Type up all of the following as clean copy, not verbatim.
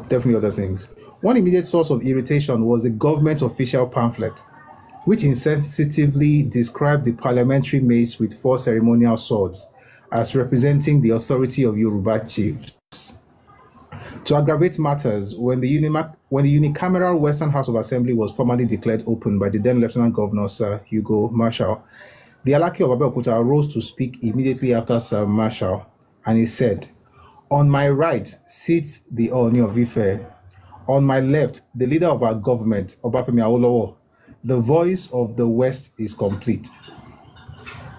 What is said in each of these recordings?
definitely other things. One immediate source of irritation was the government official pamphlet, which insensitively described the parliamentary mace with four ceremonial swords as representing the authority of Yoruba chiefs. To aggravate matters, when the unicameral Western House of Assembly was formally declared open by the then Lieutenant Governor Sir Hugo Marshall, the Alaki of Abeokuta rose to speak immediately after Sir Marshall, and he said, "On my right sits the Ooni of Ife. On my left, the leader of our government, Obafemi Awolowo. The voice of the West is complete."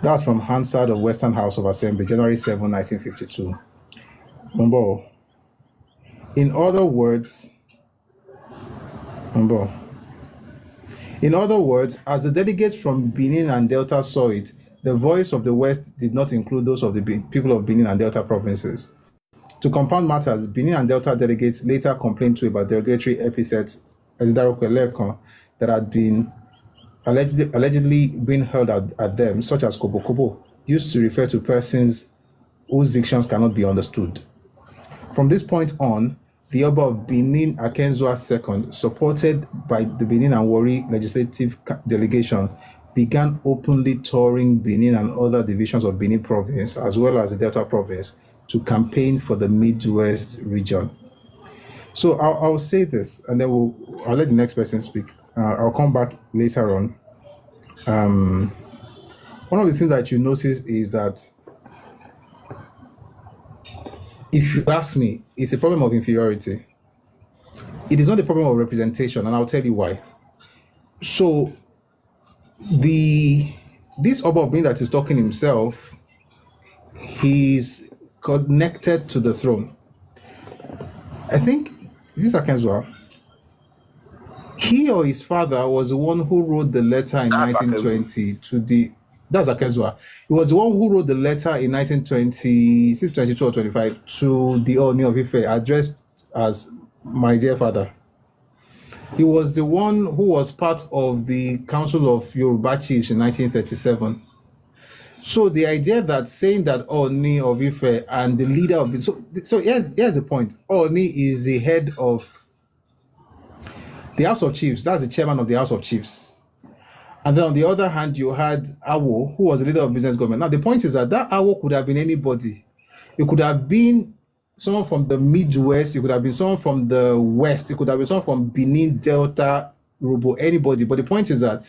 That's from Hansard of Western House of Assembly, January 7, 1952. Number. In other words, as the delegates from Benin and Delta saw it, the voice of the West did not include those of the people of Benin and Delta provinces. To compound matters, Benin and Delta delegates later complained too about derogatory epithets that had been allegedly been hurled at them, such as Kobo Kobo, used to refer to persons whose dictions cannot be understood. From this point on, the Oba of Benin Akenzua II, supported by the Benin and Warri legislative delegation, began openly touring Benin and other divisions of Benin province, as well as the Delta province, to campaign for the Midwest region. So I'll say this, and then I'll let the next person speak. I'll come back later on. One of the things that you notice is that, if you ask me, it's a problem of inferiority. It is not a problem of representation, and I'll tell you why. So, this Oba of Benin that is talking himself, he's connected to the throne. I think this is Akenzua. He or his father was the one who wrote the letter in 1920 to the. That's Akenzua. He was the one who wrote the letter in 1920, 22 or 25 to the Ooni of Ife, addressed as "My dear father." He was the one who was part of the Council of Yoruba Chiefs in 1937. So the idea that saying that Ooni of Ife and the leader of so here's the point. Ooni is the head of the House of Chiefs. That's the chairman of the House of Chiefs. And then on the other hand, you had Awo, who was the leader of business government. Now, the point is that Awo could have been anybody. It could have been someone from the Midwest. It could have been someone from the West. It could have been someone from Benin, Delta, Robo, anybody. But the point is that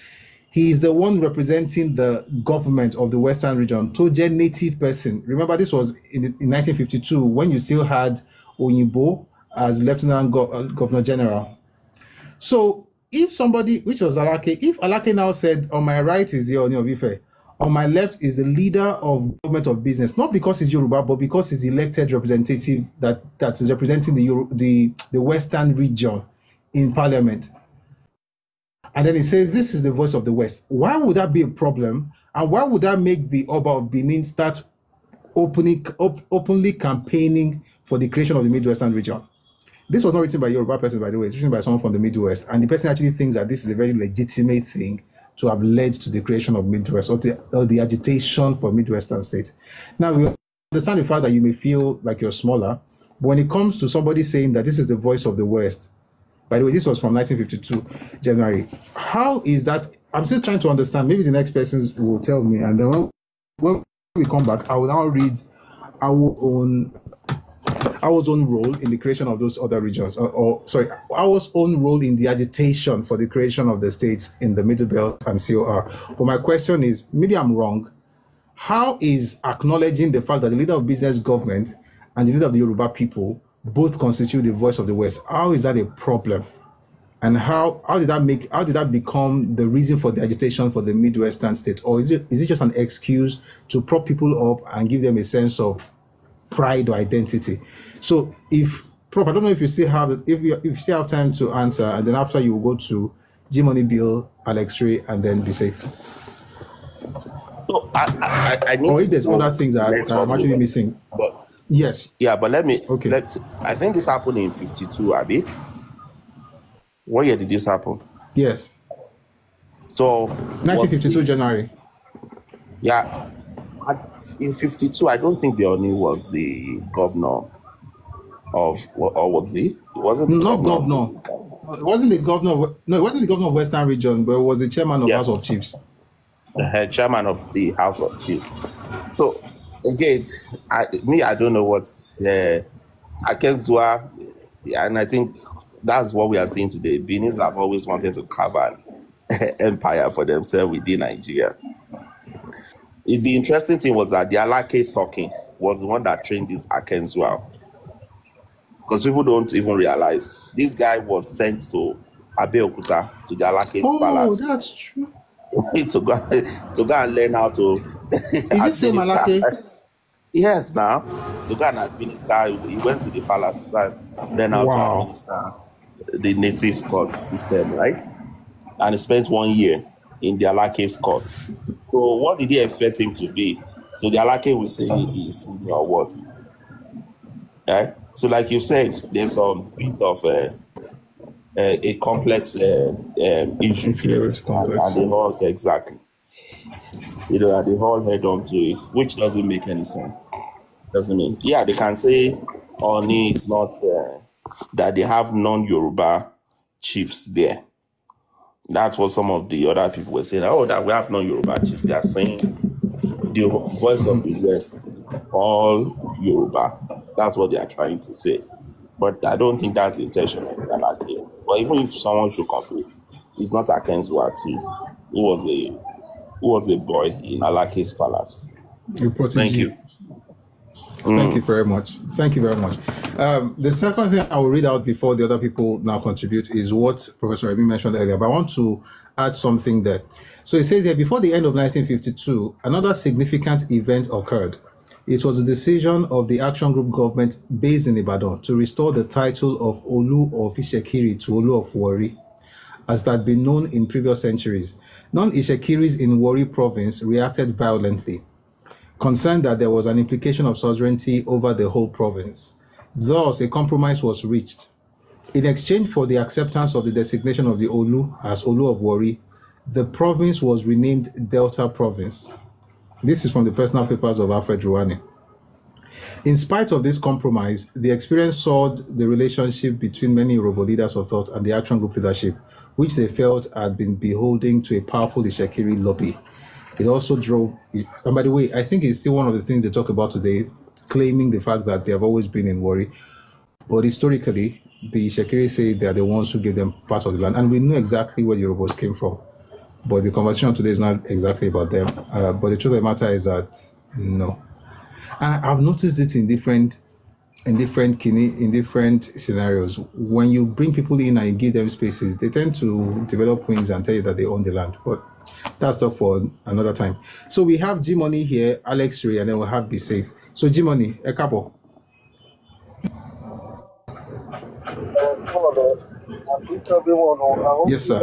he is the one representing the government of the Western region, Toje native person. Remember, this was in 1952 when you still had Oyinbo as Lieutenant Governor General. So, if somebody, which was Alake, if Alake now said, "On my right is the Ooni of Ife, on my left is the leader of government of business," not because he's Yoruba, but because he's the elected representative that is representing the Western region in Parliament, and then he says, "This is the voice of the West." Why would that be a problem? And why would that make the Oba of Benin start openly campaigning for the creation of the Midwestern region? This was not written by a Yoruba person, by the way. It's written by someone from the Midwest. And the person actually thinks that this is a very legitimate thing to have led to the creation of Midwest or the agitation for Midwestern states. Now, we understand the fact that you may feel like you're smaller, but when it comes to somebody saying that this is the voice of the West, by the way, this was from 1952, January. How is that? I'm still trying to understand. Maybe the next person will tell me. And then when we come back, I will now read our own role in the creation of those other regions, our own role in the agitation for the creation of the states in the Middle Belt and COR. But my question is, maybe I'm wrong, how is acknowledging the fact that the leader of business government and the leader of the Yoruba people both constitute the voice of the West, how is that a problem? And how did that become the reason for the agitation for the Midwestern state? Or is it just an excuse to prop people up and give them a sense of pride or identity? So Prof, I don't know if you still have time to answer, and then after you will go to G-Money Bill, Alex Ray, and then be safe. So I need or if there's other things that I'm actually missing. But yes. Yeah, but let me okay. I think this happened in 52, Abi. What year did this happen? Yes. So 1952 January. Yeah. In 52, I don't think the Ooni was the governor. of, or was he? It wasn't the Not governor. governor. It wasn't the governor. No, it wasn't the governor of Western Region, but it was the chairman of House of Chiefs. The head chairman of the House of Chiefs. So again, I don't know what ITESIWAJU, and I think that's what we are seeing today. Benis have always wanted to carve an empire for themselves within Nigeria. The interesting thing was that the Alake talking was the one that trained this ITESIWAJU. Because people don't even realize this guy was sent to Abeokuta, to the Alake's palace. Oh, that's true. to go and learn how to Is it same Alake? Yes, now to go and administer. He went to the palace to go and learn how to administer the native court system, right? And he spent 1 year in the Alake's court. So what did he expect him to be? So the Alake will say he's senior or what? Right? So like you said, there's a bit of a complex issue. And the whole, exactly. And the whole head on to it, which doesn't make any sense. Doesn't mean, yeah, they can say Oni is not, that they have non-Yoruba chiefs there. That's what some of the other people were saying. Oh, that we have non-Yoruba chiefs. They are saying the voice of the West, all Yoruba. That's what they are trying to say. But I don't think that's intentional. But even if someone should complain, it's not ITESIWAJU who was a boy in Alake's palace. Thank you. Thank you very much. Thank you very much. The second thing I will read out before the other people now contribute is what Professor Remy mentioned earlier, but I want to add something there. So it says here, before the end of 1952, another significant event occurred. It was a decision of the Action Group government based in Ibadan to restore the title of Olu of Ishekiri to Olu of Warri, as that had been known in previous centuries. Non-Ishekiris in Warri province reacted violently, concerned that there was an implication of suzerainty over the whole province. Thus, a compromise was reached. In exchange for the acceptance of the designation of the Olu as Olu of Warri, the province was renamed Delta Province. This is from the personal papers of Alfred Ruwani. In spite of this compromise, the experience soured the relationship between many Yoruba leaders of thought and the Action Group leadership, which they felt had been beholden to a powerful Ishekiri lobby. It also drove, and by the way, I think it's still one of the things they talk about today, claiming the fact that they have always been in Warri. But historically, the Ishekiri say they are the ones who gave them part of the land, and we know exactly where the Yorubas came from. But the conversation today is not exactly about them. But the truth of the matter is that no. And I've noticed it in different scenarios. When you bring people in and you give them spaces, they tend to develop wings and tell you that they own the land. But that's stuff for another time. So we have G Money here, Alex Ray, and then we'll have Be Safe. So G Money, a couple. Yes, sir.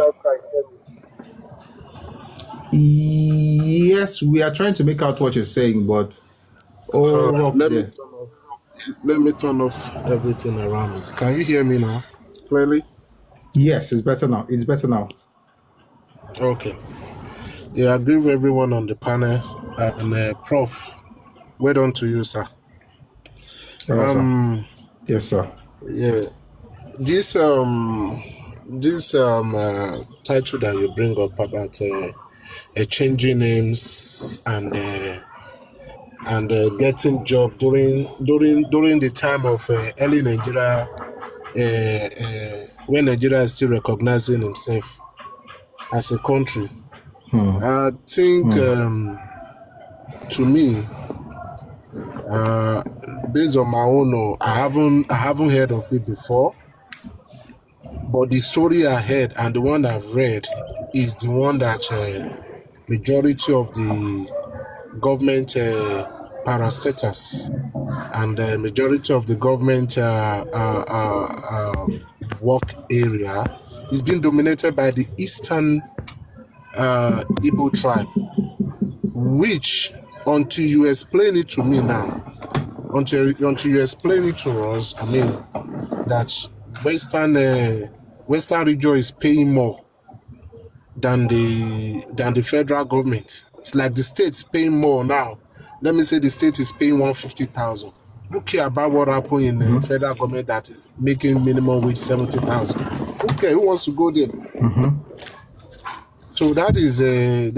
Yes, we are trying to make out what you're saying, but let me turn off everything around me. Can you hear me now clearly? Yes, it's better now. It's better now. Okay. Yeah, I agree with everyone on the panel. And Prof, well done to you, sir. Yes, sir. Yeah. This title that you bring up about changing names and getting job during the time of early Nigeria, when Nigeria is still recognizing himself as a country. I think to me, based on my own, I haven't heard of it before. But the story I heard and the one I've read is the one that majority of the government parastatals and the majority of the government work area is being dominated by the Eastern Igbo tribe, which until you explain it to me now, until you explain it to us, I mean that Western region is paying more than the federal government. It's like the state's paying more now. Let me say the state is paying 150,000 Who care about what happened in the federal government that is making minimum wage 70,000? Who care? Who wants to go there? So that is the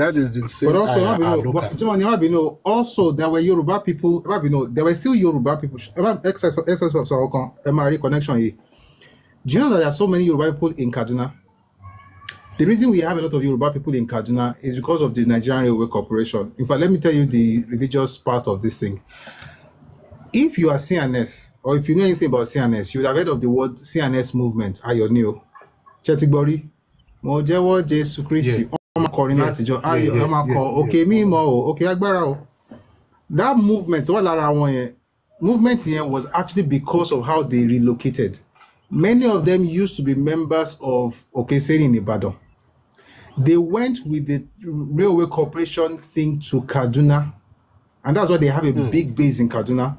thing. But also, also there were Yoruba people. There were still Yoruba people. Excess of MRE connection here. Do you know that there are so many Yoruba people in Kaduna? The reason we have a lot of Yoruba people in Kaduna is because of the Nigerian Railway Corporation. In fact, let me tell you the religious part of this thing. If you are CNS, or if you know anything about CNS, you would have heard of the word CNS movement, Ayonio. Chetigbori, Mojewo Jesu Christi, That movement here was actually because of how they relocated. Many of them used to be members of Okeseni in Ibadan. They went with the Railway Corporation thing to Kaduna, and that's why they have a big base in Kaduna.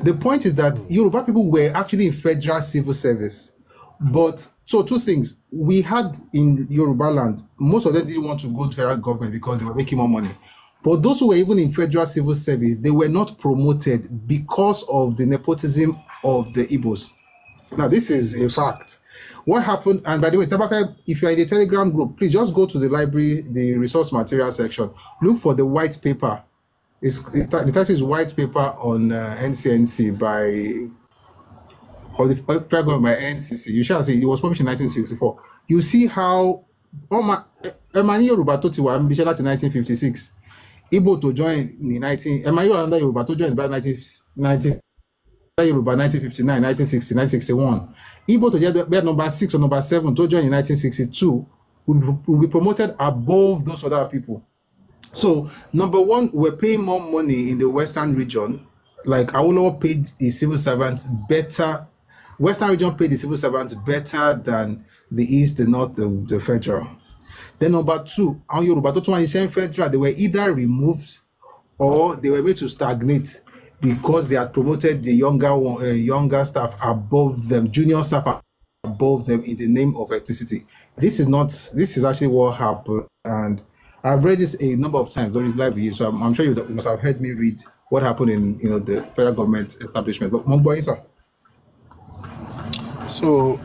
The point is that Yoruba people were actually in federal civil service. But, so two things. We had in Yoruba land, most of them didn't want to go to federal government because they were making more money. But those who were even in federal civil service, they were not promoted because of the nepotism of the Igbos. Now, this is a fact. What happened, and by the way, Tabaka, if you're in the Telegram group, please just go to the library, the resource material section. Look for the white paper. The title is White Paper on NCNC by NCC. You shall see it was published in 1964. You see how Emani Yoruba to Tiwa in 1956. Igbo to join in 1959, 1960, 1961. Igbo to get number 6 or number 7 to join in 1962 will be promoted above those other people. So, number one, we're paying more money in the Western region. Like Awolowo paid the civil servants better. Western region paid the civil servants better than the East, the North, the Federal. Then number two, on Yoruba Federal, they were either removed or they were made to stagnate because they had promoted the younger staff above them, junior staff above them in the name of ethnicity. This is actually what happened, and I've read this a number of times during live review, so I'm sure you must have heard me read what happened in the federal government establishment. But Mongboy, sir. So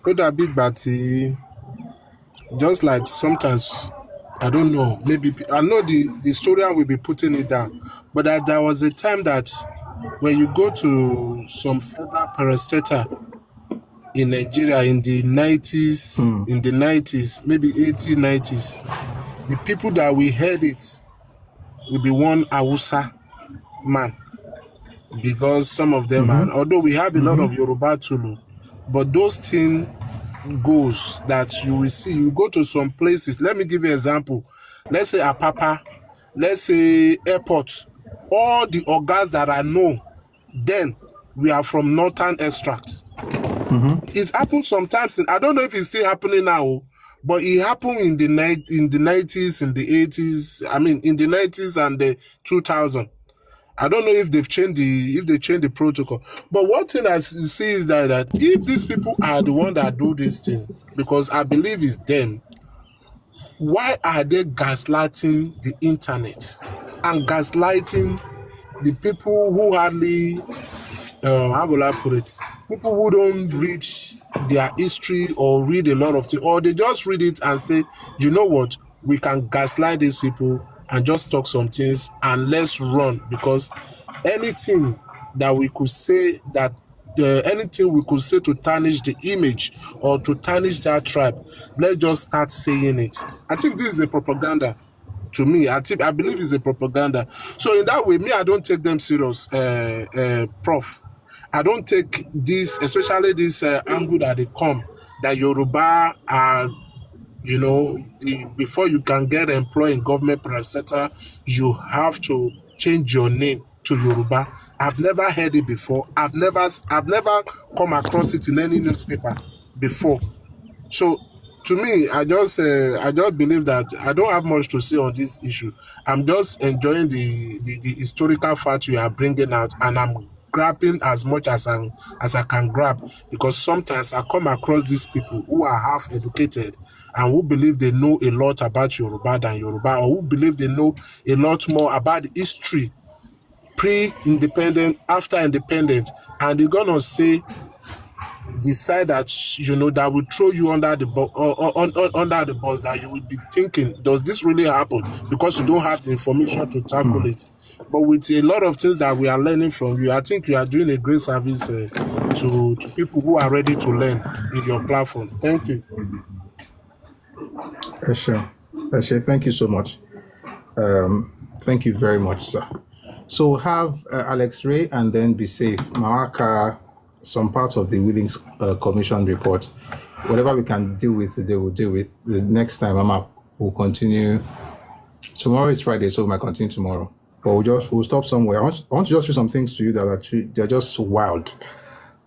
Odabi Bati, just like sometimes, I don't know, maybe I know the historian will be putting it down, but there was a time that when you go to some federal parastatal in Nigeria in the 90s, maybe 80s, 90s, the people that we heard it will be one Hausa man, because some of them are, although we have a lot of Yoruba Tulu, but those things goes that you will see. You go to some places. Let me give you an example. Let's say Apapa, let's say airport. All the organs that I know, then we are from Northern extract. It happens sometimes. I don't know if it's still happening now, but it happened in the 90s, in the 80s. I mean, in the 90s and the 2000. I don't know if they've changed the protocol. But one thing I see is that if these people are the one that do this thing, because I believe it's them, why are they gaslighting the internet and gaslighting the people who hardly, how will I put it, people who don't read their history or read a lot of things, or they just read it and say, you know what, we can gaslight these people and just talk some things and let's run, because anything that we could say to tarnish the image or to tarnish that tribe, let's just start saying it. I think this is a propaganda. To me, I believe it's a propaganda. So in that way, me, I don't take them serious, Prof. I don't take this, especially this angle that they come, that Yoruba are, you know, before you can get employed in government parastatal, you have to change your name to Yoruba. I've never heard it before. I've never come across it in any newspaper before. So to me, I just believe that I don't have much to say on this issue. I'm just enjoying the historical fact you are bringing out, and I'm grabbing as much as I can grab, because sometimes I come across these people who are half educated and who believe they know a lot about Yoruba than Yoruba, or who believe they know a lot more about the history pre-independent, after independent, and they're gonna say decide that, you know, that will throw you under the under the bus, that you will be thinking, does this really happen? Because you don't have the information to tackle it. But with a lot of things that we are learning from you, I think you are doing a great service to people who are ready to learn in your platform. Thank you. Sure. Thank you so much. Thank you very much, sir. So have Alex Ray and then be safe. Mawaka, some parts of the Willings Commission report. Whatever we can deal with today, we'll deal with. The next time, we'll continue. Tomorrow is Friday, so we might continue tomorrow. But we'll stop somewhere. I want to just show some things to you that they're just wild.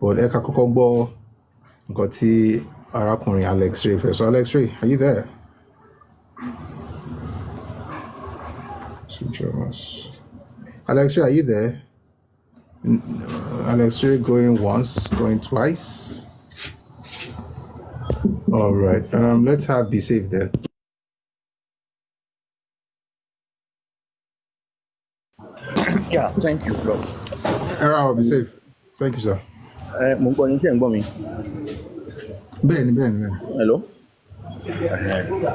But Eka Kokogbo Goti Arakuni Alex Ray first. So Alex Ray, are you there? Alex Ray, are you there? Alex Ray going once, going twice. All right. Let's have be safe then. Yeah, thank you, bro. I'll be safe. Thank you, sir. Ben. Hello?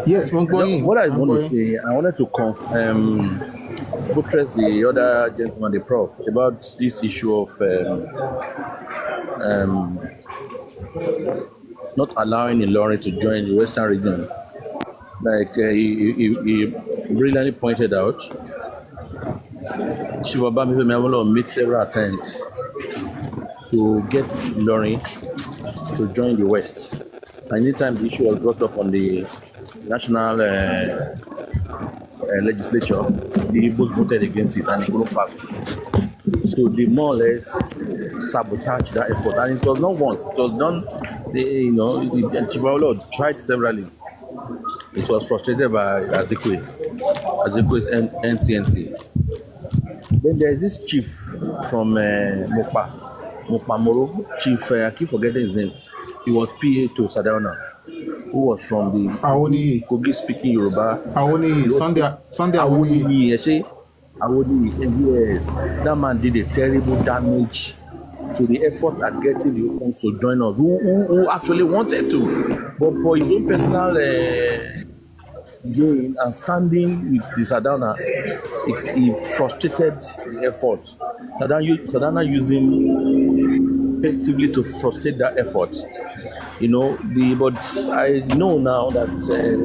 Yes, what I want to say, I wanted to buttress the other gentleman, the prof, about this issue of not allowing Ilorin to join the Western region. Like he brilliantly pointed out, Shivabami Femewolo made several attempts to get Ilorin to join the West. Anytime the issue was brought up on the national legislature, the Igbos voted against it and it couldn't pass. So they more or less sabotaged that effort, and it was not once. It was done. Chibawalo tried severally. It was frustrated by Azikwe's NCNC. Then there is this chief from Mokpamoro, Chief, I keep forgetting his name. He was PA to Sadauna, who was from the Kogi speaking Yoruba. Sunday Awoni. Yes. That man did a terrible damage to the effort at getting the Okons to join us, who actually wanted to, but for his own personal gain and standing with the Sadauna, he frustrated the effort. Sadauna using effectively to frustrate that effort. But I know now that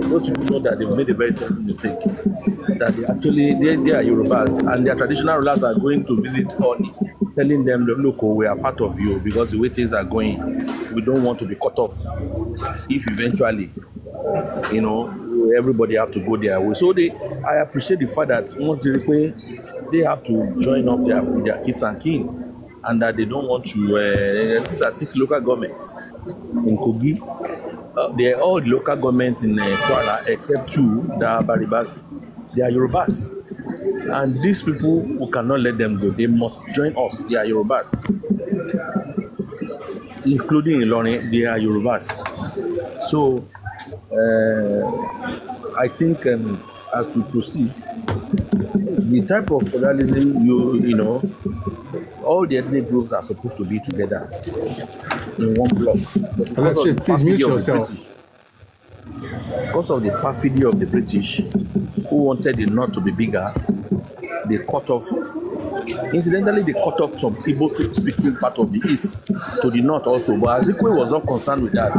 those people know that they've made a very terrible mistake. That they are Yorubas, and their traditional rulers are going to visit Oni, telling them, look, we are part of you, because the way things are going, we don't want to be cut off. If eventually, everybody have to go their way. So I appreciate the fact that they have to join up with their kids and kin. And that they don't want to. These are 6 local governments in Kogi. They are all the local governments in Kwara except 2 that are Baribas. They are Yorubas, and these people, we cannot let them go. They must join us. They are Yorubas, including Ilorin. They are Yorubas. So I think as we proceed, the type of federalism all the ethnic groups are supposed to be together in one block. Please mute yourself. Because of the perfidy of the British, who wanted the north to be bigger, they cut off. Incidentally, they cut off some Igbo-speaking part of the east to the north also. But Azikwe was not concerned with that.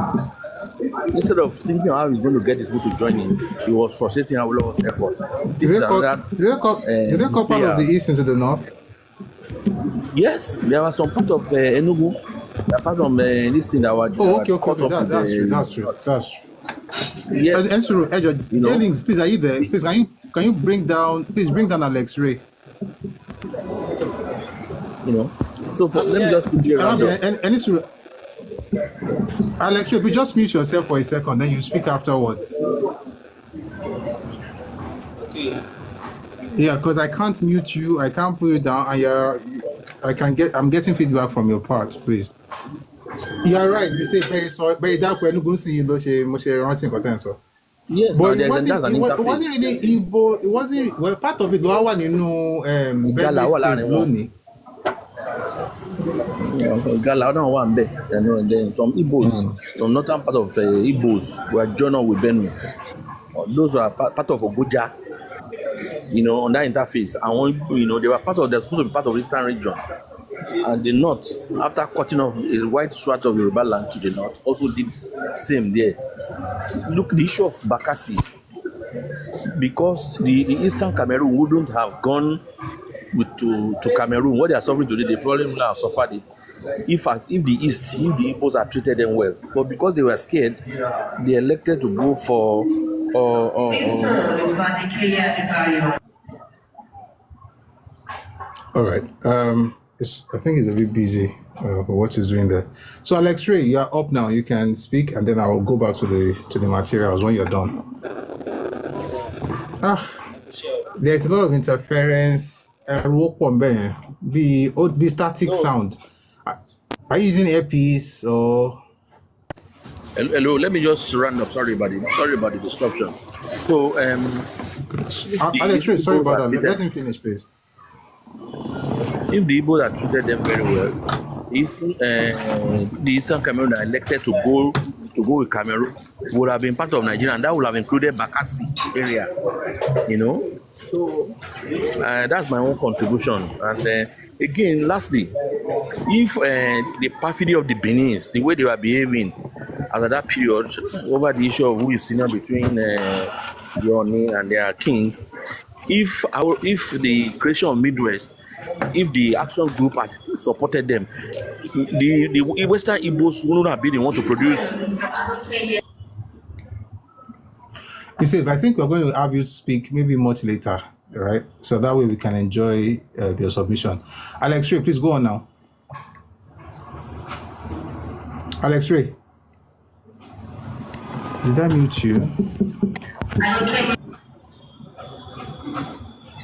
Instead of thinking how he's going to get his people to join him, he was frustrating Awolowo's effort. Did they cut part of the east into the north? Yes, there was some part of Enugu, apart from this thing that was cut off. That's true. Yes. Jailings, please, are you there? Please, can you bring down Alex Ray? So let me just put you around. Alex, if you just mute yourself for a second, then you speak afterwards. Okay. Yeah, because I can't mute you, I can't put you down, and I'm getting feedback from your part, please. You are right. You say but that when you see so. Yes, but it wasn't really Igbo. It wasn't part of it. Gala one day, and then some Igbos, some northern part of Igbos were joined up with Benue. Those were part of Ogoja, on that interface. And they were supposed to be part of the Eastern region. And the north, after cutting off a wide swath of Yoruba land to the north, also did same there. Look, the issue of Bakassi, because the Eastern Cameroon wouldn't have gone to Cameroon. What they are suffering today, they probably would have suffered it. If the Igbos had treated them well, but because they were scared, they elected to go for. All right. I think he's a bit busy for what he's doing there. So Alex Ray, you are up now. You can speak, and then I will go back to the materials when you're done. There's a lot of interference. The static sound. Are you using earpiece or? Hello, let me just run up. Sorry about the disruption. So, Alex Ray, sorry about that. Let him finish, please. If the Igbo had treated them very well, if the Eastern Cameroon are elected to go with Cameroon, would have been part of Nigeria, and that would have included Bakassi area, So that's my own contribution. And again, lastly, if the perfidy of the Benin, the way they were behaving at that period over the issue of who is senior between Yoni and their king, if the creation of Midwest, if the action group had supported them, the Western Igbos wouldn't have been the one to produce. You see, I think we're going to have you speak maybe much later, right? So that way we can enjoy your submission. Alex Ray, please go on now. Alex Ray, did I mute you?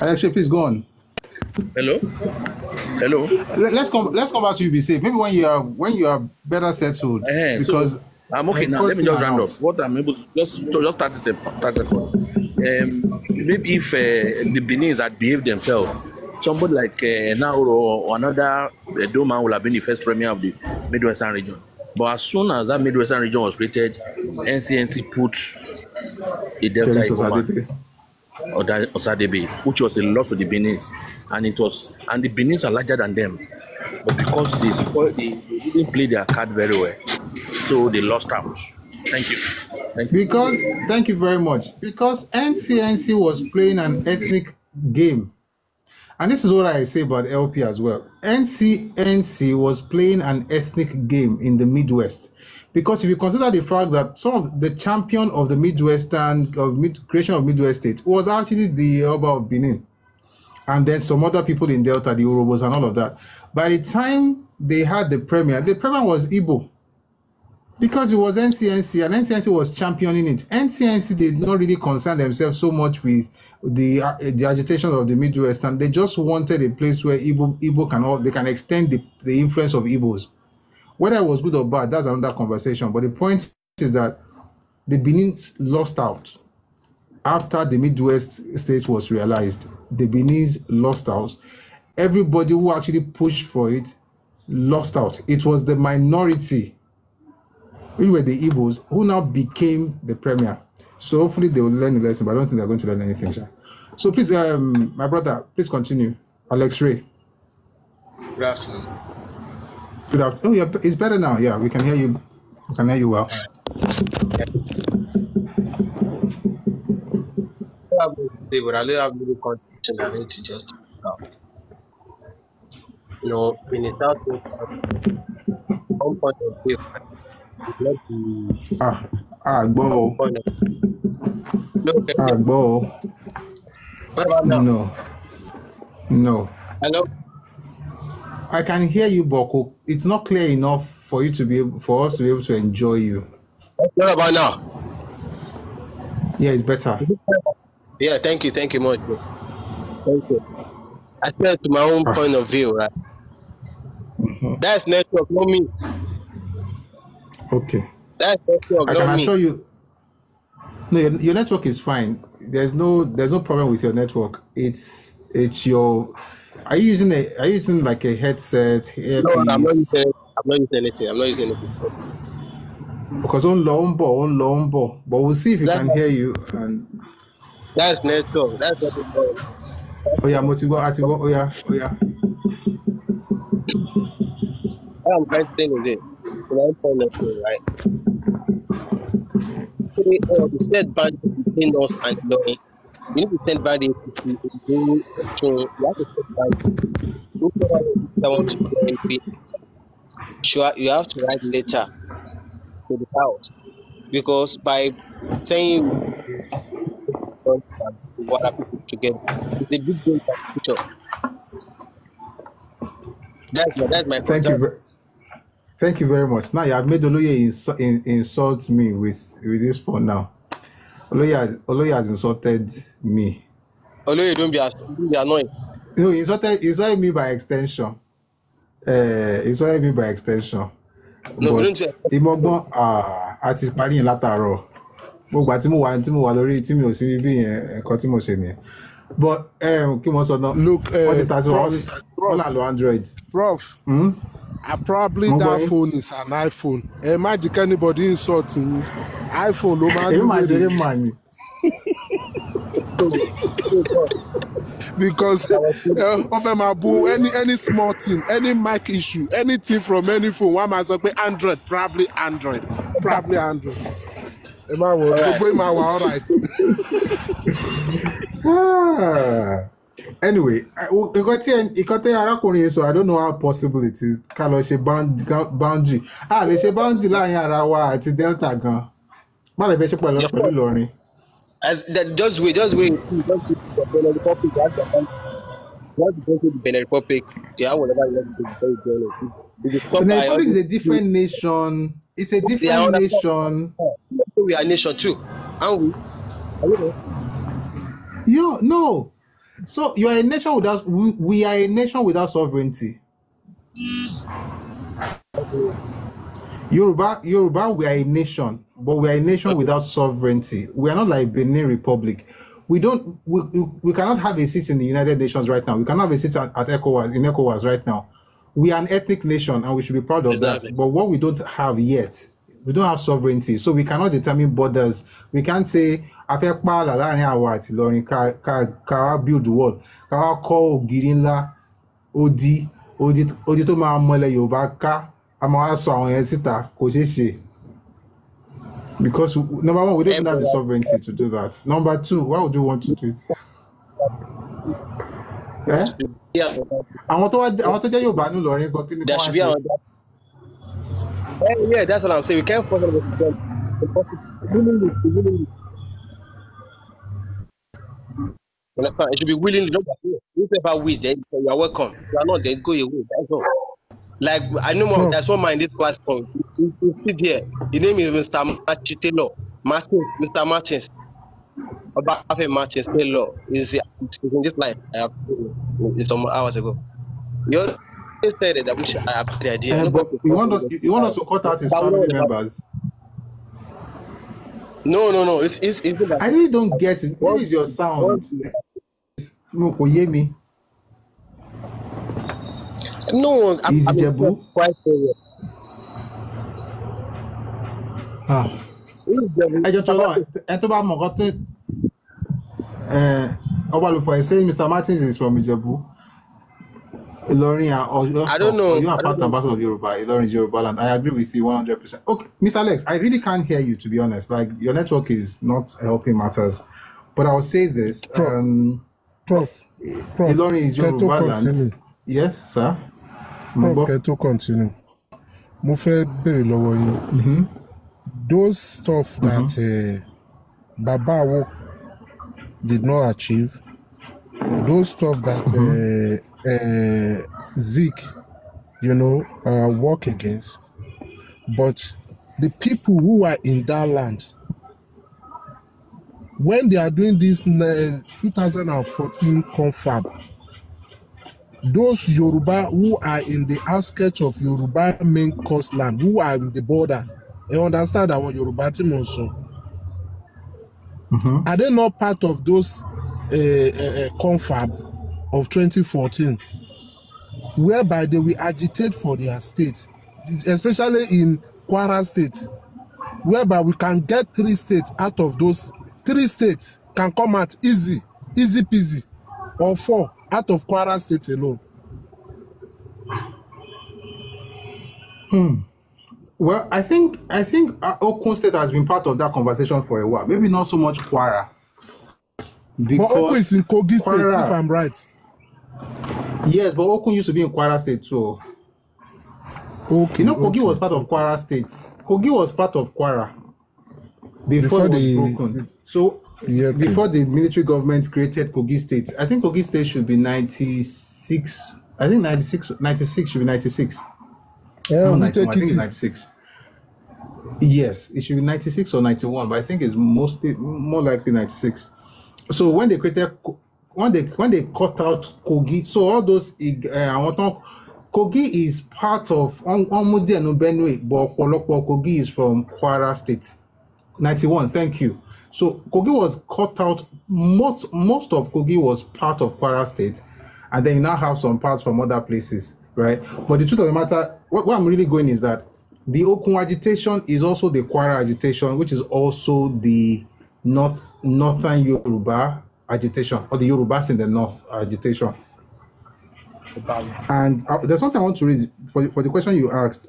Alex Ray, please go on. Hello. Let's come back to you. Be safe. Maybe when you are better settled. Because so I'm okay now. Let me just round up. What I'm able to just 30 seconds. Maybe if the Benin's had behaved themselves, somebody like Nauru or another Doma would have been the first premier of the Midwestern region. But as soon as that Midwestern region was created, NCNC put a Delta Igbo or Osadebe, which was a loss to the Benin's, and the Benin's are larger than them, but because they didn't play their card very well, so they lost out. Thank you. Thank you very much. Because NCNC was playing an ethnic game, and this is what I say about LP as well. NCNC was playing an ethnic game in the Midwest. Because if you consider the fact that some of the champion of the Midwestern creation of Midwest state was actually the Oba of Benin, and then some other people in Delta, the Urobos and all of that. By the time they had the premier was Igbo, because it was NCNC, and NCNC was championing it. NCNC did not really concern themselves so much with the agitation of the Midwest, and they just wanted a place where Igbo can extend the influence of Igbos. Whether it was good or bad, that's another conversation. But the point is that the Benin lost out. After the Midwest state was realized, the Benin lost out. Everybody who actually pushed for it lost out. It was the minority, who were the Igbos, who now became the premier. So hopefully they will learn the lesson, but I don't think they're going to learn anything, sir. So please, my brother, please continue. Alex Ray. Good afternoon. Good afternoon. Oh, yeah, it's better now. Yeah, we can hear you. We can hear you well. But I don't have any contribution I need to just talk about. In the South, one point of view, go. Go. What about now? No. Hello? I can hear you, Boko. It's not clear enough for us to be able to enjoy you. What about now? Yeah, it's better. Yeah, thank you much. Thank you. I said to my own point of view, right? That's network, not me. Okay. That's network, I not can me. assure you. No, your network is fine. There's no problem with your network. It's your. Are you using like a headset, No, I'm not earpiece? using. I'm not using anything. I'm not using anything. Because on long, but we'll see if we can hear you. And That's network. That's network. oh yeah, Motigo, oh yeah. What I'm trying to say is it. Network, right? The set boundary between us and knowing. You need to set boundary to you have to set boundary. Sure, you have to write letter to the house because by saying what are people together, it's a big deal for the future. That's my concern. Thank you very much. Now you have made Oloye insult me with this phone now. Oloye has insulted me. Oloye, don't be annoying. No, he insulted me by extension. Insulted me by extension. No, but Imogbon àti parí yẹn látàárọ̀. Gbogbo àti mo wà lórí tí mi ò sí bíbí yẹn nǹkan tí mo ṣe nìyẹn. But kí mo sọ náà. Look, Prof, Android. Prof. Probably that phone is an iPhone. Imagine anybody insulting iPhone. Because any small thing, any mic issue, anything from any phone, one must say Android, probably Android. Am I all right? Anyway, so I don't know how possible it is. Kalo ṣe boundary. Lè ṣe boundary láàrin ara wa àti Delta gan. Má lè fẹ́ ṣe pẹ̀lú Ìlọrin. As that just wait. Benin Republic. Benin Republic. Yeah, whatever you Benin Republic is a different nation. It's a different nation. We are a nation too, aren't we? No. So you are a nation without. We are a nation without sovereignty. Yoruba, we are a nation, but we are a nation without sovereignty. We are not like Benin Republic. We cannot have a seat in the United Nations right now. We cannot have a seat at ECOWAS right now. We are an ethnic nation, and we should be proud of that. But what we don't have yet, we don't have sovereignty, so we cannot determine borders. We can't say afẹ́pá láàrin àwa àti Ìlọrin ká build the wall, ká kọ́ ògiri ńlá odi tó máa mọ́lẹ̀ Yorùbá ká a máa sọ àwọn yẹn síta kò ṣeé ṣe. Because number one, we don't even have the sovereignty to do that. Number two, why would you want to do it? Àwọn tó jẹ́ Yorùbá ní Ìlọrin kan kí ni there should be another. Yeah, that's what I'm saying. We can't force them to it should be willingly. Don't say if ever wish, then you are welcome. You are not, then go away. That's all. Like I know more. That's one in this platform. You sit here. His name is Mr. Mr. Martins. About Martins Taylor is in this life. I have some hours ago. You said that we should have the idea. But you want us to cut out his family members? No. It's I really don't get it. What is your sound? No, kò yé mi. No, I'm quite serious. I just don't know. And to Obalufo is saying Mr. Martins is from Ijebu. Ilorin, I don't know. You are part and parcel of Yoruba. Ilorin is Yoruba land. I agree with you 100%. Okay, Mr. Alex, I really can't hear you, to be honest. Like, your network is not helping matters. But I will say this. Prof, Ilorin is Yoruba land. Yes, sir. Prof, can to continue? Mo fẹ́ béèrè lọ́wọ́ yín. Those stuff that Baba Awo did not achieve, those stuff that Zeke, work against, but the people who are in that land, when they are doing this 2014 confab, those Yoruba who are in the outskirts of Yoruba main coastland, who are in the border, they understand that one Yoruba team also. Are they not part of those confab of 2014, whereby they will agitate for their state, especially in Kwara State, whereby we can get 3 states out of those 3 states can come out easy peasy, or 4 out of Kwara State alone. Well, I think Okun State has been part of that conversation for a while. Maybe not so much Kwara. But Okun is in Kogi State, if I'm right. Yes, but Okun used to be in Kwara State too. Okay. You know, Kogi was part of Kwara State. Kogi was part of Kwara before it was broken. Before the military government created Kogi State, I think Kogi State should be 96. I think 96 should be 96. Yeah, I think it's 96. Yes, it should be 96 or 91, but I think it's more likely 96. So when they created, when they cut out Kogi, so all those Kogi is part of Onmudi and Benue, but Kogi is from Kwara State. 91, thank you. So Kogi was cut out. Most of Kogi was part of Kwara State, and then you now have some parts from other places, right? But the truth of the matter, what I'm really going is that the Okun agitation is also the Kwara agitation, which is also the northern Yoruba agitation, or the Yorubas in the north agitation. And there's something I want to read for the question you asked.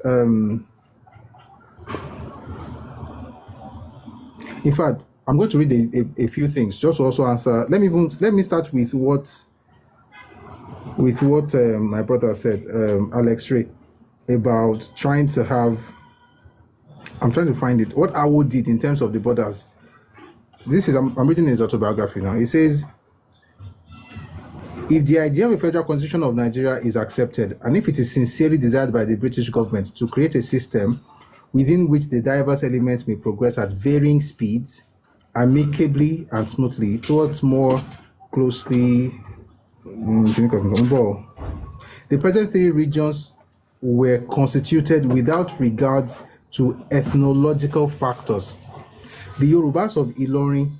In fact, I'm going to read a few things just to also answer. Let me start with what my brother said, Alex Ray, about trying to have. I'm trying to find it. What Awo did in terms of the borders. This is I'm reading his autobiography now. He says, if the idea of a federal constitution of Nigeria is accepted, and if it is sincerely desired by the British government to create a system within which the diverse elements may progress at varying speeds, amicably and smoothly, towards more closely, the present 3 regions were constituted without regard to ethnological factors. The Yorubas of Ilorin,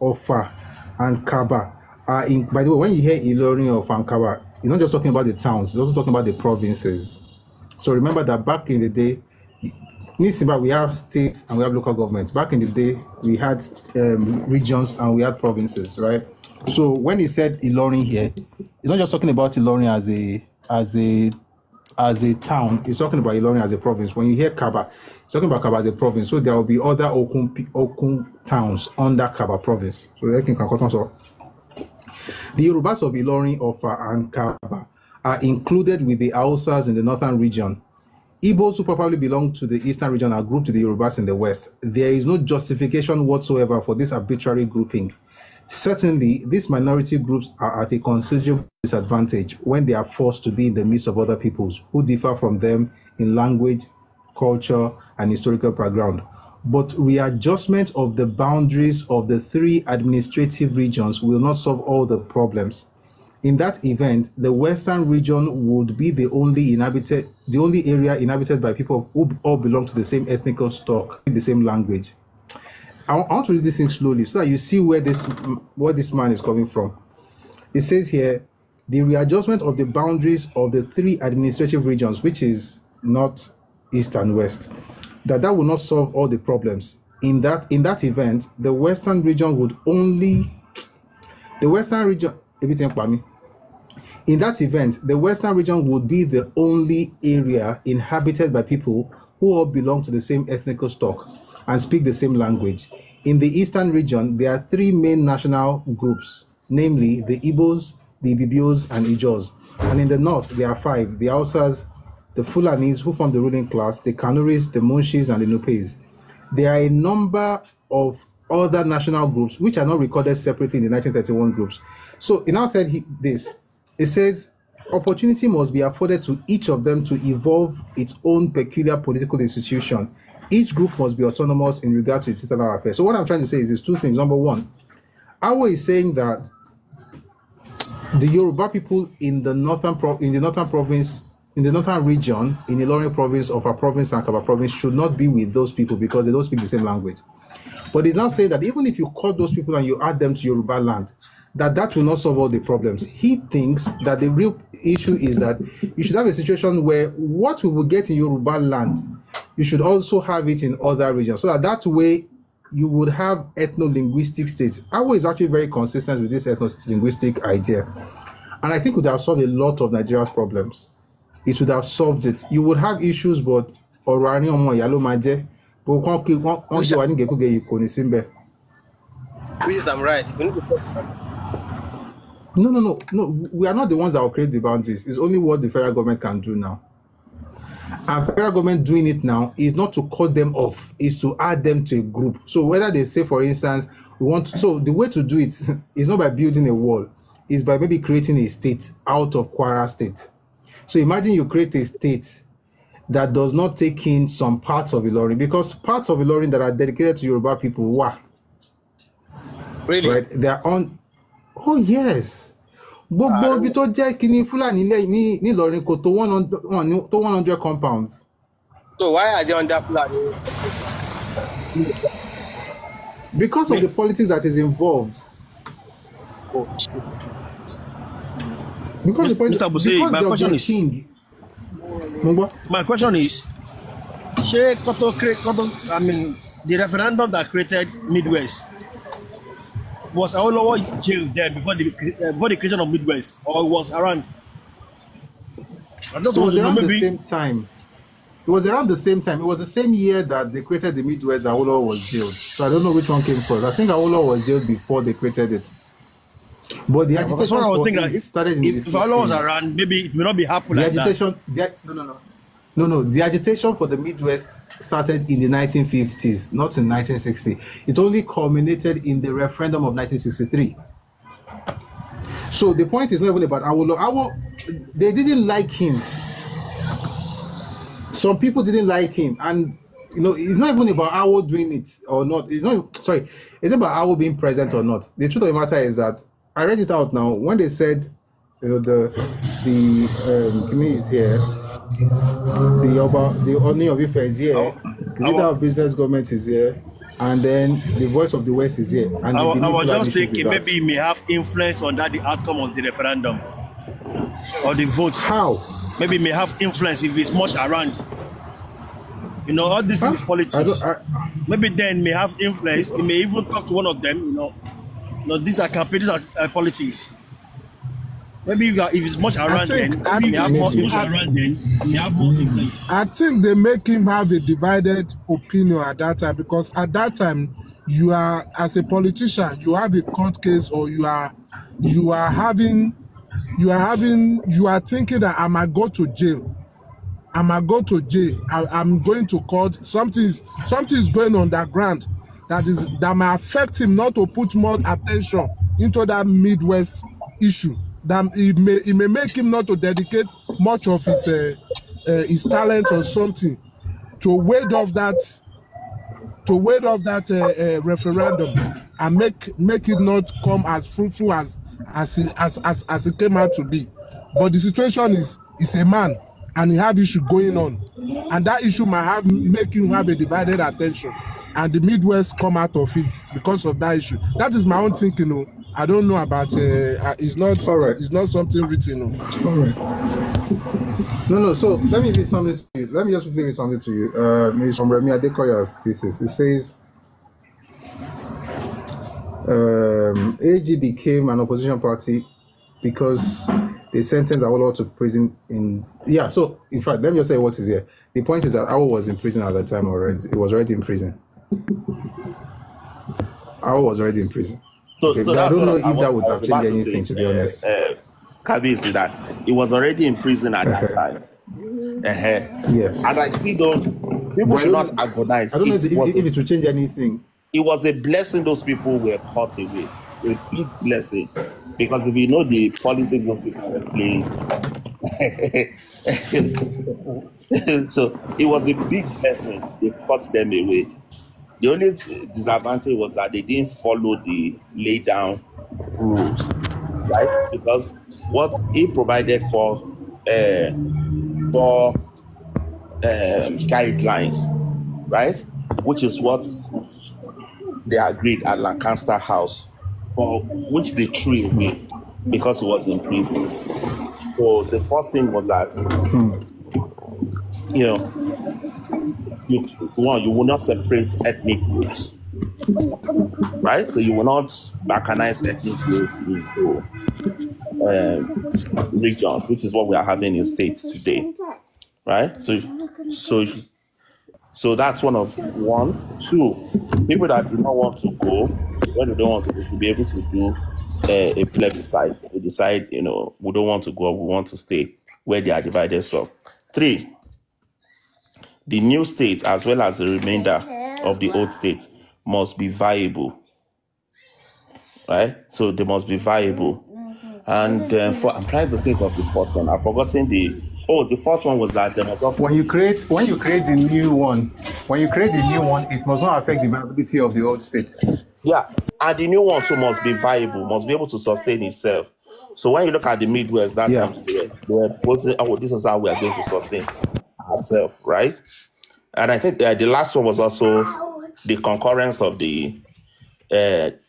Ofa, and Kaba are in. By the way, when you hear Ilorin, Ofa, and Kaba, you're not just talking about the towns, you're also talking about the provinces. So remember that back in the day, we have states and we have local governments. Back in the day, we had regions and we had provinces, right? So when he said Ilorin here, he's not just talking about Ilorin as a town. He's talking about Ilorin as a province. When you hear Kaba, he's talking about Kaba as a province. So there will be other Okun towns under Kaba province. So they can so the Yorubas of Ilorin, Ofa, and Kaba are included with the Hausas in the northern region. Igbos who probably belong to the eastern region are grouped to the Yorubas in the west. There is no justification whatsoever for this arbitrary grouping. Certainly, these minority groups are at a considerable disadvantage when they are forced to be in the midst of other peoples who differ from them in language, culture, and historical background. But readjustment of the boundaries of the 3 administrative regions will not solve all the problems. In that event, the western region would be the only area inhabited by people who all belong to the same ethnical stock, the same language. I want to read this thing slowly so that you see where this man is coming from. It says here, the readjustment of the boundaries of the 3 administrative regions, which is north, east, and west, that will not solve all the problems. In that event, the western region would only In that event, the western region would be the only area inhabited by people who all belong to the same ethnical stock and speak the same language. In the eastern region, there are 3 main national groups, namely the Igbos, the Ibibios, and Ijos. And in the north, there are 5, the Hausas, the Fulanis, who form the ruling class, the Kanuris, the Munshis, and the Nupes. There are a number of other national groups which are not recorded separately in the 1931 groups. So he now said this. It says, opportunity must be afforded to each of them to evolve its own peculiar political institution. Each group must be autonomous in regard to its internal affairs. So what I'm trying to say is 2 things. Number one, Awo is saying that the Yoruba people in the northern province, in the northern region, in Ilorin province of our province and Kaba province should not be with those people because they don't speak the same language. But it's now saying that even if you call those people and you add them to Yoruba land, that will not solve all the problems. He thinks that the real issue is that you should have a situation where what we will get in Yoruba land, you should also have it in other regions, so that way you would have ethno-linguistic states. Awo is actually very consistent with this ethno-linguistic idea. And I think it would have solved a lot of Nigeria's problems. It would have solved it. You would have issues, but which is I'm right. No. We are not the ones that will create the boundaries. It's only what the federal government can do now. And federal government doing it now is not to cut them off, is to add them to a group. So whether they say, for instance, so the way to do it is not by building a wall, is by maybe creating a state out of Kwara State. So imagine you create a state that does not take in some parts of Ilorin, because parts of Ilorin that are dedicated to Yoruba people, really? Right? They are on. Oh yes. Gbogbo ibi tó jẹ́ kíní Fúlàní ní Ìlọrin kò tó 100 compounds. So why are they under Fulani? Because of the politics that is involved. Because Mr. Busuyi, my question is, the referendum that created Midwest, was Awolowo jailed there before the creation of Midwest, or was around? It was around the same time. It was around the same time. It was the same year that they created the Midwest that Awolowo was jailed. So I don't know which one came first. I think Awolowo was jailed before they created it. But the agitation started in if Awolowo was around, maybe it may not be happening like that. No. The agitation for the Midwest started in the 1950s, not in 1960. It only culminated in the referendum of 1963. So the point is not even about Awolowo. They didn't like him. Some people didn't like him, and it's not even about Awo doing it or not. It's not about Awo being present or not. The truth of the matter is that I read it out now. When they said the community is here, the Oni of Ife is here, the leader of business government is here, and then the voice of the West is here. And I was just thinking maybe it may have influence on the outcome of the referendum or the votes. How? Maybe it may have influence if it's much around. All this is politics. Maybe then may have influence. It may even talk to one of them. These are campaigns, these are politics. Maybe if it's much around then, maybe have more influence. I think they make him have a divided opinion at that time, because at that time you are, as a politician, you have a court case, or you are thinking that I might go to jail. I'm going to court. Something's going on the ground that may affect him not to put more attention into that Midwest issue. That it may make him not to dedicate much of his talent or something to ward off that referendum and make it not come as fruitful as it came out to be. But the situation is a man, and he have issue going on, and that issue might make him have a divided attention, and the Midwest come out of it because of that issue. That is my own thinking. I don't know about it's not It's not something written. All right. No. So let me read something to you. Let me just read something to you. Maybe from Remi Adekoya's thesis. It says AG became an opposition party because they sentenced Awolowo to prison so in fact, let me just say what is here. The point is that Awolowo was in prison at that time already. He was already in prison. Awolowo was already in prison. So I don't know if that would have changed anything, to be honest. Kabi is that he was already in prison at that time. Yes. And I still don't. People should not agonize. I don't know if it will change anything. It was a blessing those people were caught away. A big blessing. Because if you know the politics those people were playing. So it was a big blessing. They caught them away. The only disadvantage was that they didn't follow the laid down rules. right? Because what he provided for guidelines, right? Which is what they agreed at Lancaster House, for which they threw away because he was in prison. So the first thing was that, you know, you will not separate ethnic groups, right? So you will not balkanize ethnic groups into regions, which is what we are having in states today, right? So that's one. Two, people that do not want to go, when they don't want to go, should be able to do a plebiscite to decide, we don't want to go, we want to stay, where they are divided stuff. Three, the new state as well as the remainder of the old state must be viable, right? So they must be viable. And I'm trying to think of the fourth one. I've forgotten the fourth one was that there must also... When you create the new one, it must not affect the viability of the old state. Yeah, and the new one too must be viable, must be able to sustain itself. So when you look at the Midwest, that time they were posing, this is how we are going to sustain ourselves, right? And I think the last one was also the concurrence of the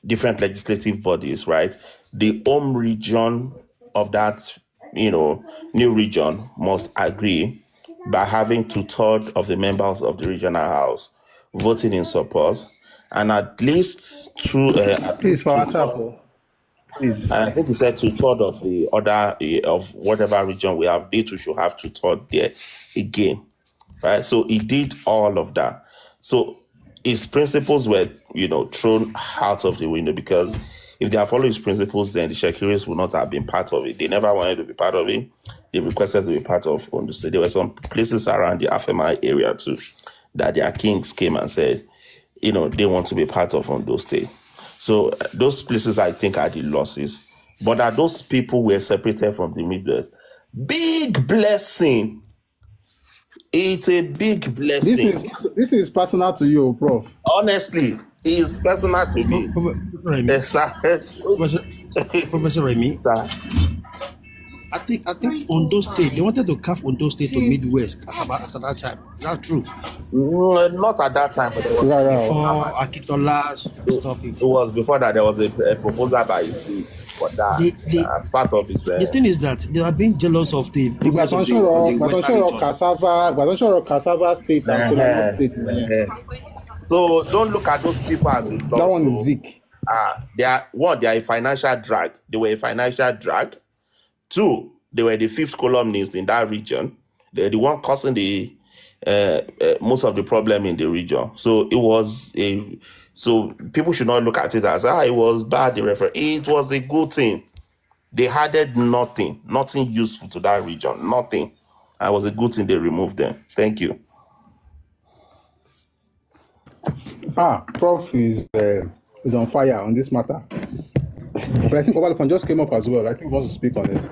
different legislative bodies, right? The home region of that, new region must agree by having 2/3 of the members of the regional house voting in support, and at least Please, for example. I think he said 2/3 of the other of whatever region we have, they too should have 2/3 there again, right? So he did all of that. So his principles were, thrown out of the window, because if they had followed his principles, then the Shekiris would not have been part of it. They never wanted to be part of it. They requested to be part of Ondo State. There were some places around the Afemai area too that their kings came and said, they want to be part of Ondo State. So those places, I think, are the losses. But that those people were separated from the Midwest, big blessing. It's a big blessing. This is personal to you, Prof. Honestly, it's personal to me. Professor Remy, I think Ondo State, they wanted to carve Ondo State to Midwest as at that time. Is that true? Not at that time, but before Akitola's stuff. It was before that. There was a proposal by ITSEWAJU for that as part of it. The thing is that they are being jealous of the progress of the cassava state and state. So don't look at those people as that one is Zeke. They are a financial drag. They were a financial drag. Two, they were the fifth columnist in that region. They're the one causing the most of the problem in the region. So it was so people should not look at it as it was bad. It was a good thing. They added nothing useful to that region, nothing. And it was a good thing they removed them. Thank you. Prof is on fire on this matter. But I think Obalifon just came up as well. I think he wants to speak on it.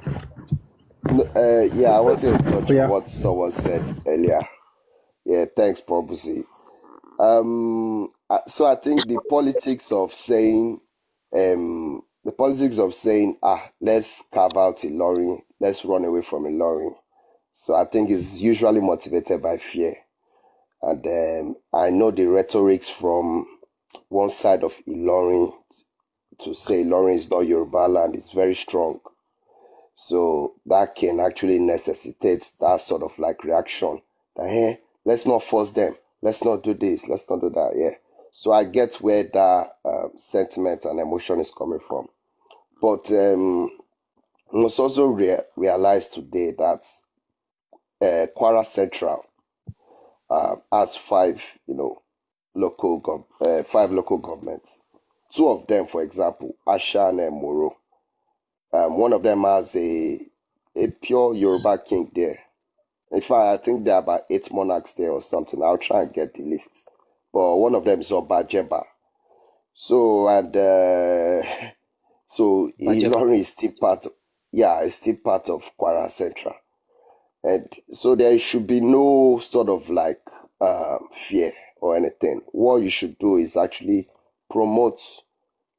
I wanted to touch what someone said earlier. Yeah, thanks, Prof. Busuyi. So I think the politics of saying, let's carve out Ilorin, let's run away from Ilorin. So I think it's usually motivated by fear. And I know the rhetorics from one side of Ilorin to say Ilorin is not Yoruba land is very strong. So that can actually necessitate that sort of like reaction. That, hey, let's not force them. Let's not do this. Let's not do that. Yeah. So I get where that sentiment and emotion is coming from. But we must also realize today that Kwara Central has five local governments. Two of them, for example, Asha and Moro. One of them has a pure Yoruba king there. In fact, I think there are about 8 monarchs there or something. I'll try and get the list. But one of them is Oba Jeba. So Ilorin is still part of Kwara Central. And so there should be no sort of like fear or anything. What you should do is actually promote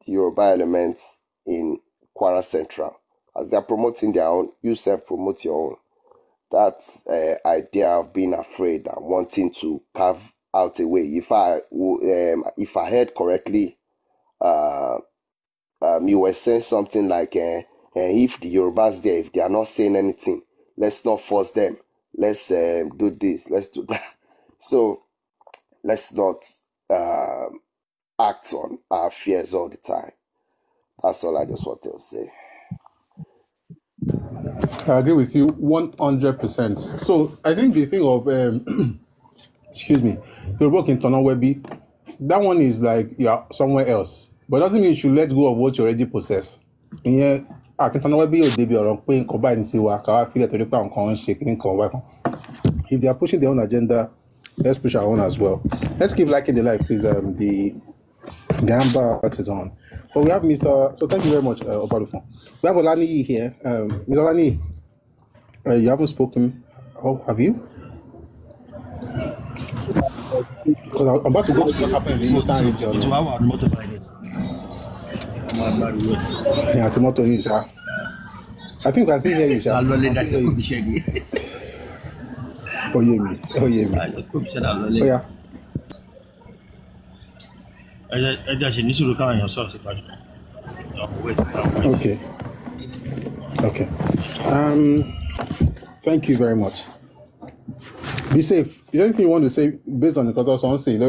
the Yoruba elements in Kwara Central. As they're promoting their own, you self-promote your own. That idea of being afraid and wanting to carve out a way. If I heard correctly, you were saying something like, if the Yorubas there, if they are not saying anything, let's not force them. Let's do this, let's do that. So let's not act on our fears all the time. That's all I just wanted to say. I agree with you 100%. So I think the thing of excuse me, your work in Tonawebi, that one is like you are somewhere else, but doesn't mean you should let go of what you already possess. Yeah, I can Tonawebi or Debbie or paying combine see what I feel that the pound can shaking come. If they are pushing their own agenda, let's push our own as well. Let's keep liking the life, please. The Gamba is on. But we have Mr. So thank you very much, Obalufon. We have Olani here. Mr. Olani, you haven't spoken. Oh, have you? Because I'm about to go to what happened in the Eastern region. It's our motorbike. Yeah, Timoto is. I think I can hear you, sir. Oh, yeah, me. Oh, yeah, me. Oh, yeah. Okay. Okay. Thank you very much. Be safe. Is there anything you want to say based on the contour song? Say the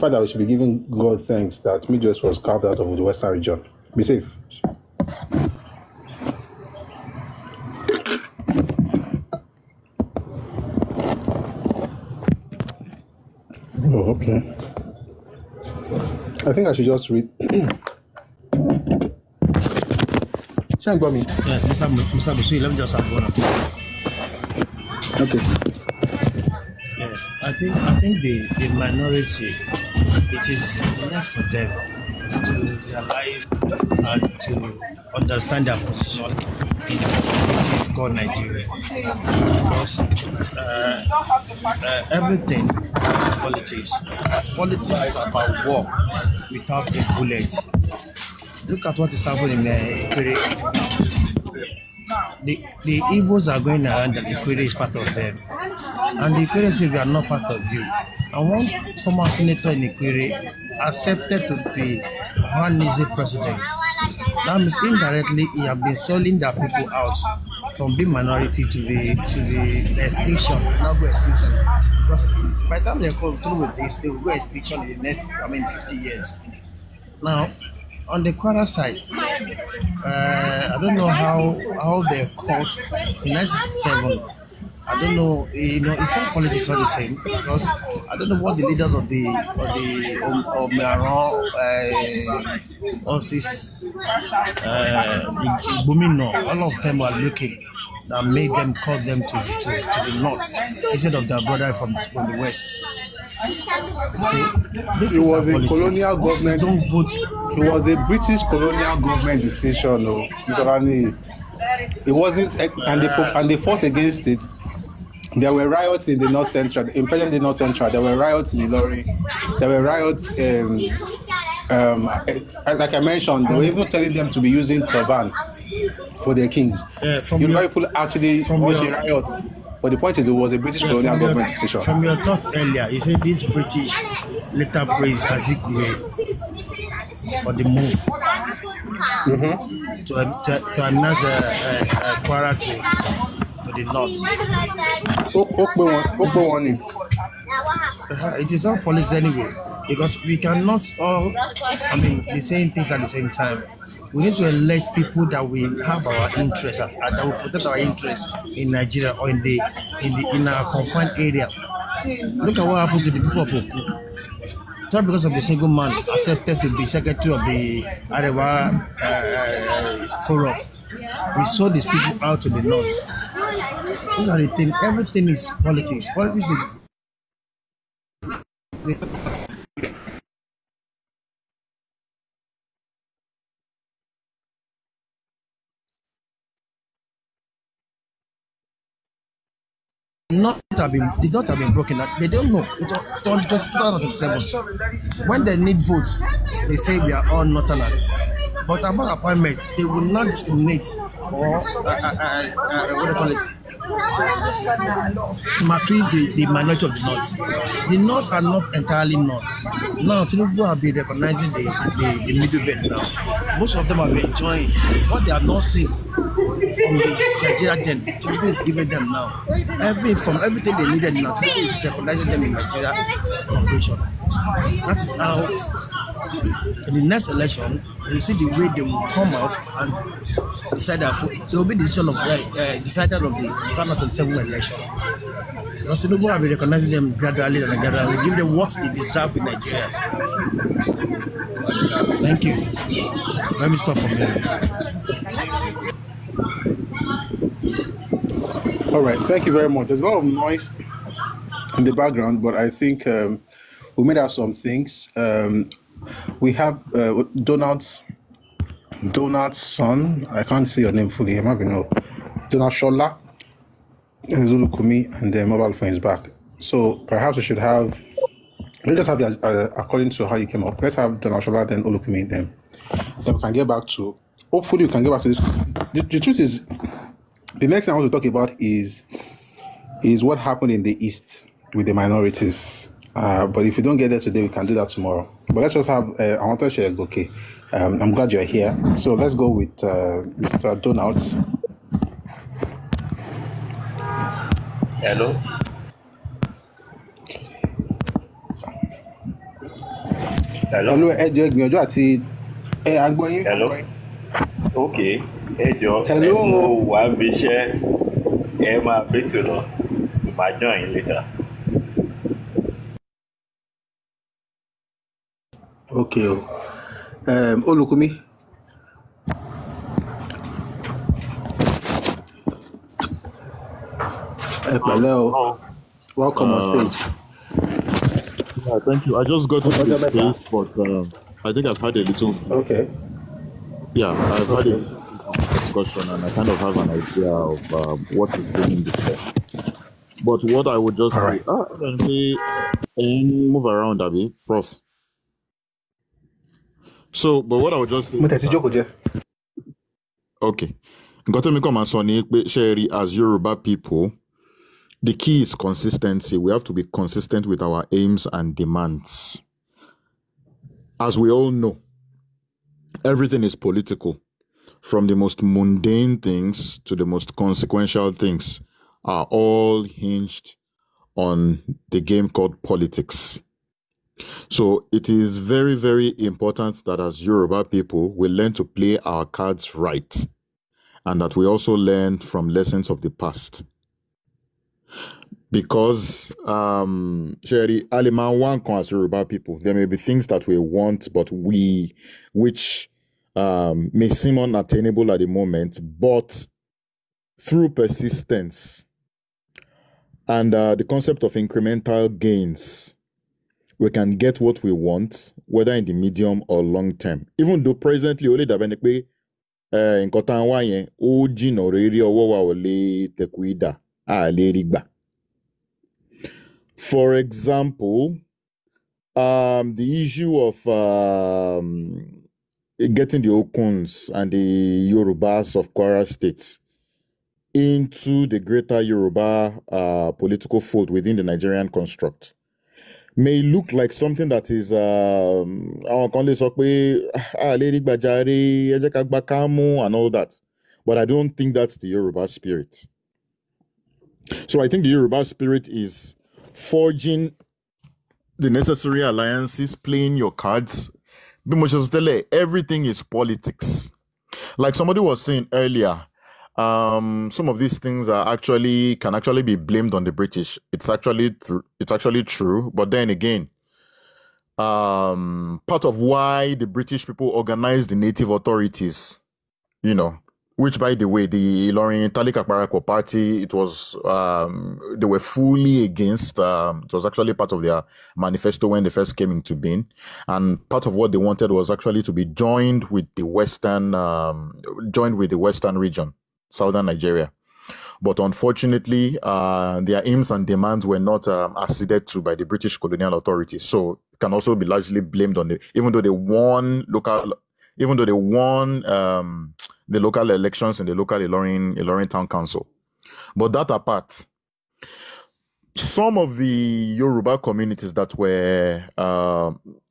fact that we should be giving God thanks that Midwest was carved out of the Western region. Be safe. Oh, okay. I think I should just read. Shank Bobby. Yeah, Mr. Busuyi, let me just have one or two. Okay. Yeah, I think the minority, it is left for them to realize and to understand their position in the country called Nigeria. Because everything is politics. Politics is about war without a bullet. Look at what is happening in the evils are going around, and the Ikwere is part of them. And the Ikwere say we are not part of you. And one former senator in Ikwere accepted to be Ohanaeze president. That means indirectly he has been selling their people out from being minority to the extinction, not go extinction. Because by the time they come through with this, they will go extinction in the next 50 years. Now, on the Kwara side, I don't know how they caught in 1967. I don't know, it's all politics all the same, because I don't know what the leaders of the Meron, Oris, Bumino, all of them were looking that made them call them to the north instead of their brother from the west. See, this it is was a colonial government. Don't vote. It was a British colonial government decision. No, it wasn't, and they fought against it. There were riots in the North Central, in the North Central. There were riots in Ilori. There were riots. Like I mentioned, they were even telling them to be using turban for their kings. People actually watched the riots. But the point is, it was a British colonial government decision. From your thought earlier, you said this British later praised Azikwe for the move to announce Kwara to the north. It is all policy anyway, because we cannot all, be saying things at the same time. We need to elect people that will have our interests, that will protect our interests in Nigeria or in our confined area. Look at what happened to the people of Oku. Just because of the single man accepted to be secretary of the Arewa Forum, we sold these people out to the north. These are the things. Everything is politics. Politics is did not have been broken. They don't know. It was 2007. When they need votes, they say we are all Northerners. But about appointment, they will not discriminate or what do you call it? Maltreat the minority of the North. The North are not entirely North. Now, Tinubu have been recognizing the middle belt now. Most of them have been enjoying what they have not seen from the Nigeria then. Tinubu is giving them now. From everything they needed now, Tinubu is recognizing them in Nigeria foundation. That is how in the next election, you see the way they will come out and decide that there will be decision of decided of the 2027 election. Because Tinubu have been recognizing them gradually and gradually, give them what they deserve in Nigeria. Thank you. Let me stop from there. All right, thank you very much. There's a lot of noise in the background, but I think we made out some things. We have Donald's son. I can't see your name fully. I might know. Donald Shola, Zulu Kumi, and the mobile phone is back. So perhaps we should have. Let's just have it according to how you came up. Let's have Donald Shola, then Olukumi, then we can get back to. Hopefully, we can get back to this. The truth is, the next thing I want to talk about is what happened in the East with the minorities. But if you don't get there today, we can do that tomorrow. But let's just have, I want to share, okay. I'm glad you're here. So let's go with Mr. Donald. Hello. Hello. Hello. Okay. Hello. Hello. Join later. Okay. Olukumi. Hello. Welcome on stage. Yeah, thank you. I just got into the space, but I think I've had a little. Okay. Yeah, I've had a little discussion, and I kind of have an idea of what is going in this. But what I would just say, let me move around a bit, Prof. So, but what I would just say. Okay. As Yoruba people, the key is consistency. We have to be consistent with our aims and demands. As we all know, everything is political. From the most mundane things to the most consequential things are all hinged on the game called politics. So it is very, very important that as Yoruba people, we learn to play our cards right, and that we also learn from lessons of the past. Because, Sherry, Aliman one as Yoruba people, there may be things that we want, but which may seem unattainable at the moment, but through persistence and the concept of incremental gains, we can get what we want, whether in the medium or long term. Even though presently, only for example, the issue of getting the Okuns and the Yorubas of Kwara State into the greater Yoruba political fold within the Nigerian construct may look like something that is and all that. But I don't think that's the Yoruba spirit. So I think the Yoruba spirit is forging the necessary alliances, playing your cards. Everything is politics. Like somebody was saying earlier, some of these things can actually be blamed on the British. It's actually true. But then again, part of why the British people organized the native authorities, which, by the way, the Ilorin Talika Parako party, it was they were fully against. It was actually part of their manifesto when they first came into being, and part of what they wanted was actually to be joined with the western region, southern Nigeria. But unfortunately, their aims and demands were not acceded to by the British colonial authorities. So it can also be largely blamed on even though they won the local elections in the local Ilorin town council. But that apart, some of the Yoruba communities that were,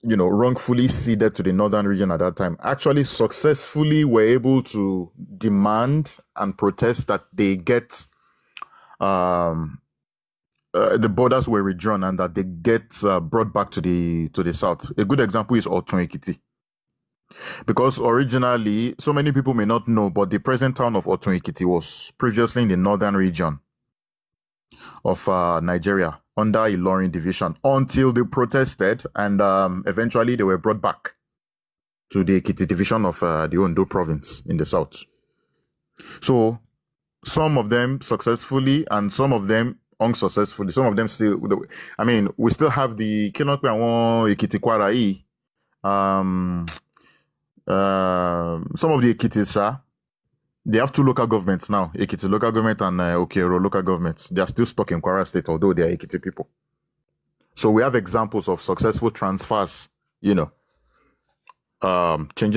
wrongfully ceded to the northern region at that time actually successfully were able to demand and protest that they get the borders were redrawn and that they get brought back to the south. A good example is Otun Ekiti. Because originally, so many people may not know, but the present town of Otun Ekiti was previously in the northern region of Nigeria under Ilorin division until they protested and eventually they were brought back to the Ekiti division of the Ondo province in the south. So some of them successfully and some of them unsuccessfully. Some of them still, we still have the Kinokwe Ekiti Kwarai. Some of the Ekitis, they have two local governments now, Ekiti local government and Okero local government. They are still stuck in Kwara State, although they are Ekiti people. So we have examples of successful transfers, changing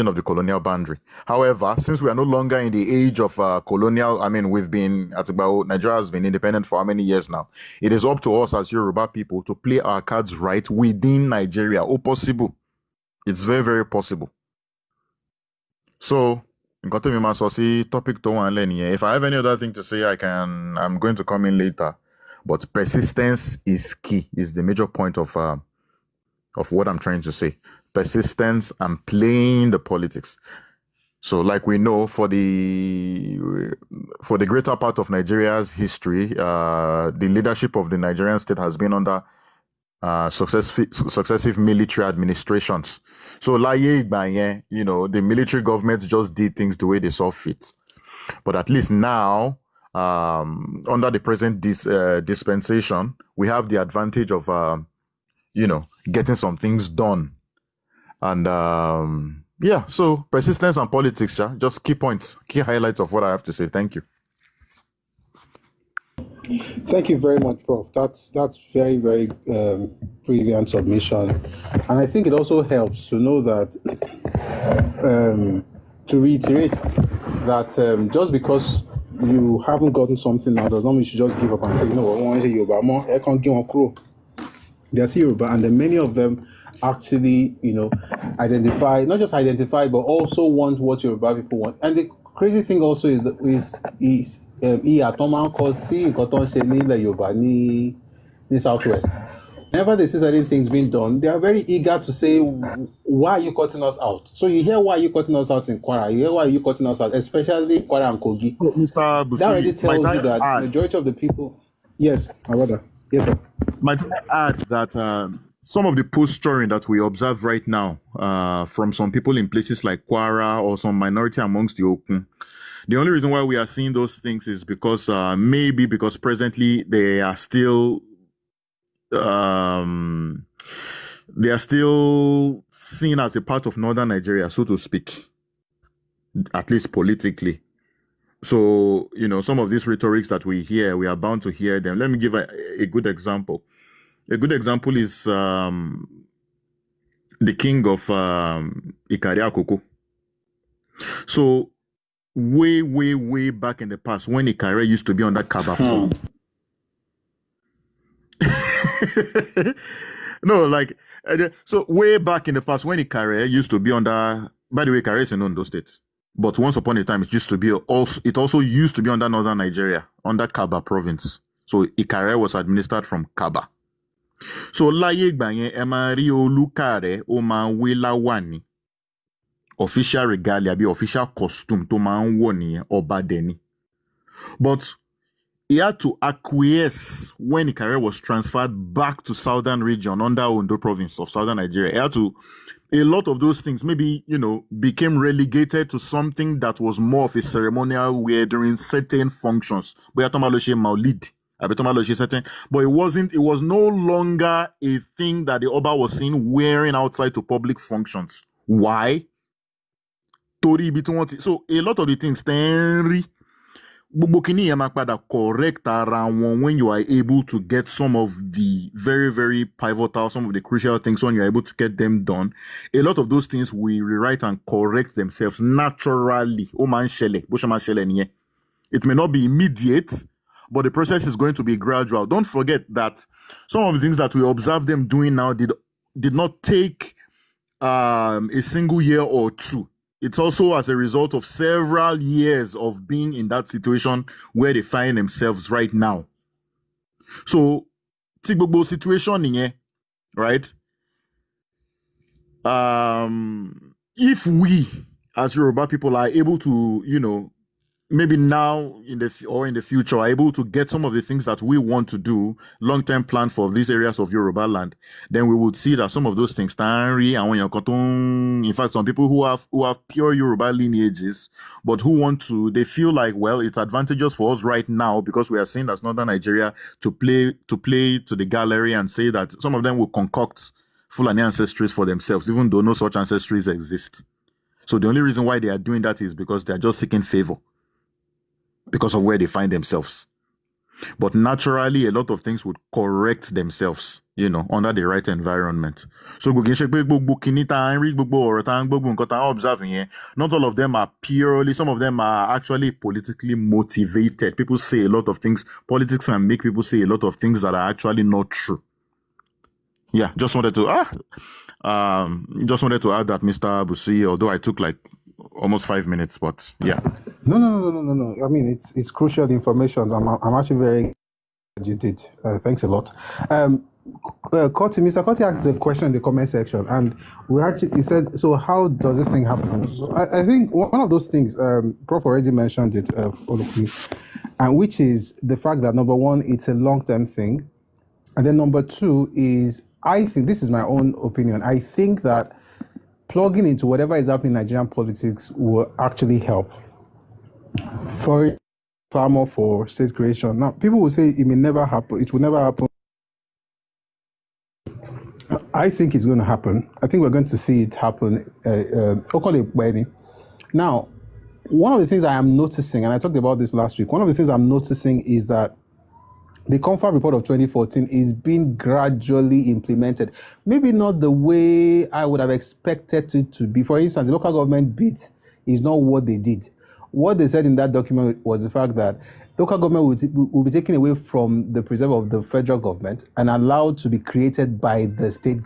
of the colonial boundary. However, since we are no longer in the age of colonial, we've been, Nigeria has been independent for how many years now? It is up to us as Yoruba people to play our cards right within Nigeria. Oh, possible. It's very, very possible. So, topic to one line here. If I have any other thing to say, I'm going to come in later. But persistence is key, is the major point of what I'm trying to say. Persistence and playing the politics. So, like we know, for the greater part of Nigeria's history, the leadership of the Nigerian state has been under successive military administrations. So, the military government just did things the way they saw fit. But at least now, under the present dispensation, we have the advantage of, getting some things done. And, so persistence and politics, just key points, key highlights of what I have to say. Thank you. Thank you very much, Prof. That's very, very brilliant submission. And I think it also helps to know that, to reiterate that just because you haven't gotten something now does not mean you should just give up and say, I want to hear Yoruba. I can't give on crow. There's Yoruba, and then many of them actually, identify, not just identify, but also want what Yoruba people want. And the crazy thing also is Southwest. Whenever they see certain things being done, they are very eager to say, why are you cutting us out? So you hear why are you cutting us out in Kwara, you hear why are you cutting us out, especially Kwara and Kogi. Oh, Mr. Busuyi, that already tells you that the majority of the people... Yes, my brother. Yes, sir. Might I add that some of the posturing that we observe right now from some people in places like Kwara or some minority amongst the Okun, the only reason why we are seeing those things is because maybe because presently they are still seen as a part of northern Nigeria, so to speak, at least politically. So, some of these rhetorics that we hear, we are bound to hear them. Let me give a good example. A good example is the king of Ikari Akoko. So, way, way, way back in the past, when Ikare used to be under Kaba. So way back in the past, when Ikare used to be under, by the way, Ikare is in Ondo State. But once upon a time, it also used to be under northern Nigeria, under Kaba province. So Ikare was administered from Kaba. So Laye Gbanye Emari Olukare Omanwelawani. Official regalia, be official costume to man woni Obadeni. But he had to acquiesce when Ikare was transferred back to southern region under Ondo province of southern Nigeria. He had to, a lot of those things maybe, became relegated to something that was more of a ceremonial way during certain functions. But it was no longer a thing that the Oba was seen wearing outside to public functions. Why? So a lot of the things, correct around when you are able to get some of the very, very pivotal, some of the crucial things when you're able to get them done. A lot of those things will rewrite and correct themselves naturally. It may not be immediate, but the process is going to be gradual. Don't forget that some of the things that we observe them doing now did not take a single year or two. It's also as a result of several years of being in that situation where they find themselves right now. So, Tigbobo situation, right? If we, as Yoruba people, are able to, maybe now in the future, are able to get some of the things that we want to do, long-term plan for these areas of Yoruba land, then we would see that some of those things, in fact, some people who have pure Yoruba lineages, but who want to, they feel like, well, it's advantageous for us right now because we are seen as Northern Nigeria to play to the gallery and say that some of them will concoct Fulani ancestries for themselves, even though no such ancestries exist. So the only reason why they are doing that is because they are just seeking favor, because of where they find themselves. But naturally, a lot of things would correct themselves, under the right environment. So, not all of them are purely, some of them are actually politically motivated. People say a lot of things. Politics can make people say a lot of things that are actually not true. Yeah, just wanted to add that, Mr. Busuyi, although I took like almost 5 minutes, but yeah. No. I mean, it's crucial information. I'm actually very glad you did. Thanks a lot. Mr. Coty asked a question in the comment section, and he said, so how does this thing happen? So I think one of those things, Prof already mentioned it, and which is the fact that, number one, it's a long-term thing. And then number two is, I think, this is my own opinion, I think that plugging into whatever is happening in Nigerian politics will actually help. For clamor for state creation. Now, people will say it may never happen. It will never happen. I think it's going to happen. I think we're going to see it happen. Now, one of the things I am noticing, and I talked about this last week, one of the things I'm noticing is that the Comfort Report of 2014 is being gradually implemented. Maybe not the way I would have expected it to be. For instance, the local government bit is not what they did. What they said in that document was the fact that local government will be taken away from the preserve of the federal government and allowed to be created by the state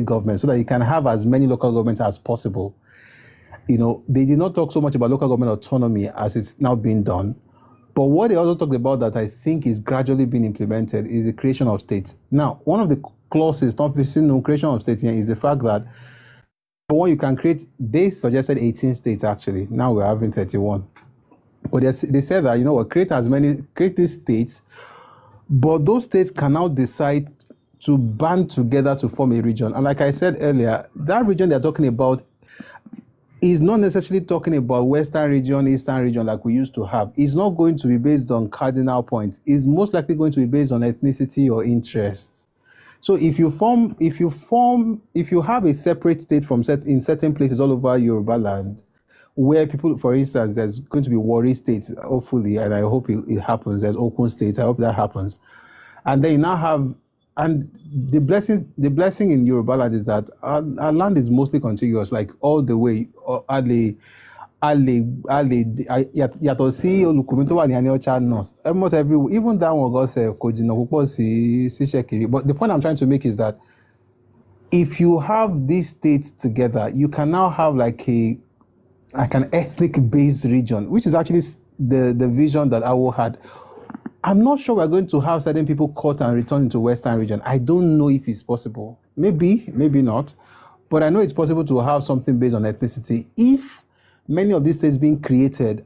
government so that you can have as many local governments as possible. They did not talk so much about local government autonomy as it's now being done. But what they also talked about that I think is gradually being implemented is the creation of states. Now, one of the clauses, not facing creation of states here, is the fact that one, you can create, they suggested 18 states actually. Now we're having 31. But they said that, create these states, but those states can now decide to band together to form a region. And like I said earlier, that region they're talking about is not necessarily talking about Western region, Eastern region like we used to have. It's not going to be based on cardinal points. It's most likely going to be based on ethnicity or interests. So if you have a separate state in certain places all over Yoruba land, where people, for instance, there's going to be Warri State, hopefully, and I hope it happens. There's Okun State, I hope that happens. And then you now have, and the blessing in Yoruba land is that our land is mostly contiguous, like all the way. Yàtọ̀ sí Olùkùnmi tó wà ní Aniocha North. Almost everywhere, even that one got kò jìnnà púpọ̀ sí Ṣẹ̀kẹ̀rẹ̀. But the point I'm trying to make is that if you have these states together, you can now have like an ethnic-based region, which is actually the vision that Awo had. I'm not sure we're going to have certain people caught and returned into Western region. I don't know if it's possible. Maybe not. But I know it's possible to have something based on ethnicity if many of these states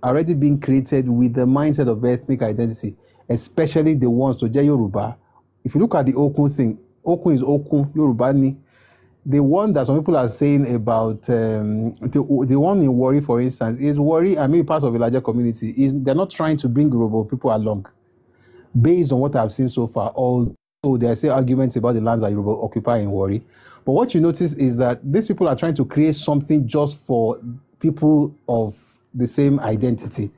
already being created with the mindset of ethnic identity, especially the ones to Yoruba. If you look at the Okun thing, Okun is Okun, Yoruba ni. The one that some people are saying about the one in Warri, for instance, is Warri and maybe part of a larger community. They're not trying to bring Yoruba people along. Based on what I've seen so far, although there are still arguments about the lands that Yoruba occupy in Warri. But what you notice is that these people are trying to create something just for people of the same identity.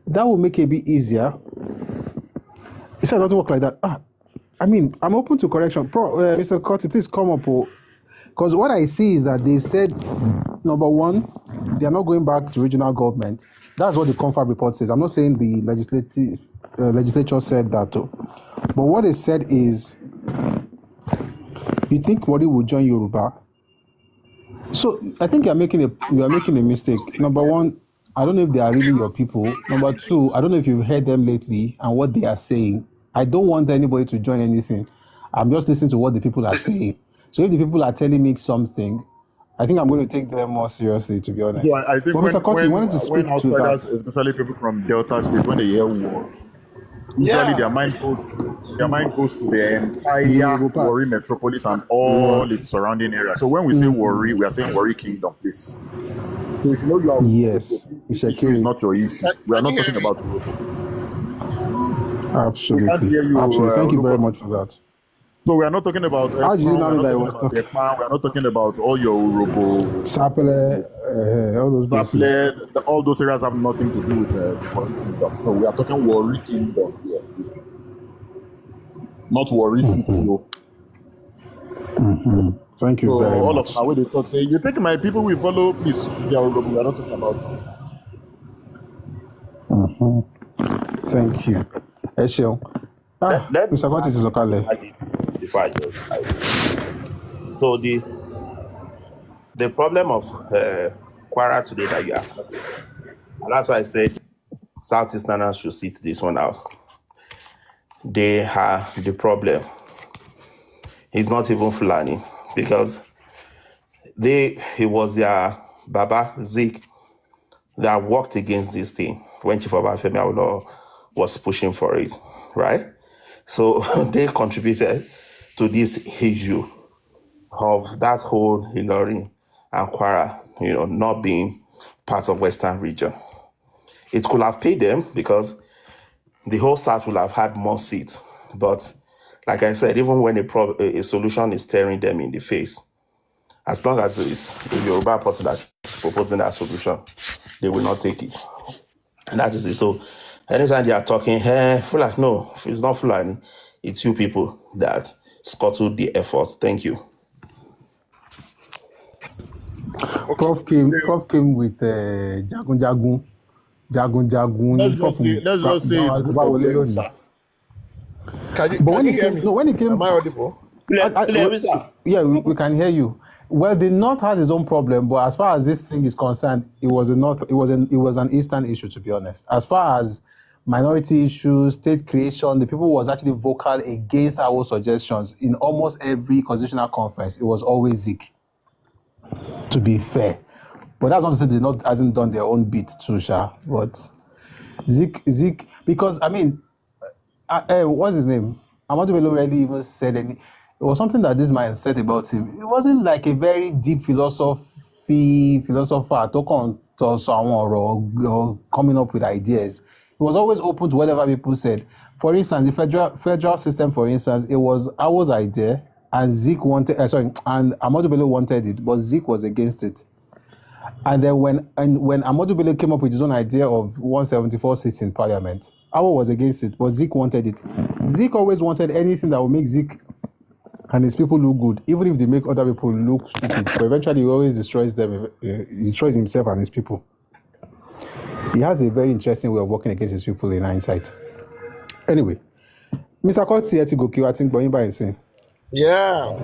that will make it a bit easier. It doesn't work like that. I mean, I'm open to correction. Mr. Cotti, please come up. Because what I see is that they've said, number one, they are not going back to regional government. That's what the confab report says. I'm not saying the legislature said that, though. But what they said is, you think Wari will join Yoruba? So I think you are making a mistake. Number one, I don't know if they are really your people. Number two, I don't know if you've heard them lately and what they are saying. I don't want anybody to join anything. I'm just listening to what the people are saying. So if the people are telling me something, I think I'm going to take them more seriously, to be honest. Yeah, I think when outsiders, especially people from Delta State, when they hear war, usually their mind goes to the entire Warri metropolis and all its surrounding areas. So when we say Warri, we are saying Warri Kingdom, please. So if you know you are this issue is not your issue. We are not talking about Absolutely. We can't hear you. Absolutely. Thank you very much for that. So we are not talking about how do you know that I was talking? We are not talking about all your Urobo, Sapele, all those areas have nothing to do with Warri Kingdom. So we are talking Warri Kingdom here, not Warri City. Thank you very all much. of my way they talk say, you think my people will follow, please. If you are Urobo, we are not talking about you. Thank you. Mr. Curtis is okay. So the problem of Kwara today that you have, and that's why I said Southeasterners should sit this one out. They have the problem. It's not even Fulani because he was their Baba Zeke that worked against this thing when Chief Obafemi Awolowo was pushing for it, right? So they contributed to this issue of that whole Ilorin and Kwara, not being part of Western region. It could have paid them because the whole South will have had more seats. But like I said, even when a solution is staring them in the face, as long as it's the Yoruba person that is proposing that solution, they will not take it. And that is it. So anytime they are talking, Fulani, no, it's not Fulani. It's you people that scuttled the effort. Thank you. Prof came with Jagun. Let's just say it's Can you hear me? No, when it came, am I audible? Yeah, we can hear you. Well, the North has its own problem, but as far as this thing is concerned, it was an Eastern issue, to be honest. As far as minority issues, state creation, the people was actually vocal against our suggestions in almost every constitutional conference. It was always Zeke, to be fair. But that's not to say the North hasn't done their own bit too, Sha. But Zeke, because I mean, what's his name? Amadou Bello really even said any. It was something that this man said about him. It wasn't like a very deep philosopher talking to someone or coming up with ideas. He was always open to whatever people said. For instance, the federal system, for instance, it was our idea, and Zeke wanted, and Amadou Bello wanted it, but Zeke was against it. And then when Amadou Bello came up with his own idea of 174 seats in parliament, Awo was against it, but Zeke wanted it. Zeke always wanted anything that would make Zeke and his people look good, even if they make other people look stupid. But eventually, he always destroys them. He destroys himself and his people. He has a very interesting way of working against his people in hindsight. Anyway, Mr. Cotti, I think going by and saying. Yeah.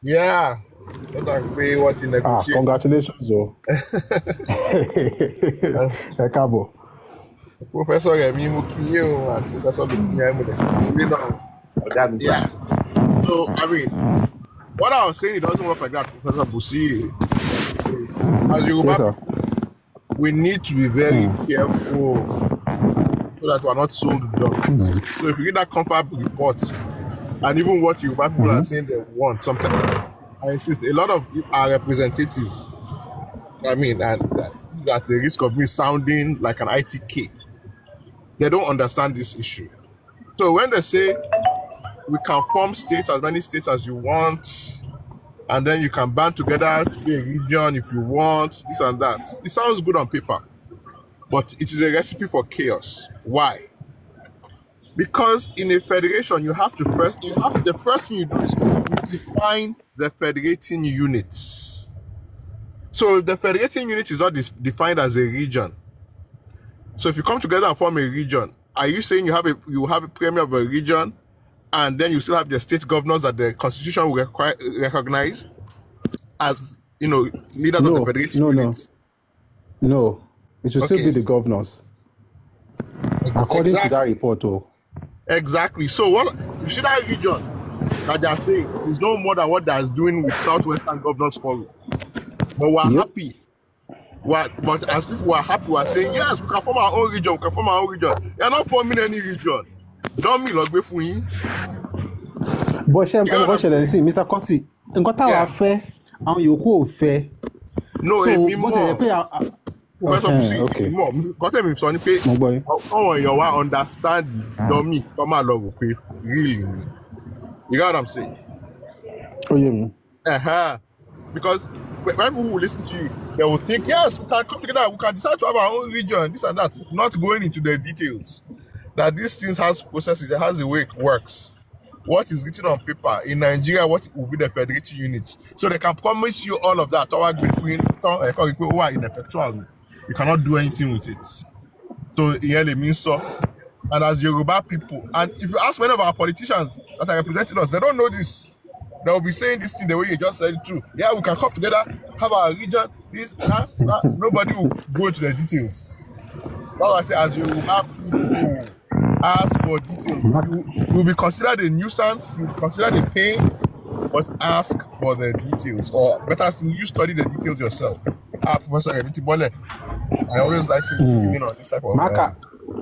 Yeah. Congratulations, Professor Remi Mukiyo and Professor Yeah. So, I mean, what I was saying, it doesn't work like that, Professor Busuyi. As Yoruba, we need to be very careful so that we are not sold donkeys. So if you get that confab report, and even what Yoruba people are saying they want, sometimes, I insist, a lot of you are representative. I mean, and at the risk of me sounding like an ITK, they don't understand this issue. So when they say we can form states, as many states as you want, and then you can band together to be a region if you want, this and that. It sounds good on paper, but it is a recipe for chaos. Why? Because in a federation, the first thing you do is you define the federating units. So the federating unit is not defined as a region. So if you come together and form a region, are you saying you have a premier of a region, and then you still have the state governors that the constitution will recognize as, leaders of the federating units? No, it should still be the governors, according to that report. Exactly. So what you see that region that they are saying is no more than what they are doing with Southwestern Governors Forum. But we're happy. But as people are happy, we're saying, yes, we can form our own region, You're not forming any region. Don't me like before you. But Mr. Koti, no, understand dummy come along with really. You got what I'm saying? Because when people will listen to you, they will think, yes, we can come together, we can decide to have our own region, this and that. Not going into the details. That these things has processes, it has a way it works. What is written on paper in Nigeria, what will be the federating units? So they can promise you all of that. You cannot do anything with it. So it really means so. And as Yoruba people, and if you ask many of our politicians that are representing us, they don't know this. They will be saying this thing the way you just said it too. Yeah, we can come together, have our region, this, that. Nobody will go into the details. That's why I say, as Yoruba people, ask for details. You will be considered a nuisance, you will be considered a pain, but ask for the details. Or better still, you study the details yourself. Professor Ebitibole, I always like him to begin on this type of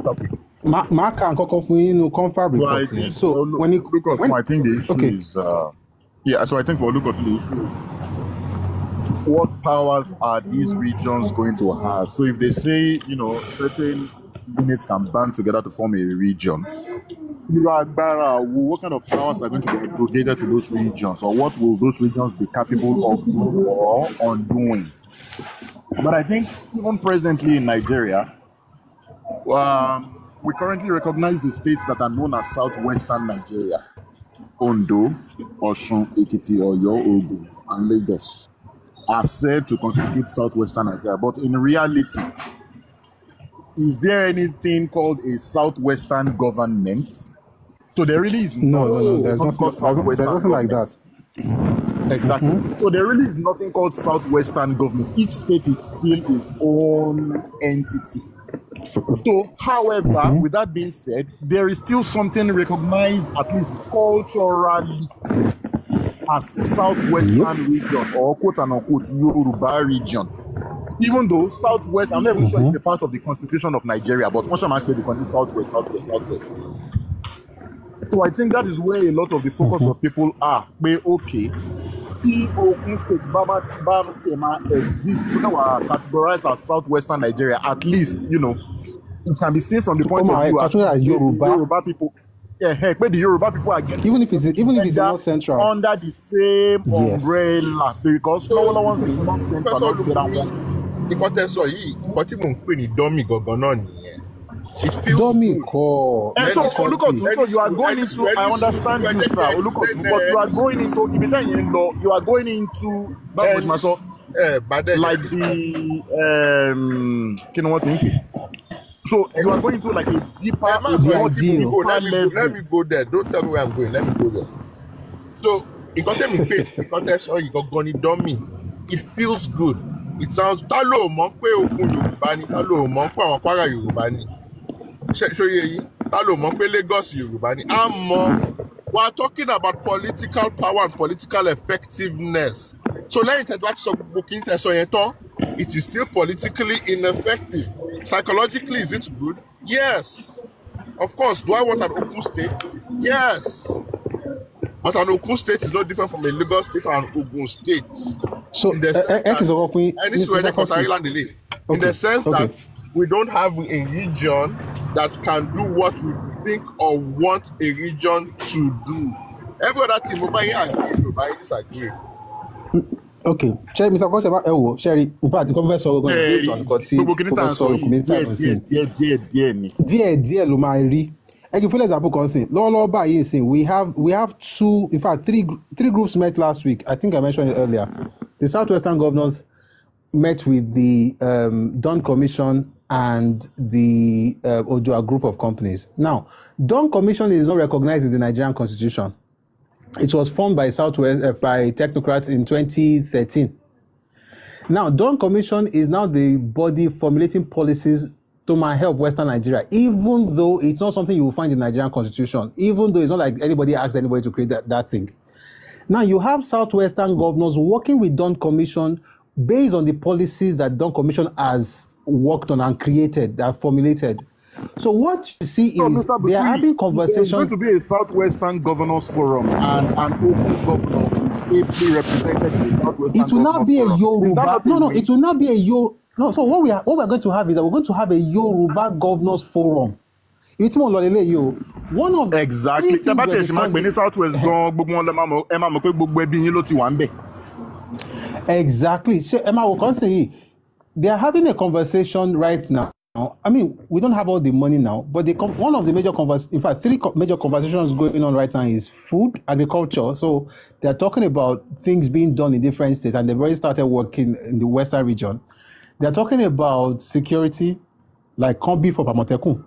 topic. Mark and Kokofuni confirm report. So when you look at, I think the issue is so I think for look at the issue, what powers are these regions going to have? So if they say, certain units can band together to form a region, what kind of powers are going to be aggregated to those regions, or what will those regions be capable of doing or undoing? But I think even presently in Nigeria, we currently recognize the states that are known as Southwestern Nigeria: Ondo, Osun, Ekiti, Oyo, Ogun, and Lagos are said to constitute Southwestern Nigeria. But in reality, is there anything called a Southwestern government? So there really is no. There's nothing like that. Exactly. So there really is nothing called Southwestern government. Each state is still its own entity. So, however, with that being said, there is still something recognized, at least culturally, as Southwestern region, or quote unquote Yoruba region. Even though Southwest, I'm not even sure it's a part of the Constitution of Nigeria, but once I'm actually the Southwest. So I think that is where a lot of the focus of people are. Okay, the Ogun State exists categorized as Southwestern Nigeria. At least, it can be seen from the point of view of Yoruba people. Yeah, heck, but the Yoruba people are getting even if it's not central under the same umbrella, because no one wants North Central. It feels good. And so you are going into, I understand you, sir, but you are going into, you are going into, like the, so you are going into like a deeper, let me go there. Don't tell me where I'm going. Let me go there. So, it got me dummy. It feels good. It sounds, talo monpe okun Yoruba ni, talo monpe awon Kwara Yoruba ni. Lagos Yoruba ni. We are talking about political power and political effectiveness. So it is still politically ineffective. Psychologically, is it good? Yes. Of course. Do I want an Ogun state? Yes. But an Ogun state is not different from a Lagos state or an Ogun state. So, in the sense that we don't have a region that can do what we think or want a region to do. Every other team, nobody agree, nobody disagree. Okay, Sherry, Mr. Koseba, Sherry, in fact, the conversation we're going to based on dear Lumari. I give you an example, we have two, in fact, three groups met last week. I think I mentioned it earlier. The Southwestern governors met with the Dawn Commission and the OODUA group of companies. Now, Dawn Commission is not recognized in the Nigerian Constitution. It was formed by by technocrats in 2013. Now, Dawn Commission is now the body formulating policies to help Western Nigeria, even though it's not something you will find in the Nigerian Constitution, even though it's not like anybody asked anybody to create that thing. Now, you have Southwestern governors working with Dawn Commission based on the policies that Dawn Commission has worked on and created, that formulated. So what you see is they are having conversations. There's going to be a Southwestern Governors Forum and an open governor who is ably represented in the Southwestern. It will not be a Yoruba. No, it will not be a Yoruba. No, so what we're going to have is that we're going to have a Yoruba Governors Forum. One of exactly. Exactly. So Emma, they are having a conversation right now. I mean, we don't have all the money now, but one of the major three major conversations going on right now is food, agriculture. So they're talking about things being done in different states, and they've already started working in the Western region. They're talking about security, like Kombi for Pamotekun.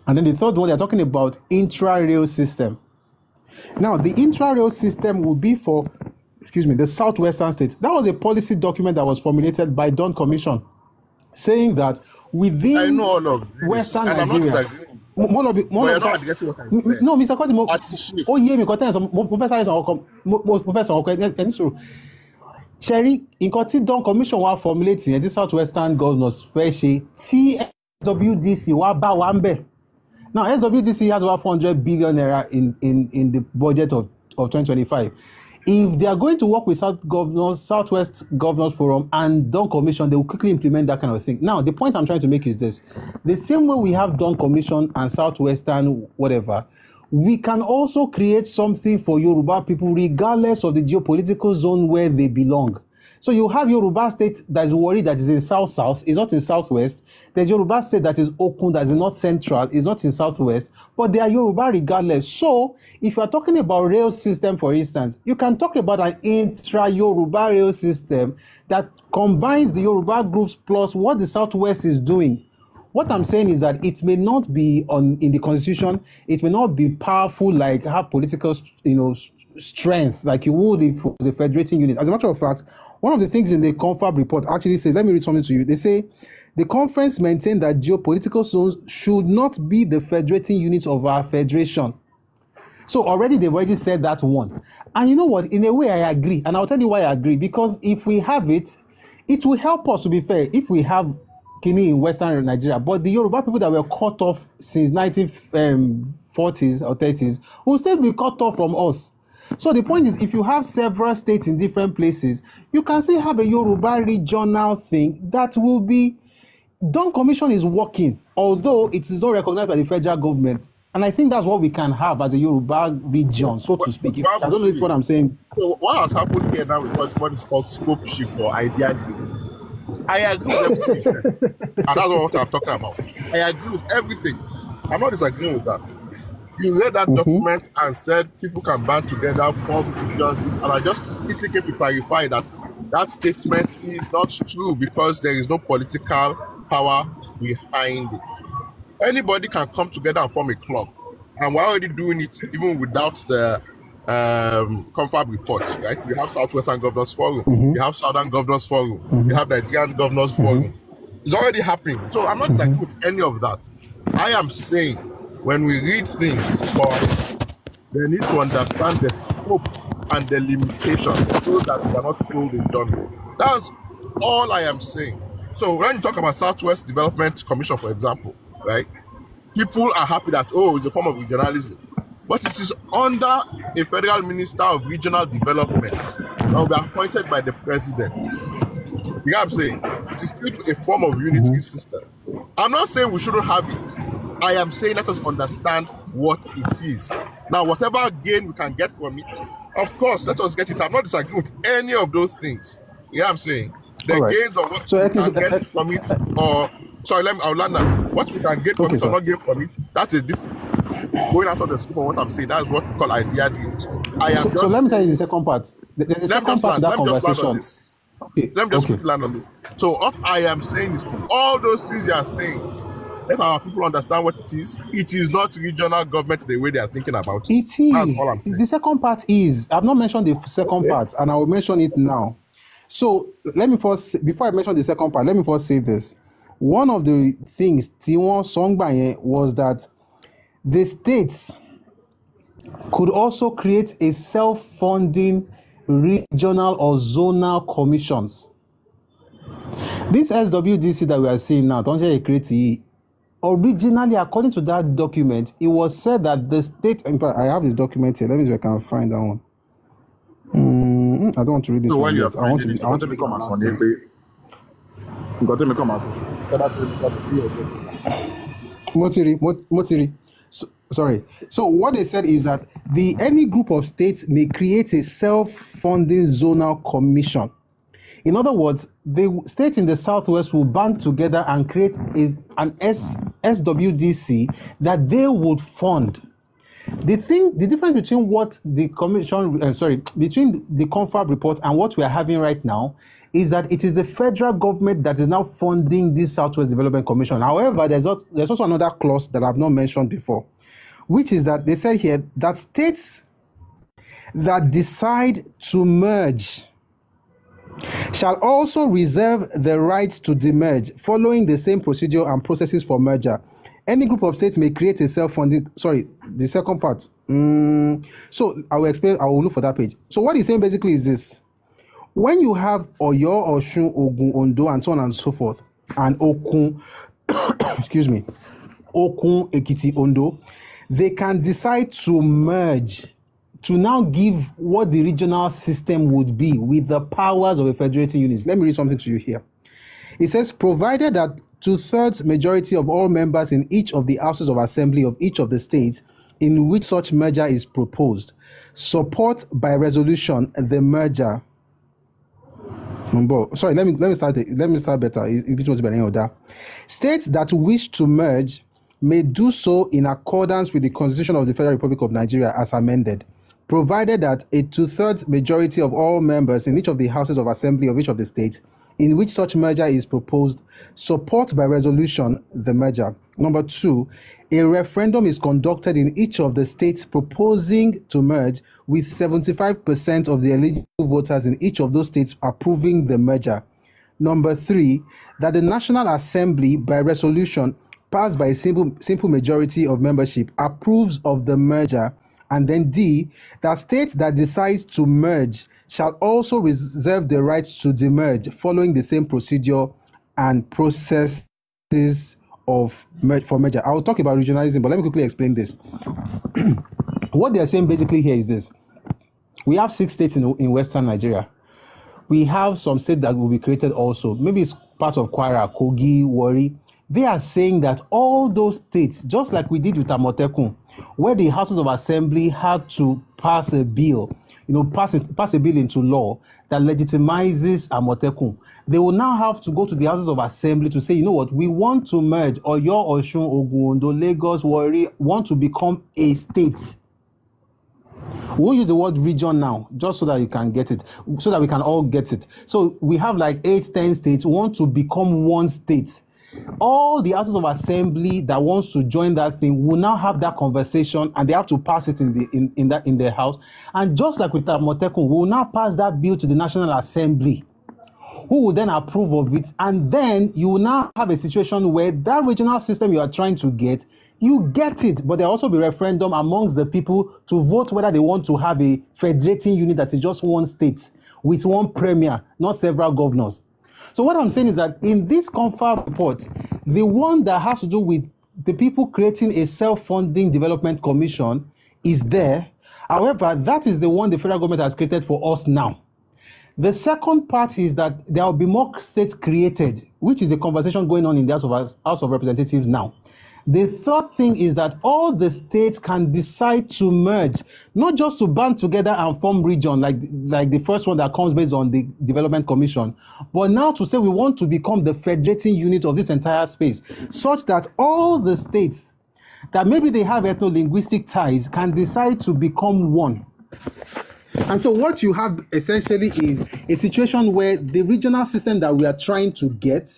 And then the third one, they're talking about intra-rail system. Now, the intra-rail system will be for, the Southwestern states. That was a policy document that was formulated by Dawn Commission, saying that within I know all of this, Western and Nigeria, I'm not disagreeing. You're not guessing what I'm saying. No, Mr. Kotimo. Oh, yeah, Professor. Sherry, in Dawn Commission was formulating the Southwestern governors TSWDC wa ba wambe. Now, SWDC has over 400 billion naira in the budget of 2025. If they are going to work with Southwest Governors Forum and Dawn Commission, they will quickly implement that kind of thing. Now, the point I'm trying to make is this. The same way we have Dawn Commission and Southwestern whatever, we can also create something for Yoruba people regardless of the geopolitical zone where they belong. So you have Yoruba state that is worried that is in South-South, is not in Southwest. There's Yoruba state that is Okun, that is not Central, is not in Southwest, but they are Yoruba regardless. So if you are talking about rail system, for instance, you can talk about an intra-Yoruba rail system that combines the Yoruba groups plus what the Southwest is doing. What I'm saying is that it may not be in the Constitution, it may not be powerful like have political, strength like you would if it was a federating unit. As a matter of fact, one of the things in the Confab report actually says, let me read something to you. They say, the conference maintained that geopolitical zones should not be the federating units of our federation. So they've already said that one. And you know what? In a way, I agree. And I'll tell you why I agree. Because if we have it, it will help us, to be fair, if we have Kini in Western Nigeria. But the Yoruba people that were cut off since 1940s or 30s will still be cut off from us. So the point is, if you have several states in different places, you can still have a Yoruba regional thing that will be. Dawn Commission is working, although it is not recognized by the federal government. And I think that's what we can have as a Yoruba region, so to speak. I don't know if what I'm saying. So what has happened here now is what is called scope shift or idea. I agree with everything. And that's what I'm talking about. I agree with everything. I'm not disagreeing with that. You read that document and said people can band together, form justice, and I just quickly came to clarify that that statement is not true because there is no political power behind it. Anybody can come together and form a club, and we're already doing it even without the Confab report, right? We have Southwestern Governors Forum, we have Southern Governors Forum, we have Nigerian Governors Forum. It's already happening. So I'm not disagreeing with any of that. I am saying when we read things, they need to understand the scope and the limitations so that we are not sold in done. That's all I am saying. So when you talk about Southwest Development Commission, for example, right? People are happy that, it's a form of regionalism. But it is under a federal minister of regional development that will be appointed by the president. You know what I'm saying? It is still a form of unitary system. I'm not saying we shouldn't have it. I am saying let us understand what it is. Now, whatever gain we can get from it, Of course, let us get it. I'm not disagreeing with any of those things. Yeah, I'm saying the gains of what we can get from it, or sorry, I'll land now. What we can get from it or not get from it, that is different. It's going out of the scope of what I'm saying. That's what we call idea drift. So let me tell you the second part. There's a second part to that conversation. Let me just quickly land on this. So what I am saying is, all those things you are saying, let our people understand what it is not regional government the way they are thinking about it. It is. That's all I'm saying. The second part is, I've not mentioned the second part, and I will mention it now. So let me first, before I mention the second part, let me first say this. One of the things Tiwon Songbaye was that the states could also create a self-funding regional or zonal commissions. This SWDC that we are seeing now, don't you create? Originally, according to that document, it was said that the state. In fact, I have this document here. Let me see if I can find that one. I don't want to read this. So when you are finding it, I want to become a Sunday. You got to become a. Motiri. Sorry. So what they said is that any group of states may create a self-funding zonal commission. In other words, the states in the Southwest will band together and create an SWDC that they would fund. The difference between what the commission, between the Confab report and what we are having right now is that it is the federal government that is now funding this Southwest Development Commission. However, there's also another clause that I've not mentioned before, which is that they said here that states that decide to merge shall also reserve the right to demerge following the same procedure and processes for merger. Any group of states may create a self-funding, the second part. So I will explain, I will look for that page. So what he's saying basically is this. When you have Oyo, Osun, Ogun, Ondo, and so on and so forth, and Okun, excuse me, Okun, Ekiti, Ondo, they can decide to merge to now give what the regional system would be with the powers of a federating unit. Let me read something to you here. It says, provided that 2/3 majority of all members in each of the houses of assembly of each of the states in which such merger is proposed support by resolution the merger. Sorry, let me start better. If it was better order. States that wish to merge may do so in accordance with the Constitution of the Federal Republic of Nigeria as amended, provided that a 2/3 majority of all members in each of the houses of assembly of each of the states in which such merger is proposed support by resolution the merger. Number 2, a referendum is conducted in each of the states proposing to merge with 75% of the eligible voters in each of those states approving the merger. Number 3, that the National Assembly by resolution passed by a simple majority of membership approves of the merger. And then D, that states that decides to merge shall also reserve the right to demerge following the same procedure and processes for merger. I will talk about regionalism, but let me quickly explain this. What they are saying basically here is this. We have 6 states in Western Nigeria. We have some states that will be created also. Maybe it's parts of Kwara, Kogi, Warri. They are saying that all those states, just like we did with Amotekun, where the houses of assembly had to pass a bill, pass a bill into law that legitimizes Amotekun, they will now have to go to the houses of assembly to say, you know what, we want to merge Oyo, Osun, Ogun, Ondo, Lagos, Warri, want to become a state. We won't use the word region now, just so that you can get it, so that we can all get it. So we have like 8, 10 states who want to become one state. All the houses of assembly that wants to join that thing will now have that conversation, and they have to pass it in their house. And just like with Amotekun, we will now pass that bill to the National Assembly, who will then approve of it. And then you will now have a situation where that regional system you are trying to get, you get it, but there will also be referendum amongst the people to vote whether they want to have a federating unit that is just one state with one premier, not several governors. So what I'm saying is that in this Confab report, the one that has to do with the people creating a self-funding development commission is there. However, that is the one the federal government has created for us now. The second part is that there will be more states created, which is the conversation going on in the House of Representatives now. The third thing is that all the states can decide to merge, not just to band together and form region like the first one that comes based on the Development Commission, but now to say we want to become the federating unit of this entire space, such that all the states that maybe they have ethno-linguistic ties can decide to become one. And so what you have essentially is a situation where the regional system that we are trying to get,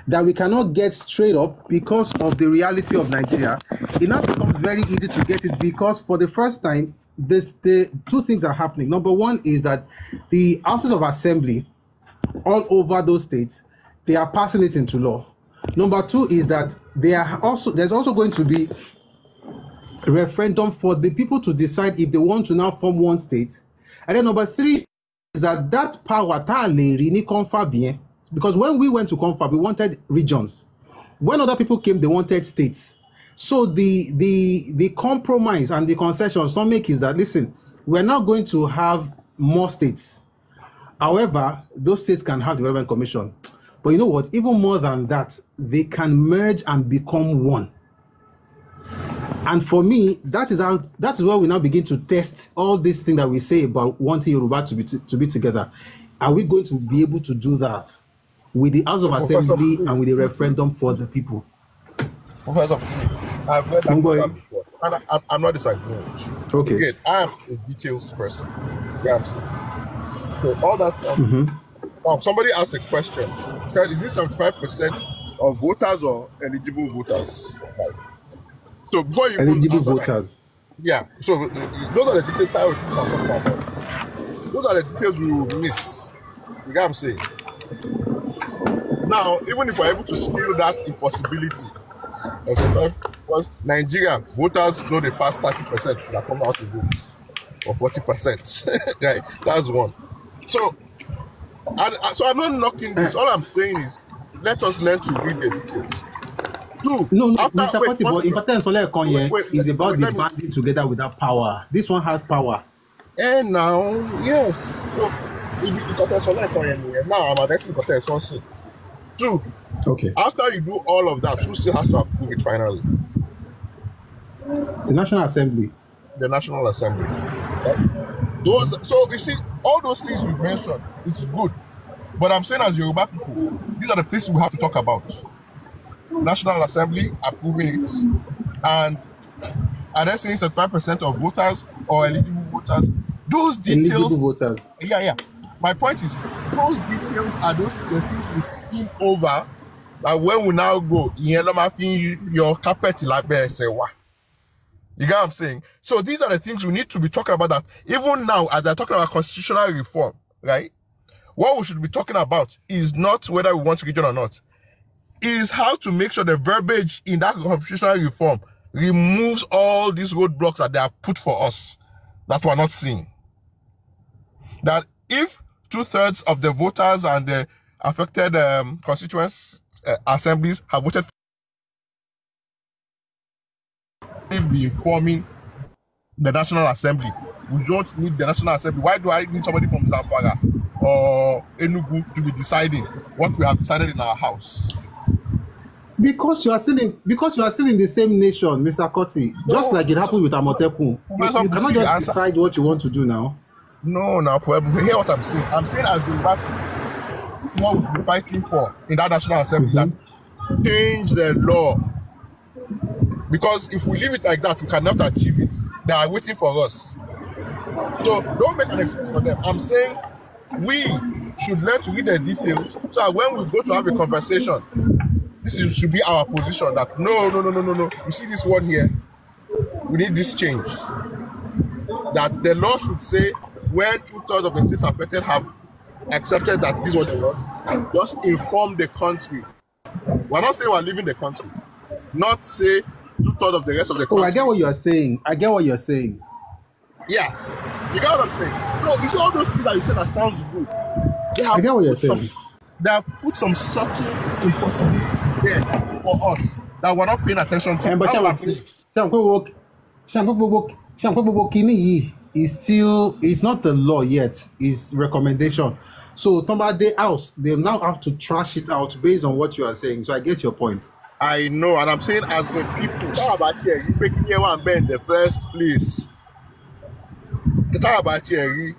that we cannot get straight up because of the reality of Nigeria, it now becomes very easy to get it because for the first time, the two things are happening. Number one is that the houses of assembly all over those states, they are passing it into law. Number two is that there's also going to be a referendum for the people to decide if they want to now form one state. And then number three is that power, because when we went to Confab, we wanted regions. When other people came, they wanted states. So the compromise and the concession stomach is that, listen, we're now going to have more states. However, those states can have development commission. But you know what? Even more than that, they can merge and become one. And for me, that is where we now begin to test all these things that we say about wanting Yoruba to be together. Are we going to be able to do that with the House of Assembly and with the referendum for the people? Professor, I've read that before, and I'm not disagreeing with you. Okay. Again, I am a details person. You know what I'm saying? So all that somebody asked a question. He said, is this 75% of voters or eligible voters? Right. So before you eligible voters. Yeah. So those are the details I would talk about. Those are the details we will miss. You know what I'm saying? Now, even if we're able to scale that impossibility, because Nigeria voters know they pass 30% that come out to vote, or 40%. Right, that's one. So I'm not knocking this. All I'm saying is, let us learn to read the details. Two, no, Mr. Kotibo, important is about the banding together without power. This one has power. And now, yes. So, now I'm addressing something. Two, okay. After you do all of that, who still has to approve it finally? The National Assembly. The National Assembly. Right? So you see, all those things you mentioned, it's good. But I'm saying as Yoruba people, these are the places we have to talk about. National Assembly approving it, and are they saying 75% of voters or eligible voters? Those details. Eligible voters. Yeah. My point is, those details are the things we skim over. Like when we now go, your carpet like say what? You get what I'm saying? So these are the things we need to be talking about. That even now, as they're talking about constitutional reform, right? What we should be talking about is not whether we want region or not. Is how to make sure the verbiage in that constitutional reform removes all these roadblocks that they have put for us that we're not seeing. That if 2/3 of the voters and the affected constituents assemblies have voted for forming the National Assembly, we don't need the National Assembly. Why do I need somebody from Zamfara or Enugu to be deciding what we have decided in our house? Because you are still in the same nation, Mr. Koti. Just like it happened with Amotekun. You cannot just decide what you want to do now. No, hear what I'm saying. I'm saying as Yoruba, this is what we should be fighting for in that National Assembly, that change the law. Because if we leave it like that, we cannot achieve it. They are waiting for us. So don't make an excuse for them. I'm saying we should learn to read the details so that when we go to have a conversation, this should be our position that no. You see this one here, we need this change. That the law should say when 2/3 of the states affected have accepted that this is what they want, just inform the country. We're not saying we're leaving the country. Not say 2/3 of the rest of the country. Oh, I get what you're saying. Yeah. You get what I'm saying? No, it's all those things that you said that sounds good. I get what you're saying. They have put some subtle impossibilities there for us that we're not paying attention to. But it's not the law yet, it's recommendation. So Tomba Day House, they now have to trash it out based on what you are saying. So I get your point. I know, and I'm saying as the people, talk about here, you making here one in the first place. Talk about here,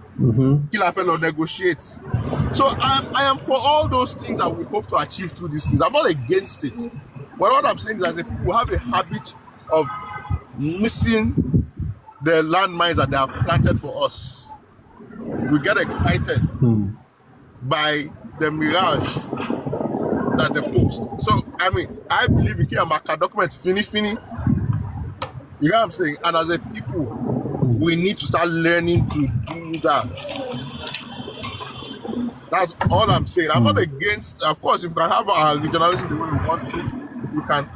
kill fellow negotiate. So I am for all those things that we hope to achieve through these things. I'm not against it. But what I'm saying is, as a people, have a habit of missing the landmines that they have planted for us. We get excited by the mirage that they post. So, I mean, I believe we can make a document fini. You know what I'm saying? And as a people, we need to start learning to do that. That's all I'm saying. I'm not against, of course, if we can have our regionalism the way we want it, if we can.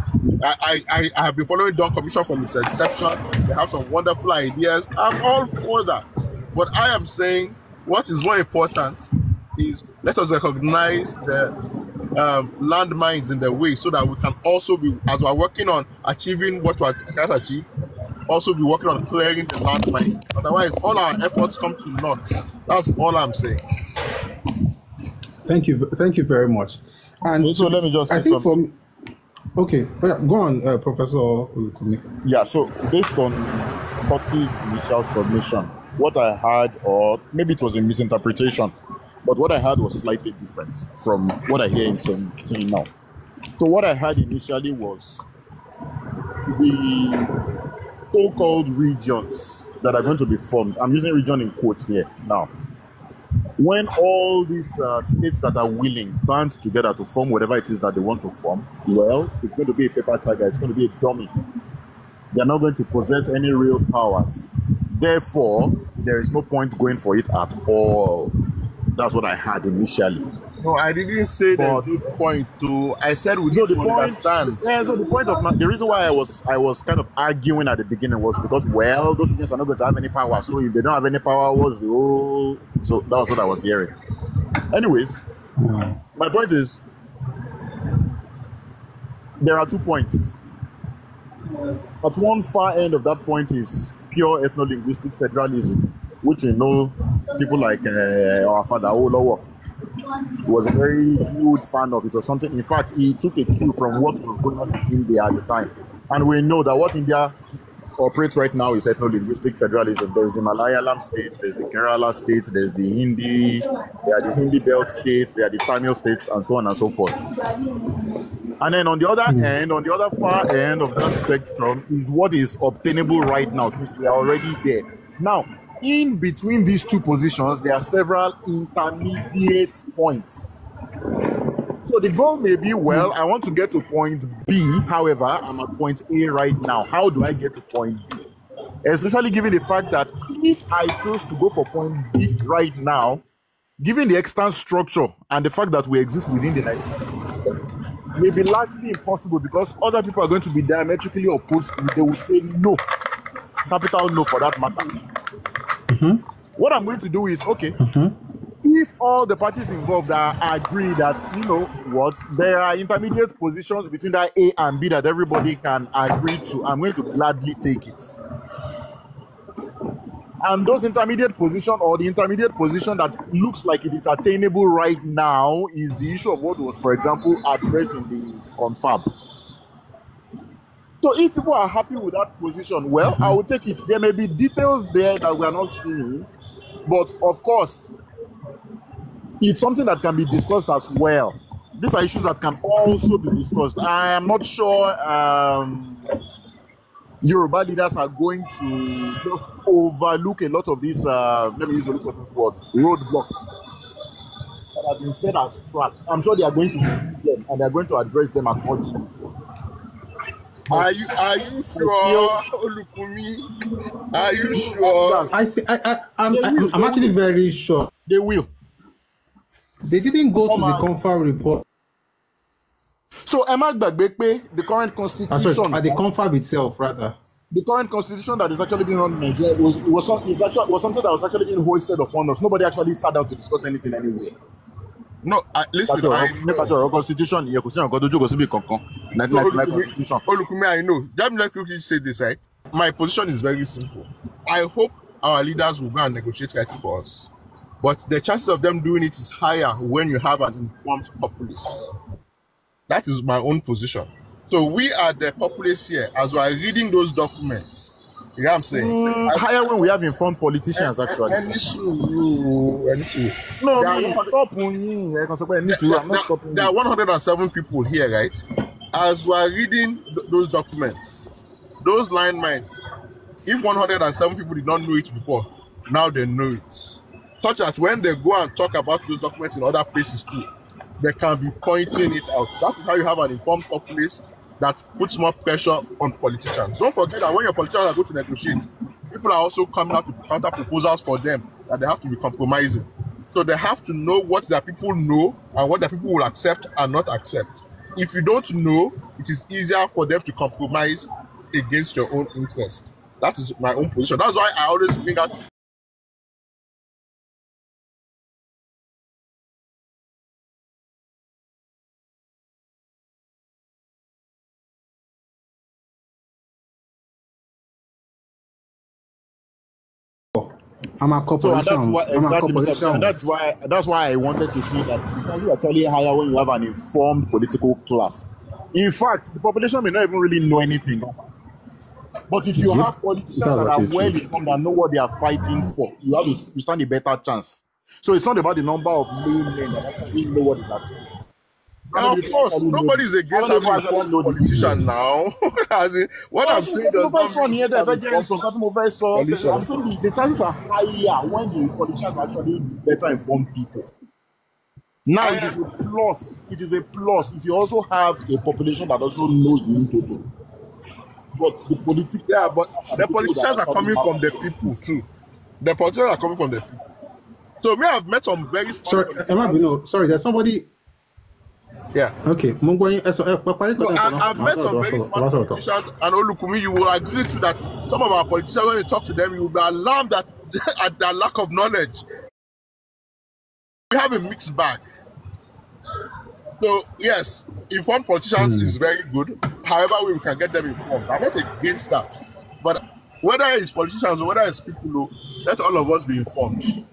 I have been following Dawn Commission from its inception. They have some wonderful ideas. I'm all for that. But I am saying what is more important is let us recognize the landmines in the way so that we can also be, as we're working on achieving what we can achieve, also be working on clearing the landmine. Otherwise, all our efforts come to naught. That's all I'm saying. Thank you very much. And so let me just say something. Okay, go on, Professor Olukumi. Yeah, so based on Coty's initial submission, what I had, or maybe it was a misinterpretation, but what I had was slightly different from what I hear him saying now. So what I had initially was the so-called regions that are going to be formed. I'm using region in quotes here now. When all these states that are willing band together to form whatever it is that they want to form, well, it's going to be a paper tiger, it's going to be a dummy. They're not going to possess any real powers. Therefore, there is no point going for it at all. That's what I had initially. No, I didn't say there's no point to. I said we don't understand. Yeah, so the point of the reason why I was kind of arguing at the beginning was because, well, those regions are not going to have any power. So if they don't have any power, what's the whole? So that was what I was hearing. Anyways, my point is there are 2 points. At one far end of that point is pure ethno-linguistic federalism, which we know people like our father Olowo was a very huge fan of. It was something, in fact, he took a cue from what was going on in India at the time. And we know that what India operates right now is ethno-linguistic federalism. There's the Malayalam states, there's the Kerala states, there's the Hindi, there are the Hindi belt states, there are the Tamil states, and so on and so forth. And then on the other end, on the other far end of that spectrum is what is obtainable right now, since we are already there. Now, in between these two positions, there are several intermediate points. So the goal may be, well, I want to get to point B. However, I'm at point A right now. How do I get to point B? Especially given the fact that if I choose to go for point B right now, given the extant structure and the fact that we exist within the Nigerian, may be largely impossible because other people are going to be diametrically opposed to it. They would say no, capital no for that matter. What I'm going to do is, okay, if all the parties involved agree that, you know what, there are intermediate positions between that A and B that everybody can agree to, I'm going to gladly take it. And those intermediate position, or the intermediate position that looks like it is attainable right now, is the issue of what was, for example, addressed in the confab. So if people are happy with that position, well, I will take it. There may be details there that we are not seeing, but of course, it's something that can be discussed as well. These are issues that can also be discussed. I am not sure Yoruba leaders are going to just overlook a lot of these, let me use a look at this word, roadblocks that have been set as traps. I'm sure they are going to do them and they are going to address them accordingly. Are you sure, Olukumi? Are you sure? I'm actually very sure. They will. They didn't go to the confab report. So, Emma Gbagbepe, the current constitution, at the confab itself, rather. The current constitution that is actually being run in Nigeria was something that was actually being hoisted upon us. Nobody actually sat down to discuss anything anyway. No, listen, I know. Constitution, Olukumi, I know. Just like you say this, right? My position is very simple. I hope our leaders will go and negotiate correctly for us. But the chances of them doing it is higher when you have an informed populace. That is my own position. So we are the populace here as we are reading those documents. You know what I'm saying? Higher when we have informed politicians, actually. No, stop. I'm not stopping. There are 107 people here, right? As we are reading those documents, those landmines, if 107 people did not know it before, now they know it. Such that when they go and talk about those documents in other places too, they can be pointing it out. That is how you have an informed populace that puts more pressure on politicians. Don't forget that when your politicians are going to negotiate, people are also coming out with counter proposals for them that they have to be compromising. So they have to know what their people know and what their people will accept and not accept. If you don't know, it is easier for them to compromise against your own interest. That is my own position. That's why I always bring out. I'm a corporation. That's why I wanted to see that you actually hire when you have an informed political class. In fact, the population may not even really know anything. But if you have politicians that are well informed and know what they are fighting for, you stand a better chance. So it's not about the number of laymen that actually know what is at stake. Of course, nobody's against having a politician now. As in, what I'm saying does not mean I'm saying the chances are higher when the politicians are actually better informed people. Now it is a plus. It is a plus if you also have a population that also knows the total. But the the politicians are coming from the people too. The politicians are coming from the people. So me, I've met some very smart politicians. Sorry, there's somebody. Yeah. Okay. I've met some very smart politicians, and Olukumi, you will agree to that. Some of our politicians, when you talk to them, you will be alarmed at their lack of knowledge. We have a mixed bag. So yes, informed politicians is very good. However, we can get them informed. I'm not against that. But whether it's politicians or whether it's people, let all of us be informed.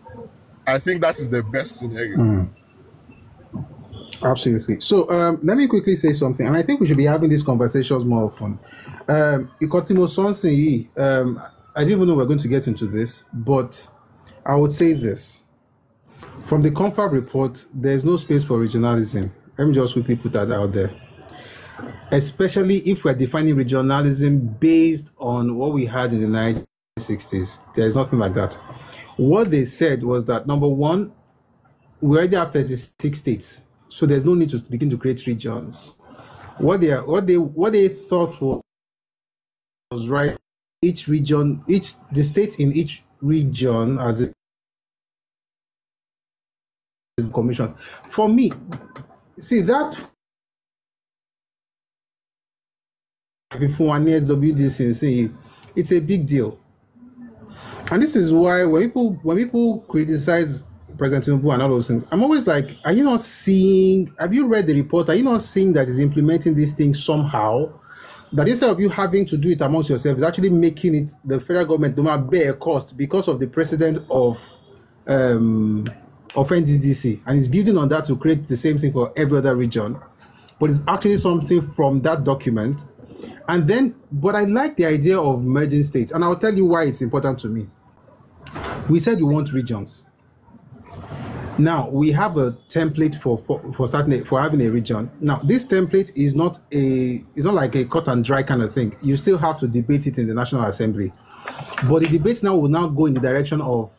I think that is the best scenario. Absolutely. So let me quickly say something, and I think we should be having these conversations more often. Ikotimo Sonsi, I didn't even know we're going to get into this, but I would say this. From the Confab report, there's no space for regionalism. Let me just quickly put that out there. Especially if we're defining regionalism based on what we had in the 1960s. There's nothing like that. What they said was that, number one, we already have 36 states. So there's no need to begin to create regions. What they thought was right. Each region, the states in each region as a commission. For me, see that before 1 year's WDC, say it's a big deal, and this is why when people criticize President Tinubu and all those things, I'm always like, are you not seeing, have you read the report? Are you not seeing that he's implementing these things somehow? That instead of you having to do it amongst yourselves, it's actually making it the federal government do not bear a cost because of the precedent of NDDC, and it's building on that to create the same thing for every other region. But it's actually something from that document. And then, but I like the idea of merging states, and I'll tell you why it's important to me. We said we want regions. Now we have a template for having a region. Now this template is not like a cut and dry kind of thing. You still have to debate it in the National Assembly. But the debates now will now go in the direction of,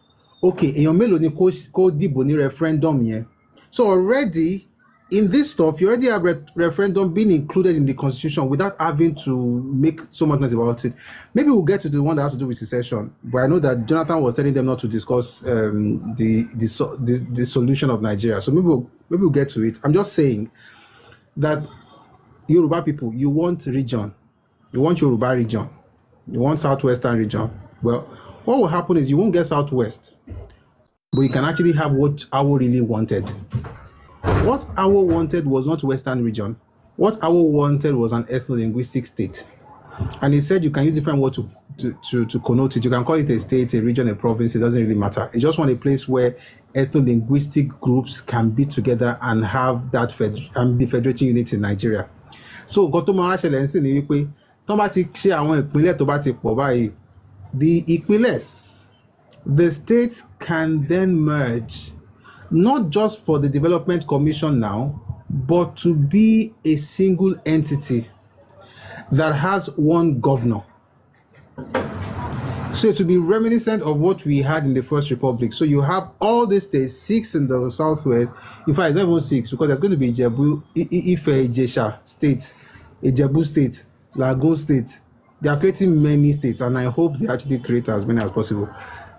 okay, referendum here. So already in this stuff, you already have referendum being included in the Constitution without having to make so much noise about it. Maybe we'll get to the one that has to do with secession, but I know that Jonathan was telling them not to discuss the solution of Nigeria. So maybe we'll get to it. I'm just saying that Yoruba people, you want region, you want Yoruba region, you want Southwestern region. Well, what will happen is you won't get Southwest, but you can actually have what Awo really wanted. What Awo wanted was not Western region. What Awo wanted was an ethno-linguistic state. And he said you can use different words to connote it. You can call it a state, a region, a province. It doesn't really matter. It's just want a place where ethno-linguistic groups can be together and have that and be federating unit in Nigeria. So nǹkan tó máa ṣẹlẹ̀ ń sìn ni wípé tó bá ti ṣe àwọn ìpínlẹ̀ tó bá ti pọ̀ báyìí, the states can then merge, not just for the development commission now, but to be a single entity that has one governor. So it will be reminiscent of what we had in the First Republic. So you have all these states, 6 in the southwest. In fact, it's not even 6 because there's going to be Ijebu, Ife, Ijesha state, Ijebu state, Lagoon state. They are creating many states, and I hope they actually create as many as possible.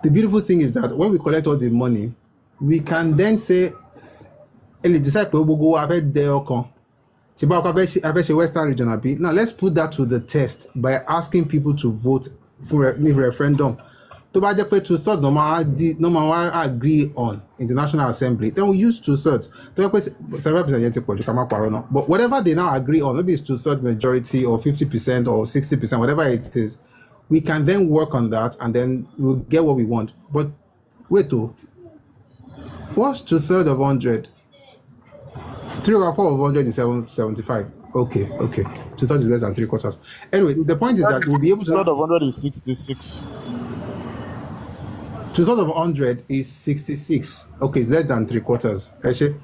The beautiful thing is that when we collect all the money, we can then say, Western region. Now let's put that to the test by asking people to vote for a referendum. To buy the 2/3 normal agree on in the National Assembly, then we use 2/3. But whatever they now agree on, maybe it's 2/3 majority or 50% or 60%, whatever it is, we can then work on that and then we'll get what we want. But wait, what's 2/3 of 100? 3/4 of 100 is 75. Okay. 2/3 is less than 3/4. Anyway, the point is that we'll be able to. 2/3 of 100 is 66. 2/3 of 100 is 66. Okay, it's less than 3/4. Actually.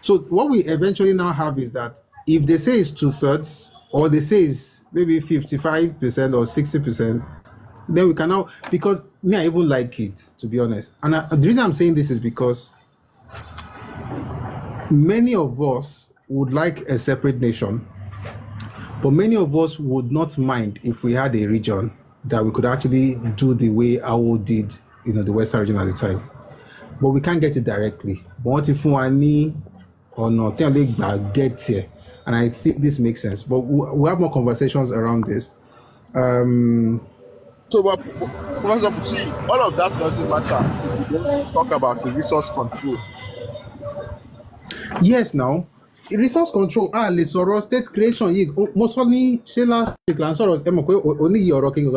So what we eventually now have is that if they say it's 2/3, or they say it's maybe 55% or 60%, then we can now, because me, I even like it, to be honest. And the reason I'm saying this is because many of us would like a separate nation, but many of us would not mind if we had a region that we could actually do the way AO did, the Western region at the time. But we can't get it directly. But what if we or not get here? And I think this makes sense. But we'll have more conversations around this. So, but Professor Busuyi, all of that doesn't matter. We don't talk about the resource control. Yes, now resource control. Les state creation. Mostly, last week, only your king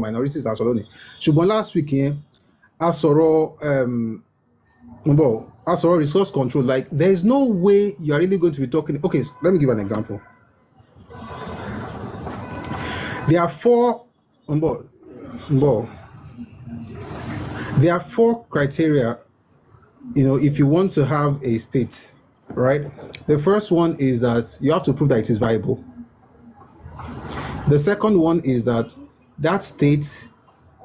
minorities. Last week, I saw resource control. Like, there is no way you are really going to be talking. Okay, so let me give an example. There are 4. There are 4 criteria. If you want to have a state, right? The first one is that you have to prove that it is viable. The second one is that that state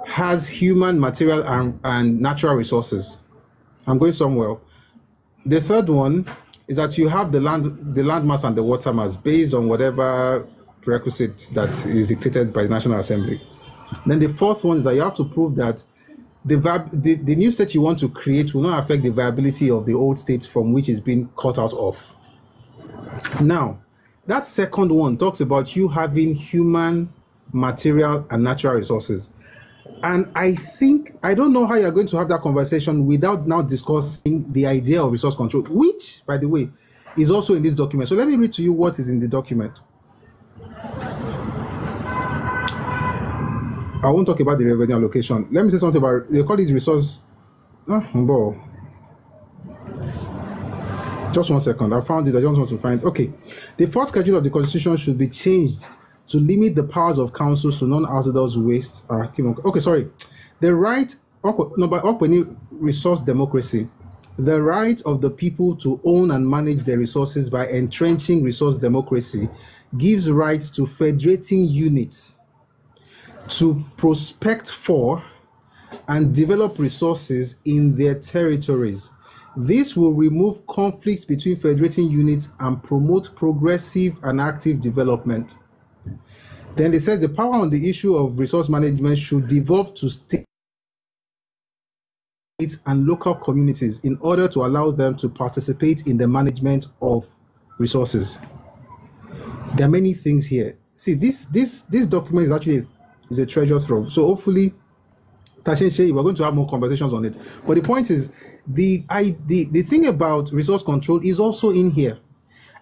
has human, material, and natural resources. I'm going somewhere. The third one is that you have the land mass and the water mass based on whatever prerequisite that is dictated by the National Assembly. Then the fourth one is that you have to prove that the new state you want to create will not affect the viability of the old state from which it's been cut out of. Now, that second one talks about you having human, material, and natural resources. And I don't know how you're going to have that conversation without now discussing the idea of resource control, which, by the way, is also in this document. So let me read to you what is in the document. I won't talk about the revenue allocation. Let me say something about, they call it resource. Just 1 second. I found it. I just want to find. Okay. The first schedule of the Constitution should be changed to limit the powers of councils to non-hazardous waste. Okay, sorry. The right, resource democracy. The right of the people to own and manage their resources by entrenching resource democracy gives rights to federating units to prospect for and develop resources in their territories. This will remove conflicts between federating units and promote progressive and active development. Then it says the power on the issue of resource management should devolve to states and local communities in order to allow them to participate in the management of resources. There are many things here. See, this document is actually a treasure trove. So hopefully, we're going to have more conversations on it. But the point is, the thing about resource control is also in here,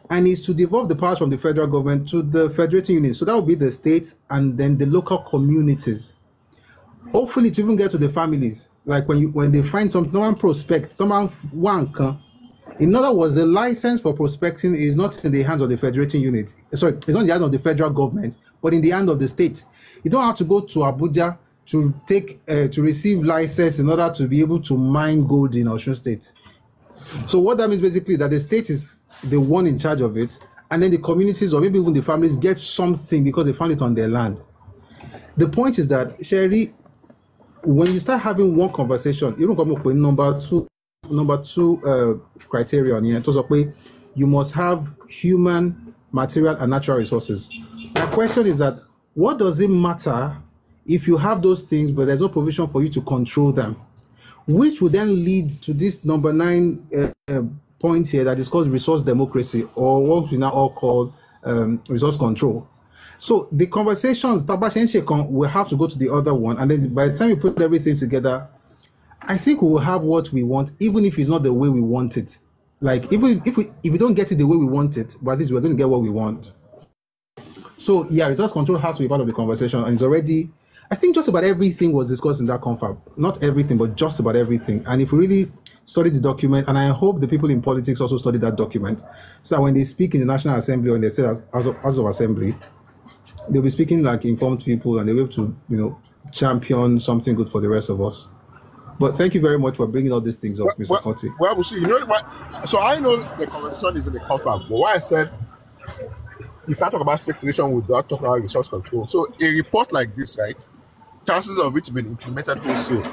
and is to devolve the powers from the federal government to the federating units. So that will be the states and then the local communities. Hopefully, to even get to the families. Like when they find something, no one prospect, no one one can. In other words, the license for prospecting is not in the hands of the federating unit. Sorry, it's not in the hands of the federal government, but in the hand of the state. You don't have to go to Abuja to take to receive license in order to be able to mine gold in Osun State. So what that means basically that the state is the one in charge of it, and then the communities or maybe even the families get something because they found it on their land. The point is that, Sherry, when you start having one conversation, you don't come up with number two criterion here. You must have human, material, and natural resources. My question is that what does it matter if you have those things, but there's no provision for you to control them? Which would then lead to this number 9 point here that is called resource democracy, or what we now all call resource control. So the conversations will have to go to the other one, and then by the time you put everything together, I think we will have what we want, even if it's not the way we want it. Like even if we don't get it the way we want it, but at least we're going to get what we want. So yeah, resource control has to be part of the conversation, and it's already, I think just about everything was discussed in that confab. Not everything, but just about everything. And if we really study the document, and I hope the people in politics also study that document, so that when they speak in the National Assembly or in the State House of Assembly, they'll be speaking like informed people, and they'll be able to, champion something good for the rest of us. But thank you very much for bringing all these things up, Mr. Kotti. Well, we'll see. You know what? So I know the conversation is in the confab, but why I said you can't talk about circulation without talking about resource control. So a report like this, right? Chances of it being implemented wholesale.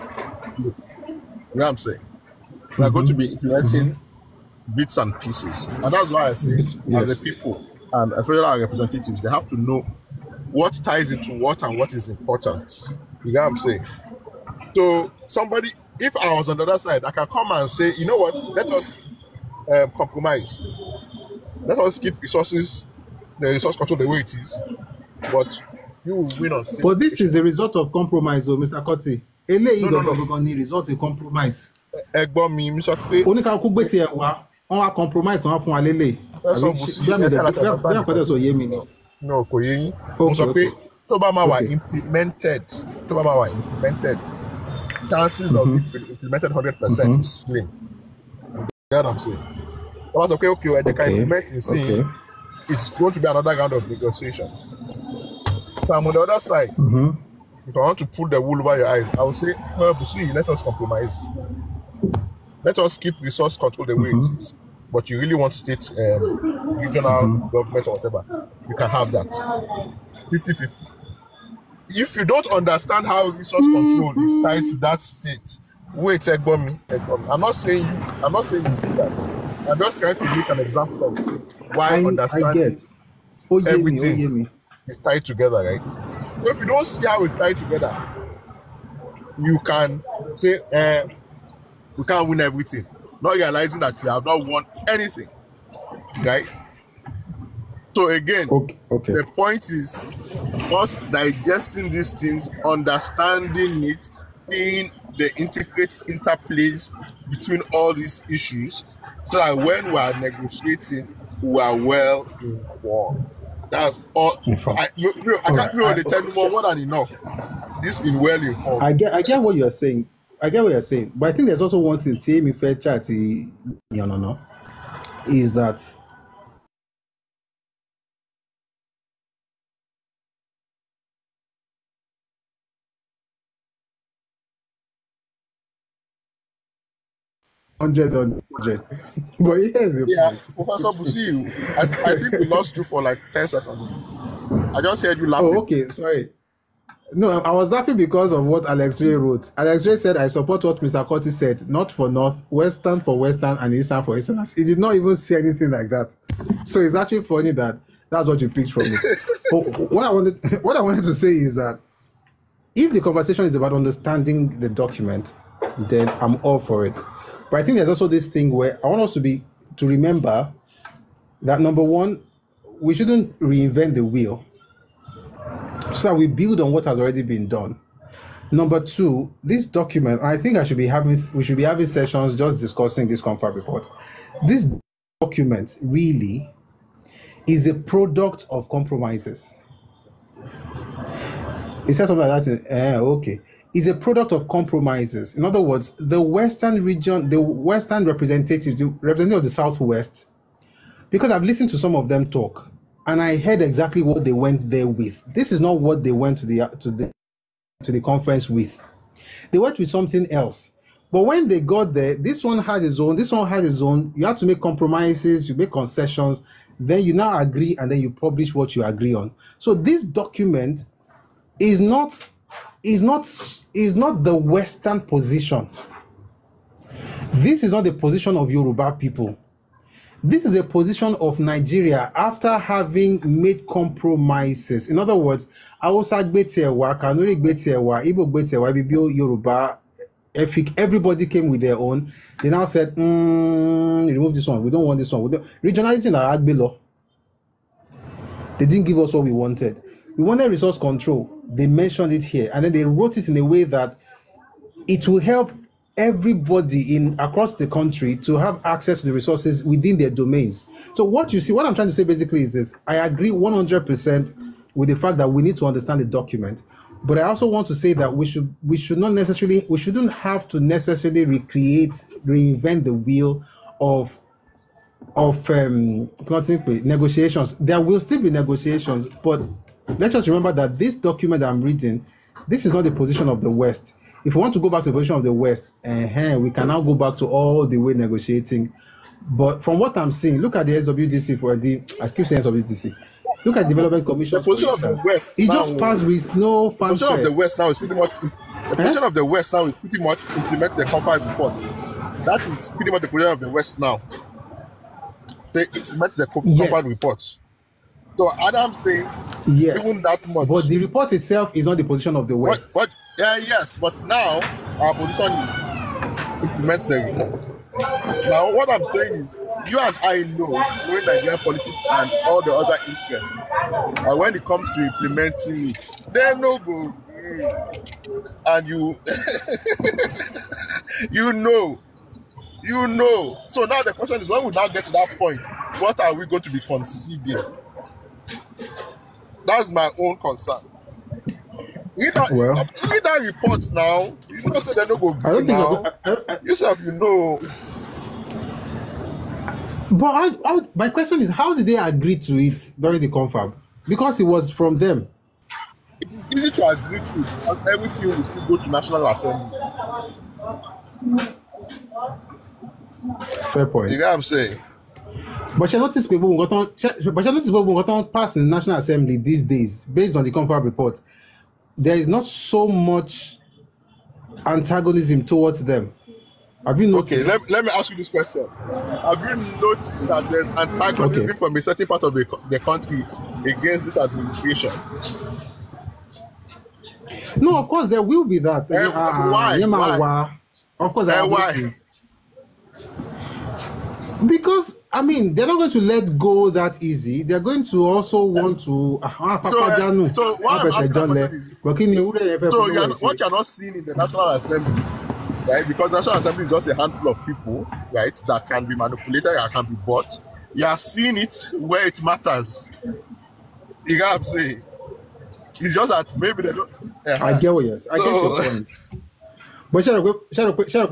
You know what I'm saying? We are going to be implementing bits and pieces. And that's why I say, as the people, and especially our representatives, they have to know what ties into what and what is important. You know what I'm saying? So somebody, if I was on the other side, I can come and say, you know what, let us compromise. Let us keep resources, the resource control the way it is, but you will win on state. But this is the result of compromise, though, Mr. Kotti. No. Result of compromise. On compromise on fún alele. No, implemented. Chances of it being implemented 100% is slim. You know what I'm saying? Okay, they can implement in saying it's going to be another round of negotiations. So I'm on the other side. If I want to pull the wool over your eyes, I will say, well, Busuyi, let us compromise. Let us keep resource control the way it is. But you really want state, regional government or whatever, you can have that. 50-50. If you don't understand how resource control is tied to that state, wait, Egbomi. I'm not saying you do that. I'm just trying to make an example of why understanding everything is tied together, right? So if you don't see how it's tied together, you can say, we can't win everything, not realizing that you have not won anything, right? So again, the point is us digesting these things, understanding it, seeing the intricate interplays between all these issues, so that when we are negotiating, we are well informed. That's all. I can't really tell you more than enough. This been well informed. I get what you're saying. But I think there's also one thing, is that hundred. But Professor Busuyi, I think we lost you for like 10 seconds. I just heard you laughing. Oh, okay, sorry. No, I was laughing because of what Alex Ray wrote. Alex Ray said, I support what Mr. Kotti said, north for north, western for western, and eastern for eastern. He did not even say anything like that. So it's actually funny that that's what you picked from it. What I wanted to say is that if the conversation is about understanding the document, then I'm all for it. But I think there's also this thing where I want us to remember that, number one, we shouldn't reinvent the wheel. So we build on what has already been done. Number two, this document, I think we should be having sessions just discussing this confab report. This document really is a product of compromises. It says something like that. Okay. is a product of compromises. In other words, the Western region, the Western representatives, the representative of the Southwest, because I've listened to some of them talk, and I heard exactly what they went there with. This is not what they went to the conference with. They went with something else. But when they got there, this one had its own, this one had its own. You have to make compromises, you make concessions, then you now agree, and then you publish what you agree on. So this document is not the Western position. This is not the position of Yoruba people. This is a position of Nigeria after having made compromises. In other words, Hausa Gbetiewa, Kanuri Gbetiewa, Igbo Gbetiewa, Ibibio, Yoruba, Efik, everybody came with their own. They now said, remove this one. We don't want this one. Regionalizing our Agbelo. They didn't give us what we wanted. We wanted resource control. They mentioned it here. And then they wrote it in a way that it will help everybody across the country to have access to the resources within their domains. So what you see, what I'm trying to say basically is this. I agree 100% with the fact that we need to understand the document. But I also want to say that we shouldn't have to necessarily reinvent the wheel of negotiations. There will still be negotiations, but let's just remember that this document I'm reading, this is not the position of the West. If we want to go back to the position of the West, we can now go back to all the way negotiating. But from what I'm seeing, look at the SWDC I keep saying SWDC. Look at Development Commission. The position of the West. It just passed with no fanfare. The position of the West now is pretty much. The position of the West now is pretty much implement the Compact report. That is pretty much the position of the West now. They implement the Compact report. So Adam saying, even that much. But the report itself is not the position of the West. Yes, but now our position is implement the report. Now, what I'm saying is, you and I knowing Nigerian politics and all the other interests, and when it comes to implementing it, they no go. And you, you know. So now the question is, when we now get to that point, what are we going to be conceding? That's my own concern. Read that report now. You know, say they no go green now. Yourself, you know. But my question is, how did they agree to it during the confab? Because it was from them. It is easy to agree to, and everything will still go to National Assembly. Fair point. You know what I'm saying? But you notice people got on pass in the National Assembly these days, based on the confab report. There is not so much antagonism towards them. Have you noticed? Okay, let me ask you this question. Have you noticed that there's antagonism from a certain part of the country against this administration? No, of course there will be that. Why? Of course, why? Because I mean, they're not going to let go that easy. They're going to also want to. So what I'm asking is, what you're not seeing in the National Assembly, right? Because National Assembly is just a handful of people, right, that can be manipulated, that can be bought. You are seeing it where it matters. You know what I'm saying? It's just that maybe they don't. I get what you're saying. I get your point. But shall I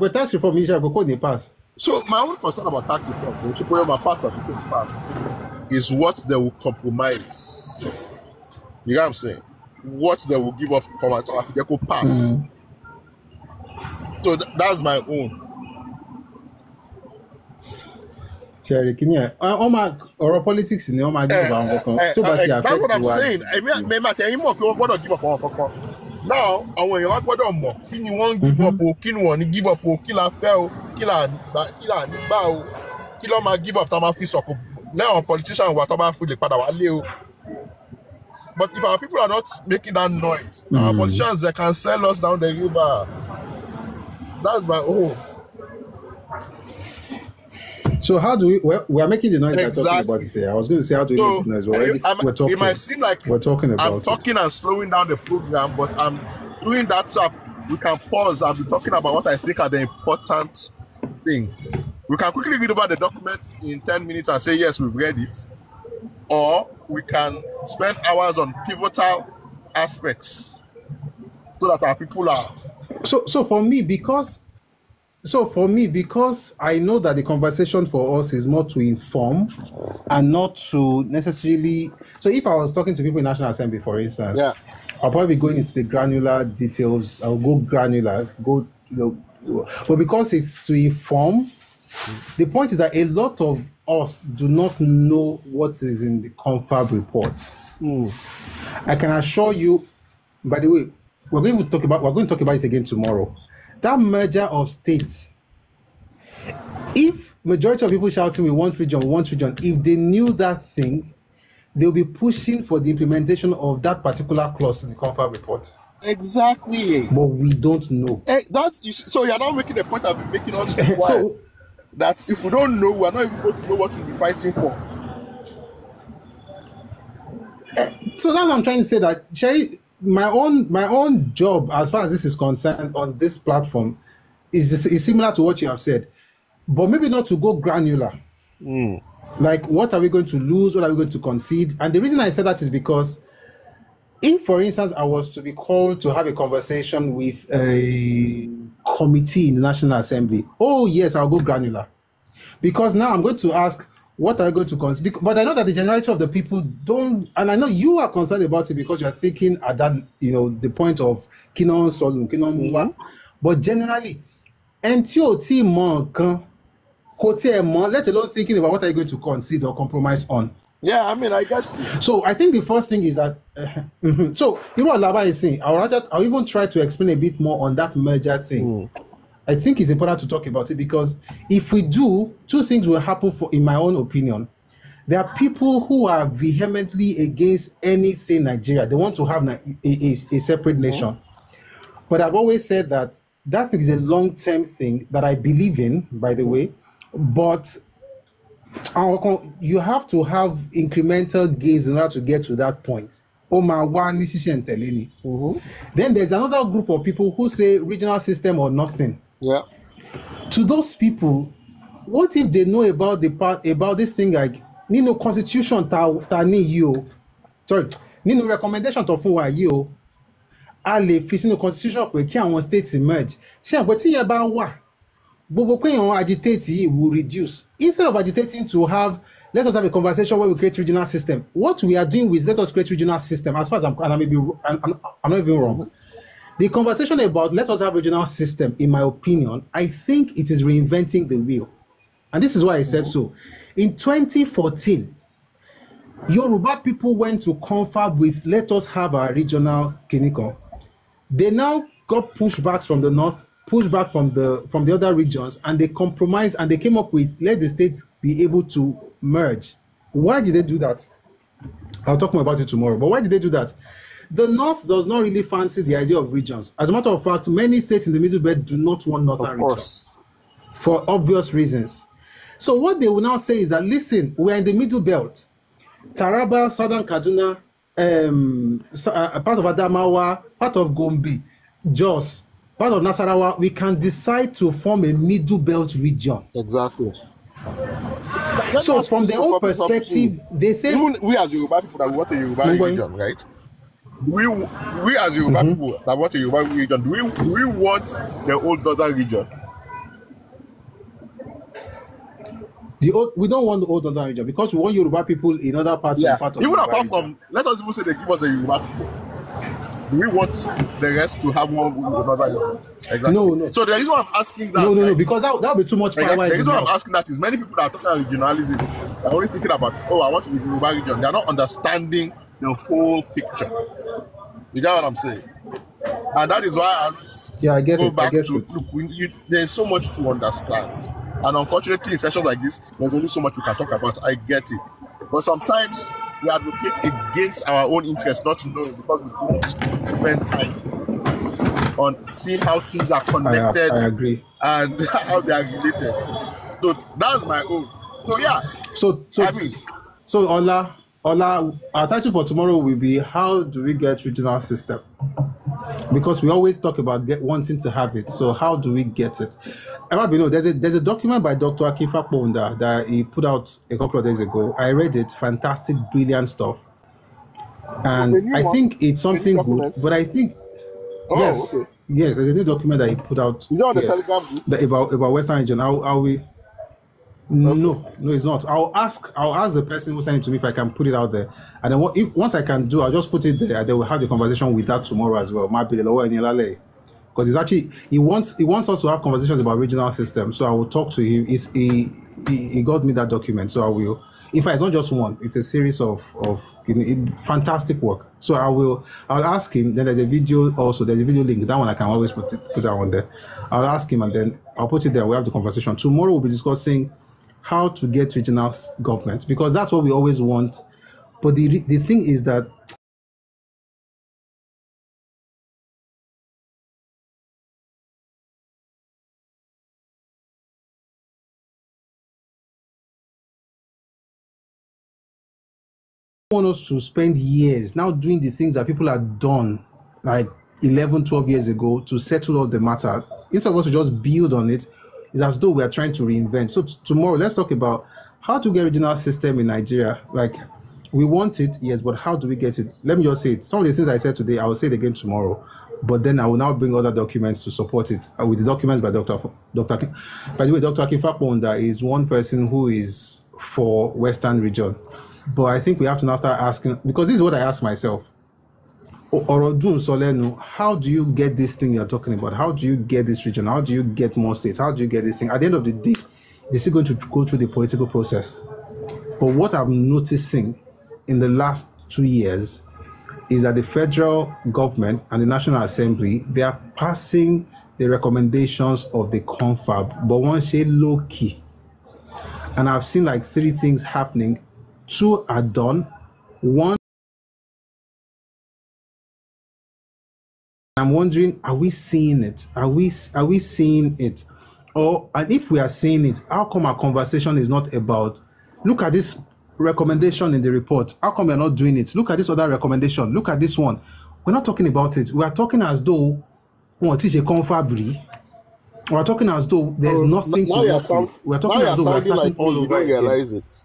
tax reform? Shall I go in the past? So my own concern about tax reform, is what they will compromise. You know what I'm saying? What they will give up to come out after they could pass. So that's my own. Cherry, can you? Or politics in the that's what I'm saying. I mean, I tell you more people what give up on. Now, and when you're not more, can you want give up or can you give up or kill a fell, kill a bow, kill my give up Tama Fisok. Now, politicians what about food the Padawale. But if our people are not making that noise, our politicians they can sell us down the river. That's my own. So how do we are making the noise exactly. Talking about it here. I was going to say how do we make the noise? It might seem like we're talking about I'm talking and slowing down the program, but I'm doing that so we can pause and be talking about what I think are the important thing. We can quickly read over the document in 10 minutes and say yes, we've read it. Or we can spend hours on pivotal aspects so that our people are So for me, because I know that the conversation for us is more to inform and not to necessarily. So if I was talking to people in National Assembly, for instance, Yeah. I'll probably be going into the granular details. I'll go granular, but because it's to inform, the point is that a lot of us do not know what is in the confab report. I can assure you, by the way, we're going to talk about it again tomorrow. That merger of states, if majority of people shouting we want region, if they knew that thing, they'll be pushing for the implementation of that particular clause in the confab report. Exactly. But we don't know. So you're not making the point I've been making all this while. That if we don't know, we're not even going to know what we'll be fighting for. So that's what I'm trying to say, that Sherry, my own job as far as this is concerned on this platform is similar to what you have said, but maybe not to go granular. Like, what are we going to lose? What are we going to concede? And the reason I said that is because if, for instance, I was to be called to have a conversation with a committee in the National Assembly, oh yes, I'll go granular. Because now I'm going to ask, what are you going to consider? But I know that the generality of the people don't, and I know you are concerned about it because you're thinking at that, the point of Kinon Solun, Kinon Mwa. But generally, NTOT Monk, let alone thinking about what are you going to concede or compromise on. Yeah, I mean, I get you. So I think the first thing is that, so you know what Lava is saying, I'll even try to explain a bit more on that merger thing. I think it's important to talk about it because if we do, two things will happen in my own opinion. There are people who are vehemently against anything Nigeria. They want to have a separate nation. But I've always said that thing is a long-term thing that I believe in, by the way. But you have to have incremental gains in order to get to that point. Then there's another group of people who say regional system or nothing. Yeah. To those people, what if they know about this thing like constitution recommendation to fún you a lè fi sínú constitution pé kí àwọn states emerge. Ṣé àpò tí yẹn bá wà gbogbo pé èèyàn agitate will reduce. Instead of agitating to have, let us have a conversation where we create regional system. What we are doing with let us create regional system, as far as I'm not even wrong. The conversation about let us have regional system, in my opinion, I think it is reinventing the wheel. And this is why I said so. In 2014, Yoruba people went to confab with let us have a regional Kiniko. They now got pushbacks from the north, pushback from the other regions, and they compromised and they came up with let the states be able to merge. Why did they do that? I'll talk more about it tomorrow. But why did they do that? The North does not really fancy the idea of regions. As a matter of fact, many states in the Middle Belt do not want northern regions for obvious reasons. So what they will now say is that, listen, we're in the Middle Belt. Taraba, Southern Kaduna, part of Adamawa, part of Gombe, Jos, part of Nasarawa, we can decide to form a Middle Belt region. Exactly. So from their own perspective, they say... Even we as Yoruba people that want a Yoruba region, right? We as Yoruba people that want a Yoruba region, do we want the old northern region? We don't want the old northern region because we want Yoruba people in other parts. Yeah, part of even apart region. from, let us even say they give us a Yoruba people. Do we want the rest to have one northern region? Exactly. No. So the reason why I'm asking that, no, because that would be too much power. The reason why I'm asking that is many people that are talking about regionalism, they're only thinking about, I want to be Yoruba region. They're not understanding the whole picture. You get what I'm saying? And that is why I get go it. back to look, there's so much to understand. And unfortunately, in sessions like this, there's only so much we can talk about. I get it. But sometimes we advocate against our own interests, not to know, because we don't spend time on seeing how things are connected. I agree. And how they are related. So that's my own. So yeah. So Ola, our title for tomorrow will be how do we get regional system? Because we always talk about wanting to have it. So how do we get it? There's a document by Dr. Akifa Ponda that he put out a couple of days ago. I read it. Fantastic, brilliant stuff. And I think it's something good. But I think Yes, there's a new document that he put out. Is it on the Telegram group? About Western region. How we? No, it's not. I'll ask the person who sent it to me if I can put it out there, and then once I can do, I'll just put it there. They will have the conversation with that tomorrow as well. Because it's actually he wants us to have conversations about regional systems. So I will talk to him. He got me that document, so I will. In fact, it's not just one; it's a series of fantastic work. So I'll ask him. Then there's a video also. There's a video link. That one I can always put that one there. I'll ask him, and then I'll put it there. We'll have the conversation tomorrow. We'll be discussing how to get regional government, because that's what we always want. But the thing is that want us to spend years now doing the things that people have done like 11, 12 years ago to settle all the matter. Instead of us to just build on it, it's as though we are trying to reinvent. So tomorrow, let's talk about how to get regional system in Nigeria. Like, we want it, yes, but how do we get it? Let me just say it. Some of the things I said today, I will say it again tomorrow. But then I will now bring other documents to support it with the documents by Dr. By the way, Dr. Akinfaponda is one person who is for Western region. But I think we have to now start asking, because this is what I ask myself. Orodun Solenu, how do you get this thing you're talking about? How do you get this region? How do you get more states? How do you get this thing? At the end of the day, they're still going to go through the political process. But what I'm noticing in the last 2 years is that the federal government and the National Assembly, they are passing the recommendations of the confab, but one say low key. And I've seen like 3 things happening. 2 are done. 1, I'm wondering, are we seeing it? Are we seeing it? And if we are seeing it, how come our conversation is not about, look at this recommendation in the report. How come we're not doing it? Look at this other recommendation. Look at this one. We're not talking about it. We are talking as though we're talking as though there's nothing to work with. We're talking as though we're starting all over. You don't realize it.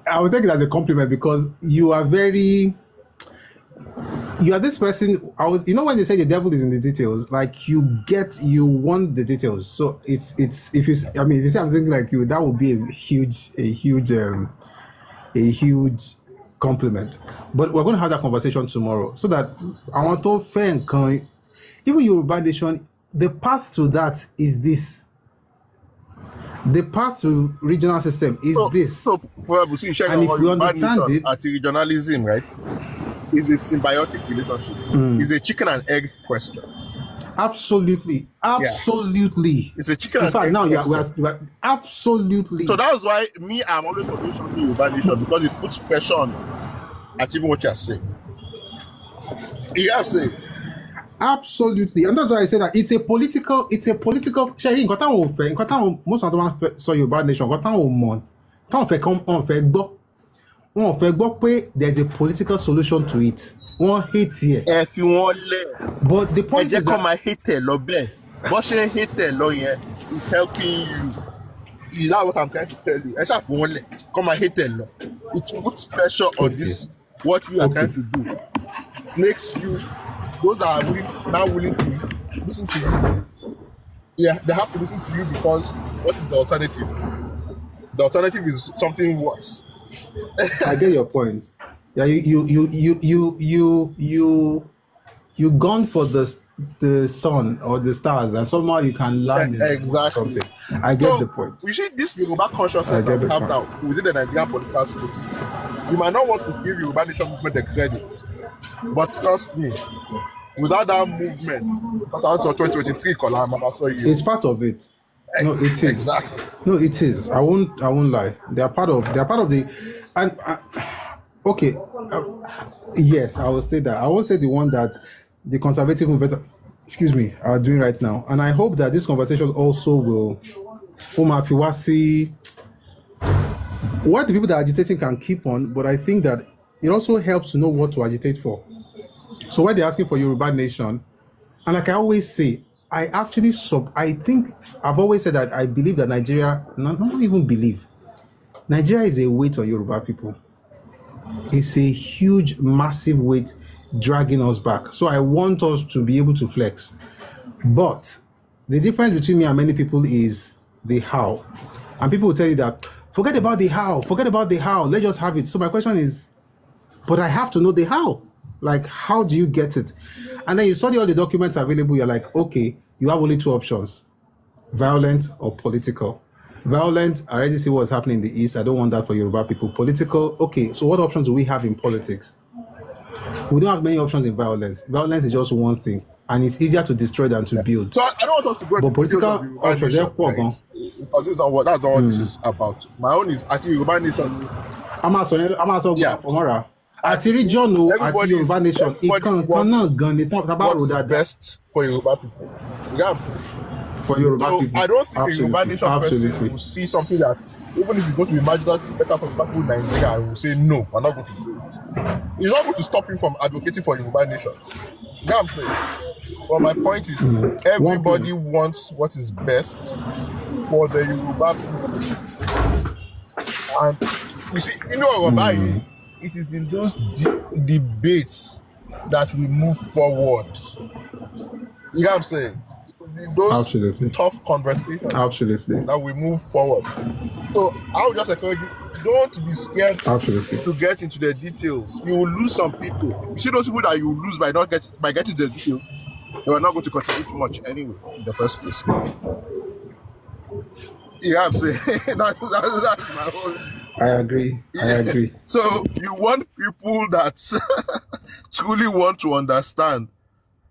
I would take it as a compliment, because you are this person. When they say the devil is in the details, like you want the details. So if you say I'm thinking like you, that would be a huge compliment. But we're going to have that conversation tomorrow, so that I want to thank even Yoruba Nation. The path to that is this. The path to regional system is this. So for Busuyi, and if you understand it, regionalism, right, is a symbiotic relationship. It's a chicken and egg question. Absolutely. Yeah. It's a chicken and egg question. Now, absolutely. So that's why I'm always for this Yoruba Nation, because it puts pressure on achieving what you're saying. You have to say. Absolutely, and that's why I say that it's a political sharing. Most of them saw Yoruba Nation. There's a political solution to it. One hates here. If you want, but the point is that it's helping you. Is that what I'm trying to tell you? It puts pressure on this. What you are trying to do makes you. Those are now willing to listen to you. Yeah, they have to listen to you, because what is the alternative? The alternative is something worse. I get your point. Yeah, you gone for the sun or the stars, and somehow you can learn exactly something. I get the point. You see, this Yoruba consciousness that we have now within the Nigerian political space. You might not want to give Yoruba Nation movement the credit, but trust me, without that movement, that's 2023 it's part of it. No, it is. Exactly. No, it is. I won't lie. They are part of the, and okay. Yes, I will say that. I will say the one that the conservative movement, are doing right now. And I hope that these conversations also will, what the people that are agitating can keep on, but I think that it also helps to know what to agitate for. So when they're asking for Yoruba Nation, and like I always say, I think I've always said that I believe that Nigeria, not even believe, Nigeria is a weight on Yoruba people. It's a huge, massive weight dragging us back. So I want us to be able to flex. But the difference between me and many people is the how. And people will tell you that, forget about the how, let's just have it. So my question is, but I have to know the how. Like, how do you get it? And then you study all the documents available, you're like, okay, you have only two options, violent or political. Violent, I already see what's happening in the East. I don't want that for Yoruba people. Political, okay, so what options do we have in politics? We don't have many options in violence. Violence is just one thing, and it's easier to destroy than to build. So I don't want us to go into political options, right? Because that's not what this is about. My own is actually Yoruba nation. I'm also Omara. At region, at Yoruba nation, it can't what's best for Yoruba people. You know what I'm saying? For Yoruba people. I don't think a Yoruba nation person will see something that, even if it's going to be marginally better for people in Nigeria, I will say no, we're not going to do it. It's not going to stop you from advocating for Yoruba nation. You know what I'm saying? But my point is, everybody wants what is best for the Yoruba people. And you see, you know Yoruba, it is in those debates that we move forward. You know what I'm saying? In those tough conversations that we move forward. So I would just encourage you, don't be scared to get into the details. You will lose some people. You see those people that you will lose by getting the details, they are not going to contribute much anyway in the first place. Yeah, I'm saying that's my whole. I agree. So you want people that truly want to understand.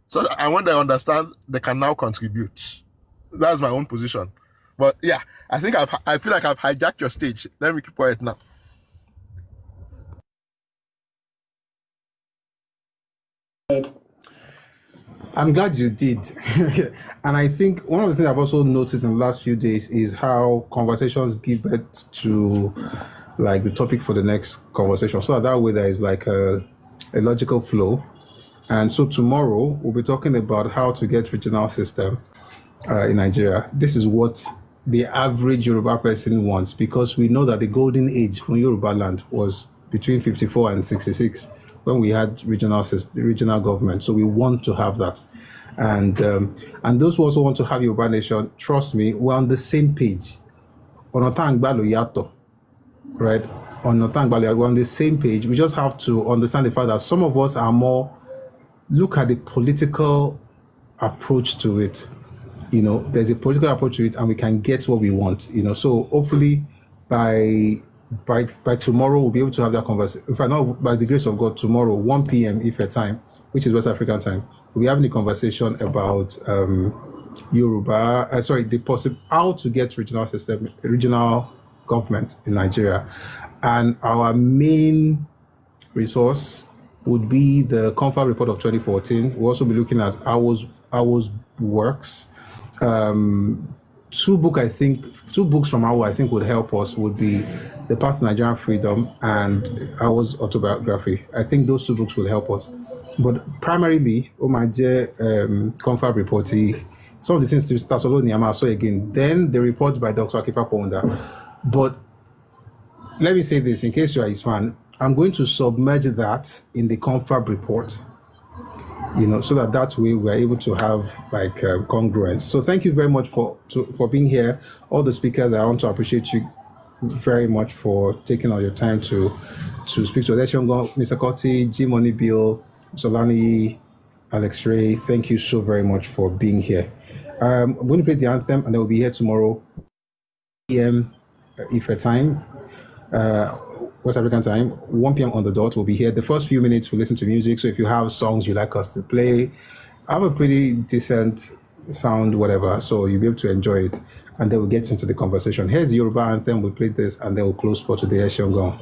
So and when they understand, they can now contribute. That's my own position. But yeah, I think I feel like I've hijacked your stage. Let me keep quiet now. I'm glad you did. And I think one of the things I've also noticed in the last few days is how conversations give birth to like the topic for the next conversation. So that way there is like a logical flow. And so tomorrow we'll be talking about how to get regional system in Nigeria. This is what the average Yoruba person wants, because we know that the golden age for Yoruba land was between 54 and 66 when we had regional government. So we want to have that. And those who also want to have Yoruba nation, trust me, we're on the same page. Right? We're on the same page. We just have to understand the fact that some of us are more, look at the political approach to it. You know, there's a political approach to it, and we can get what we want. You know, so hopefully by tomorrow we'll be able to have that conversation. If I know, by the grace of God, tomorrow 1 p.m. Ife time, which is West African time, we'll be having a conversation about how to get regional government in Nigeria, and our main resource would be the Comfort report of 2014. We'll also be looking at ours works. Two books from our I think would help us would be The Path to Nigerian Freedom and ours autobiography. I think those two books will help us. But primarily, Omaje Comfort report, some of the things to start solo Niyama so again. Then the report by Dr. Akifa Ponda. But let me say this in case you are his fan. I'm going to submerge that in the Comfort report, you know, so that way we're able to have like congruence. So thank you very much for being here. All the speakers, I want to appreciate you very much for taking all your time to speak to us. Mr. Kotti, G Money Bill, Solani, Alex Ray, thank you so very much for being here. I'm going to play the anthem, and I will be here tomorrow, p.m. Ife time. West African time, 1 p.m. on the dot. We'll be here. The first few minutes we'll listen to music. So if you have songs you'd like us to play, I have a pretty decent sound, whatever. So you'll be able to enjoy it. And then we'll get into the conversation. Here's the Yoruba anthem. We'll play this and then we'll close for today. Eshongon.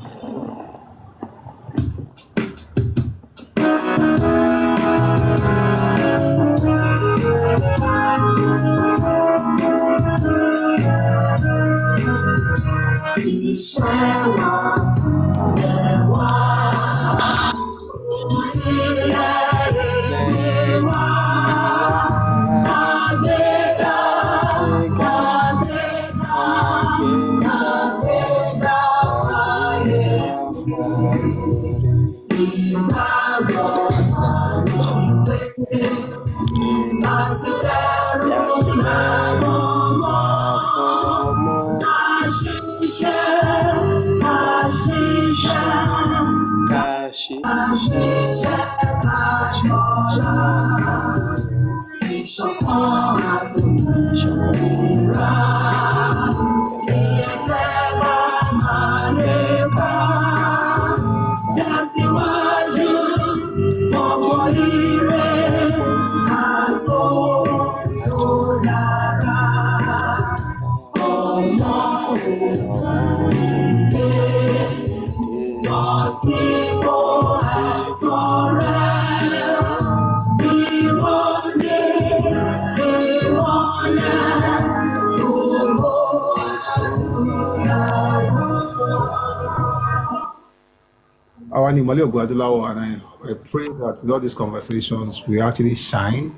And I pray that with all these conversations, we actually shine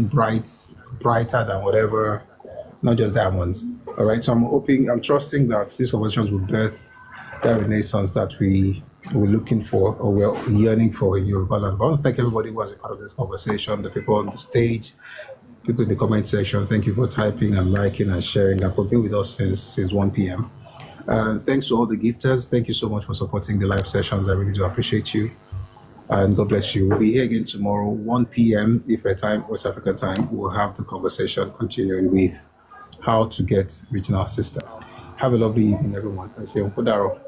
brighter than whatever, not just diamonds. All right. So I'm trusting that these conversations will birth that renaissance that we were looking for or we're yearning for in Yoruba land. I want to thank everybody who was a part of this conversation, the people on the stage, people in the comment section. Thank you for typing and liking and sharing and for being with us since 1 p.m. Thanks to all the gifters. Thank you so much for supporting the live sessions. I really do appreciate you. And God bless you. We'll be here again tomorrow, 1 p.m. Ife time, West African time. We'll have the conversation continuing with how to get regional assistance. Have a lovely evening, everyone. Thank you. Odaro.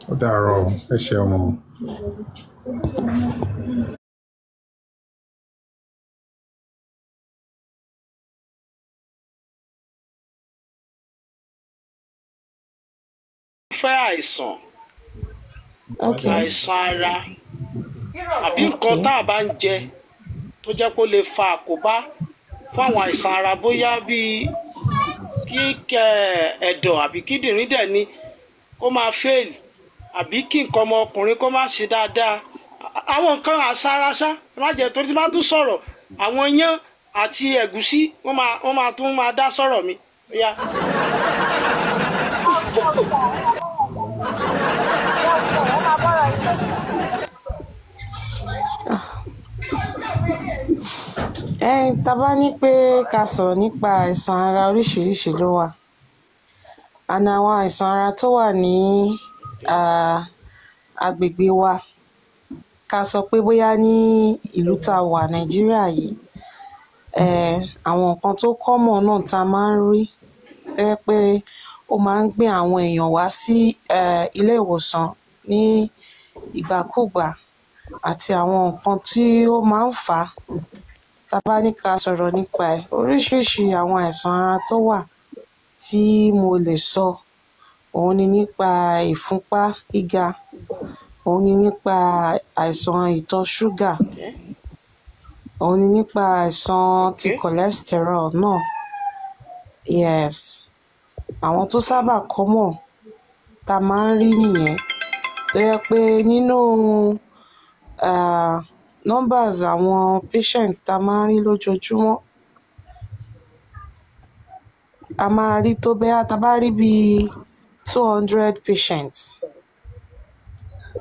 Odaro. Thank you. Fẹ́ àìsàn àìsàn ara àbí nǹkan tá a bá ń jẹ tó jẹ́ kó lè fa àkóbá fún àwọn àìsàn ara bóyá bíi kí ẹ̀dọ̀ àbí kíndìnrín dẹ̀ ni kó máa fail àbí kí nǹkan ọmọkùnrin kó má ṣe dáadáa àwọn nǹkan àṣàráṣá má jẹ́ torí tí bá tún sọ̀rọ̀ àwọn iyán àti ẹ̀gúsí wọ́n máa tún máa dá sọ̀rọ̀ mi. Tá bá ní pé ká sọ̀rọ̀ nípa àìsàn ara oríṣiríṣi ló wà. Àná àwọn àìsàn ara tó wà ní agbègbè wa ká sọ pé bóyá ní ìlú tá a wà Nàìjíríà yìí àwọn nǹkan tó common náà tá a máa ń rí tó jẹ́ pé ó máa ń gbé àwọn èèyàn wá sí ilé ìwòsàn ní ìgbàkúgbà àti àwọn nǹkan tí ó máa ń fà á. Tá bá ní ká sọ̀rọ̀ nípa ẹ̀ oríṣiríṣi àwọn àìsàn ara tó wà tí mo lè sọ òun ni nípa ìfúnpá gíga, òun ni nípa àìsàn ìtọ̀ ṣúgà, òun ni nípa àìsàn ti cholesterol náà. Yes, àwọn tó sábà common tá a máa ń rí nìyẹn tó yẹ pé nínú numbers àwọn patient tá a máa ń rí lójoojúmọ́ a máa rí tó bẹ́ẹ̀ tá a bá rí bíi 200 patients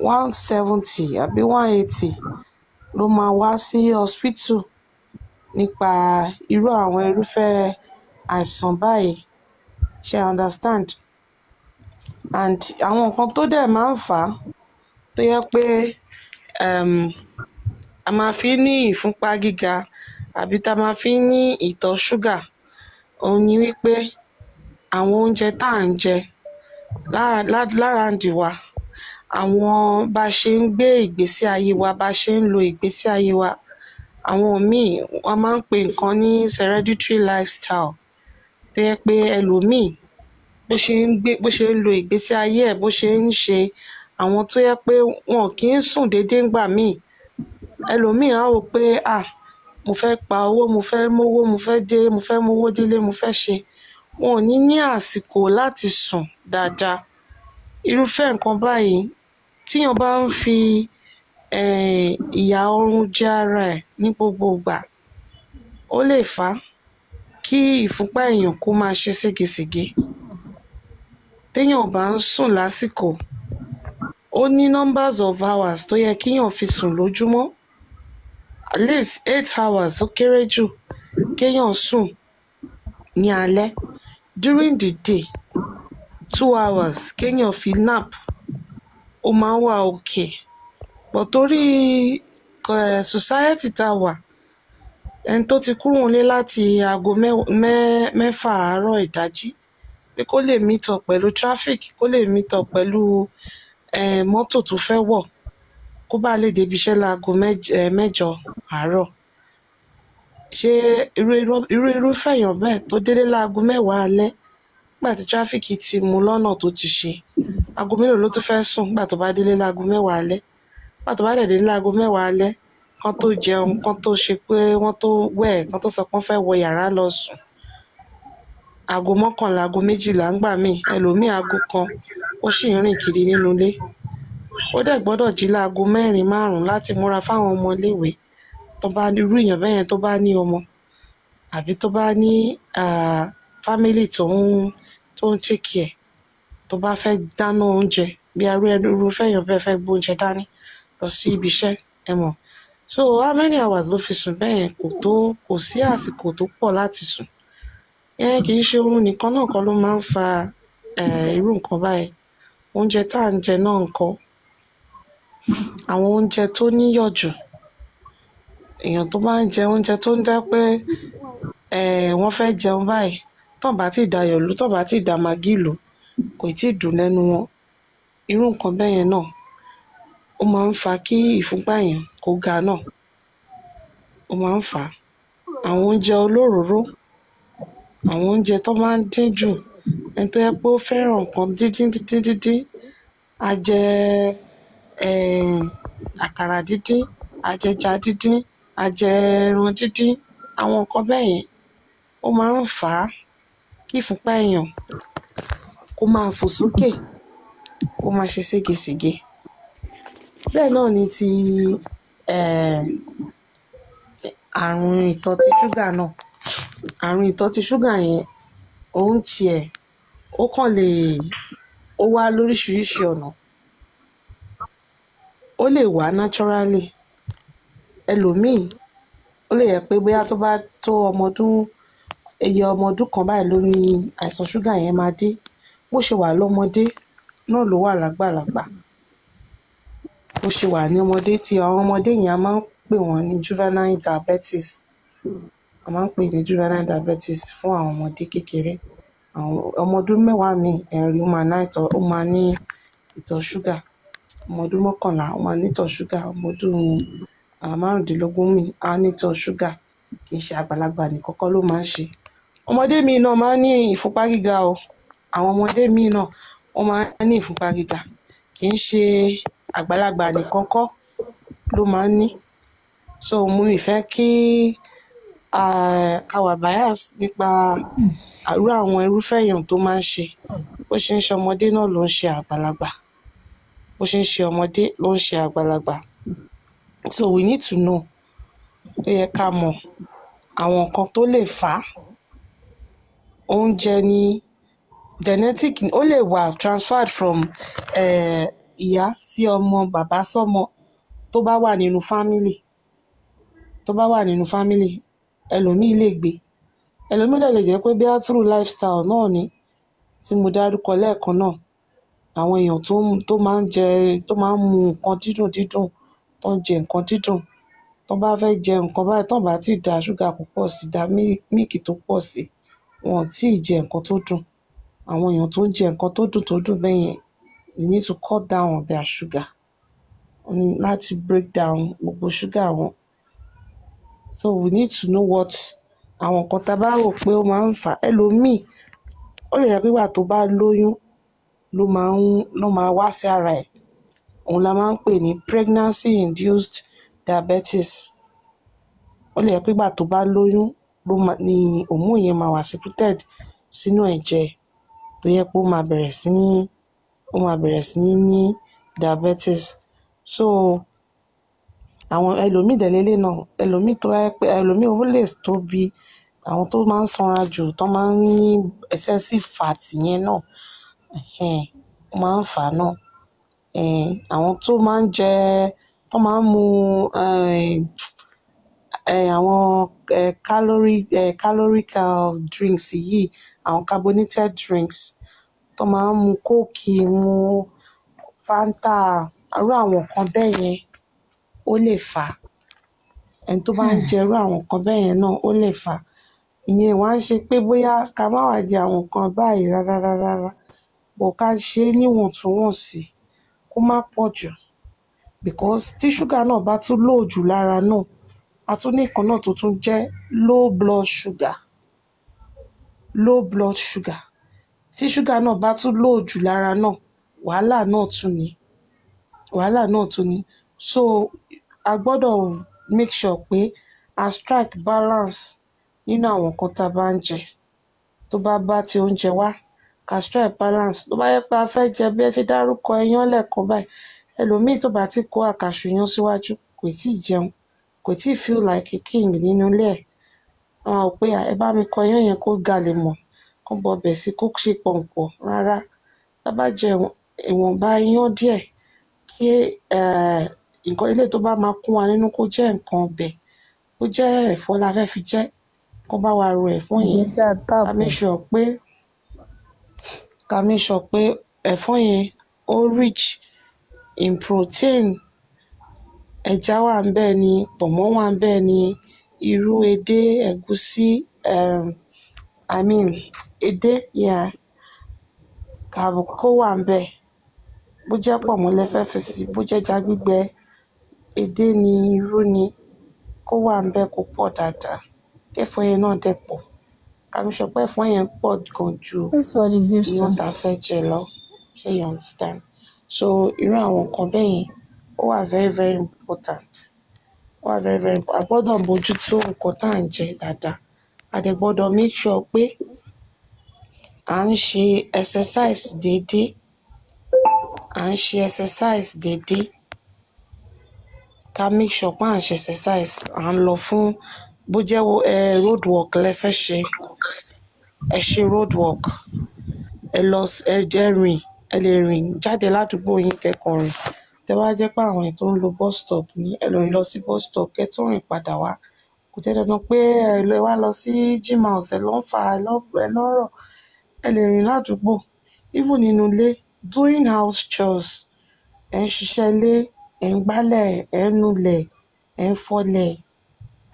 170 àbí 180 ló máa wá sí hospital nípa irú àwọn irúfẹ́ àìsàn báyìí. Ṣé understand? And àwọn nǹkan tó dẹ̀ máa ń fà á tó yẹ pé a máa fi ní ìfúnpá gíga àbí tá a máa fi ní ìtọ̀ ṣúgà òun ni wípé àwọn oúnjẹ tá à ń jẹ láràndì wa, àwọn bá ṣe ń gbé ìgbésí ayé wa, bá ṣe ń lo ìgbésí ayé wa, àwọn míì wọ́n máa ń pè nǹkan ní hereditary lifestyle tó yẹ pé ẹlòmíì bó ṣe ń lo ìgbésí ayé ẹ̀ bó ṣe ń ṣe àwọn tó yẹ pé wọn kì í sùn déédéé ńgbà míì. Ẹlòmíì á rò pé mo fẹ́ pa owó, mo fẹ́ mówó, mo fẹ́ mówó délé, mo fẹ́ ṣe. Wọn ò ní àsìkò láti sùn dáadáa. Irúfẹ́ nǹkan báyìí tíyàn bá ń fi ìyà oorun jẹ ara ẹ̀ ní gbogbo ìgbà ó lè fà á kí ìfúnpá èèyàn kó máa ṣe ségesège. Téèyàn bá ń sùn lásìkò ó ní numbers of hours tó yẹ kíyàn fi sùn lójúmọ́. at least 8 hours ó kéré jù kéèyàn sùn ní alẹ́. During the day 2 hours kéèyàn fi nap ó máa ń wà okay. But torí society tá a wà, ẹni tó ti kúrò nílé láti aago mẹ́fà àárọ̀ ìdájí pé kó lè meet up pẹ̀lú traffic, kó lè meet up pẹ̀lú mọ́tò tó fẹ́ wọ̀, kó bá lè débi iṣẹ́ láago mẹ́jọ àárọ̀. Ṣé irúfẹ́ èèyàn bẹ́ẹ̀ tó délé láago mẹ́wàá alẹ́ nígbà tí traffic ti mú lọ́nà tó ti ṣe, aago mélòó ló tún fẹ́ sùn nígbà tó bá délé láago mẹ́wàá alẹ́? Nígbà tó bá dẹ̀ délé láago mẹ́wàá alẹ́, kán tó jẹun, kán tó ṣe pé wọ́n tó wẹ̀, kán tó sọ pé wọ́n fẹ́ wọ yàrá lọ sùn, aago mọ́kànlá, aago méjìlá ń gbà míì, ẹlòmíì aago kan ó sì ń rìn kiri nínú ilé. Ó dẹ̀ gbọ́dọ̀ jí láago 4-5 láti múra fáwọn ọmọ iléèwé tó bá irú èèyàn bẹ́yẹn tó bá ní ọmọ, àbí tó bá ní family tó ń take care, tó bá fẹ́ dáná oúnjẹ bí irúfẹ́ èèyàn bẹ́ẹ̀ fẹ́ gbóúnjẹ dání lọ sí ibi iṣẹ́, ẹ mọ̀. So how many hours ló fi sùn bẹ́yẹn? Kò sí àsìkò tó pọ̀ láti sùn. Kì í ṣe oorun nìkan náà kọ́ ló máa ń fa irú nǹkan báyìí. Oúnjẹ tá à ń jẹ náà ńkọ́? Àwọn oúnjẹ tó níyọ̀ jù, èèyàn tó bá ń jẹ oúnjẹ tó ń jẹ́ pé wọ́n fẹ́ jẹun báyìí, tó bá ti da yọ̀ lù, tó bá ti da magí lù, kò tí ì dùn lẹ́nu wọn. Irú nǹkan bẹ́yẹn náà ó máa ń fa kí ìfúnpá èèyàn kó ga náà, ó máa ń fà á. Àwọn oúnjẹ olóròóró, àwọn oúnjẹ tó máa ń dín jù, ẹni tó yẹ pé ó fẹ́ràn nǹkan dídín, á jẹ àkàrà dídín, á jẹ ẹja dídín, á jẹ ẹran dídín, àwọn nǹkan bẹ́yẹn ó máa ń fà á kí ìfúnpá èèyàn kó máa fò sókè, kó máa ṣe ségesège. Bẹ́ẹ̀ náà ni ti àrùn ìtọ̀ ti ṣúgà náà. Àrùn ìtọ̀ ti ṣúgà yẹn, òun tiẹ̀ ó kàn lè wá lóríṣiríṣi ọ̀nà. Ó lè wá naturally. Ẹlòmíì ó lè yẹ pé bóyá tó bá tó ọmọ ọdún kan báyìí ló ní àìsàn ṣúgà yẹn máa dé. Bó ṣe wà lọ́mọdé náà ló wà lágbàlagbà. Bó ṣe wà ní ọmọdé, tí àwọn ọmọdé yẹn a máa ń pè wọ́n ní juvenile diabetes. A máa ń pè ní juvenile diabetes fún àwọn ọmọdé kékeré. Àwọn ọmọ ọdún mẹ́wàá mi ẹ̀rí ó máa ní ìtọ̀ ṣúgà. Ọmọ ọdún 11 ó máa ní ìtọ̀ ṣúgà. Ọmọ ọdún 15 mi á ní ìtọ̀ ṣúgà. Kì í ṣe àgbàlagbà nìkan kọ́ ló máa ń ṣe. Ọmọdé mi náà máa ń ní ìfúnpá gíga o. Àwọn ọmọdé mi náà wọ́n máa ń ní ìfúnpá gíga. Kì í ṣe àgbàlagbà nìkan kọ́ ló máa ń ní. So mo ìfẹ́ kí ká wà bias nípa àwọn irúfẹ́ èèyàn tó máa ń ṣe. Bó ṣe ń ṣe ọmọdé náà ló ń ṣe àgbàlagbà. Bó ṣe ń ṣe ọmọdé ló ń ṣe àgbàlagbà. So we need to know. Ó yẹ ká mọ̀ àwọn nǹkan tó lè fà á. Oúnjẹ ni genetic, ó lè wà transferred from ìyá sí ọmọ, bàbá sọ́mọ tó bá wà nínú family. Tó bá wà nínú family, ẹlòmíì lè gbé. Ẹlòmíì lè jẹ́ pé bí through lifestyle náà ni tí mo dárúkọ lẹ́ẹ̀kan náà. Àwọn èèyàn tó máa ń mu nǹkan dídùn, tó ń jẹ nǹkan dídùn, tó bá fẹ́ jẹ nǹkan báyìí, tó bá ti da ṣúgà púpọ̀ sí, da míìkì tó pọ̀ sí, wọn ò tí ì jẹ nǹkan tó dùn. Àwọn èèyàn tó ń jẹ nǹkan tó dùn bẹ́yẹn, you need to cut down on their sugar. O ní láti break down gbogbo ṣúgà wọn. So we need to know what àwọn nǹkan tá a bá rò pé ó máa ń fà á. Ẹlòmíì ó lè yẹ pé ìgbà tó bá lóyún ló máa wá sí ara ẹ̀. Òun la máa ń pè ní pregnancy induced diabetes. Ó lè yẹ pé ìgbà tó bá lóyún ni hormone yẹn máa wà secreted sínú ẹ̀jẹ̀, tó yẹ pé ó máa bẹ̀rẹ̀ sí ní diabetes. So àwọn ẹlòmíì dẹ̀lélé náà, ẹlòmíì tó yẹ pé ẹlòmíì ó lè tóbi, àwọn tó máa ń sanra jù, tó máa ń ní excessive fat yẹn náà, ó máa ń fà á náà. Àwọn tó máa ń mu àwọn caloric drinks yìí, àwọn carbonated drinks tó máa ń mu kóòkì, mu fanta, irú àwọn nǹkan bẹ́ẹ̀ yẹn ó lè fà á. Ẹni tó bá ń jẹ irú àwọn nǹkan bẹ́ẹ̀ yẹn náà ó lè fà á. Ìyẹn wá ń ṣe pé bóyá ká má wá jẹ àwọn nǹkan báyìí rárá, bọ̀ ká ṣe é níwọ̀ntúnwọ̀nsì kó má pọ̀ jù, because tí ṣúgà náà bá tún low jù lára náà, a tún ní nǹkan náà tó tún jẹ́ low blood sugar. Tí ṣúgà náà bá tún low jù lára náà, wàhálà náà tún ni. So a gbọ́dọ̀ make sure pé a strike balance nínú àwọn nǹkan tá a bá ń jẹ. Tó bá ti oúnjẹ wá, ká strike balance. Tó bá yẹ pé a fẹ́ jẹ bí ẹ ṣe dárúkọ iyán lẹ́ẹ̀kan báyìí, ẹlòmíì tó bá ti kó àkàṣù iyán síwájú kò tíì jẹun, kò tíì feel like a king nínú ilé ẹ̀. Àwọn ò pé ẹ bá mi kọ iyán yẹn kó ga lè mọ̀, kó bọbẹ̀ sí kó ṣe pọ̀npọ̀ rárá. Tá bá jẹ ìwọ̀nba iyán díẹ̀, kí nǹkan ilé tó bá máa kún wa nínú kó jẹ́ nǹkan ọbẹ̀, kó jẹ́ ẹ̀fọ́ la fẹ́ fi jẹ, kó bá wa ro ẹ̀fọ́ yẹn. Ká make sure pé ẹ̀fọ́ yẹn ó rich in protein. Ẹja wà ńbẹ̀ ni, pọ̀nmọ́ wà ńbẹ̀ ni, irú, edé, ẹ̀gúsí, edé, kó wà ńbẹ̀. Bó jẹ́ pọ̀nmọ́ lẹ fẹ́ fi sí, bó jẹ́ ẹja gbígbẹ, edé ni, irú ni, kó wà ńbẹ̀ kó pọ̀ dáadáa. Kí ẹ̀fọ́ yẹn náà dẹ̀ pọ̀. Ká make sure pé ẹ̀fọ́ yẹn pọ̀ gan ju iyán tá a fẹ́ jẹ lọ. Ṣé you understand? So irú àwọn nǹkan bẹ́ẹ̀ yẹn ó wà very very important. A gbọ́dọ̀ bójútó nǹkan tá à ń jẹ dáadáa. A dẹ̀ gbọ́dọ̀ make sure pé à ń ṣe exercise déédéé. Ká make sure pé à ń ṣe exercise. À ń lọ fún, bó jẹ́ road work lẹ fẹ́ ṣe, ẹ ṣe road work. Ẹ lè rìn jáde ládùúgbò yín kẹ́kọ̀ọ́ rìn. Tẹ́ bá jẹ́ pé àwọn èèyàn tó ń lo bus stop ni, ẹ lè rìn lọ sí bus stop kẹ́ tó rìn padà wá. Kò jẹ́ dandan pé ẹ lè wá lọ sí gym house, ẹ lọ́rọ̀. Ẹ lè rìn ládùúgbò. Even nínú ilé, doing house chores. Ẹ ń ṣiṣẹ́ ilé, ẹ ń gbálẹ̀, ẹ ń nulẹ̀, ẹ ń fọlẹ̀.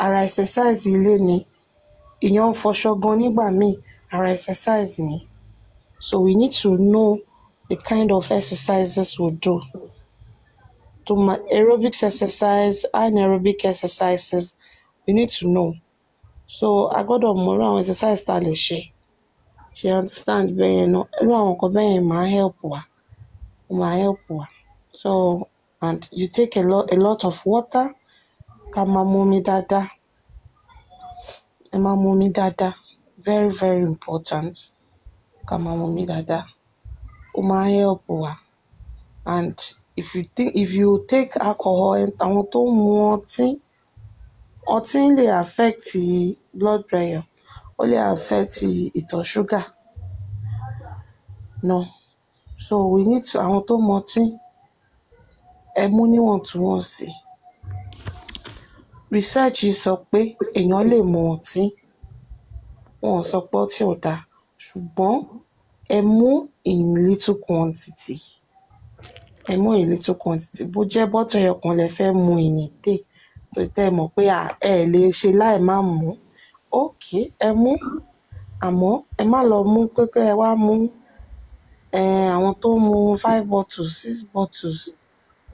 Ara exercise ilé ni. Ìyẹn ń fọṣọ gan nígbà míì, ara exercise ni. So we need to know the kind of exercises we do. Aerobics exercise, anaerobic exercises, we need to know. So a gbọ́dọ̀ mọ irú àwọn exercise tá a lè ṣe. Ṣé you understand bẹ́ẹ̀ yẹn náà? Irú àwọn nǹkan bẹ́ẹ̀ yẹn máa help wa. So, and you take a lot of water. Ká máa mu omi dáadáa. Ẹ máa mu omi dáadáa. Very very important. Ká máa mu omi dáadáa. Ó máa help wa. And if you take alcohol, àwọn tó ń mu ọtí lè affect blood pressure, ó lè affect ìtọ̀ ṣúgà. No. So we need to, àwọn tó mu ọtí, ẹ mú níwọ̀ntúnwọ̀nsì. Research sọ pé èèyàn lè mu ọtí. Wọn ò sọ pé ọtí ò dáa, ṣùgbọ́n ẹ mú in little quantity. Bó jẹ́ bottle ẹyọkan lẹ fẹ́ mu in a day, tó tẹ́ ẹ mọ̀ pé ẹ lè ṣe láì má mú. Okay, ẹ mú. Àmọ́ ẹ má lọ mú pé kẹ́ ẹ wá mú àwọn tó ń mu 5 bottles, 6 bottles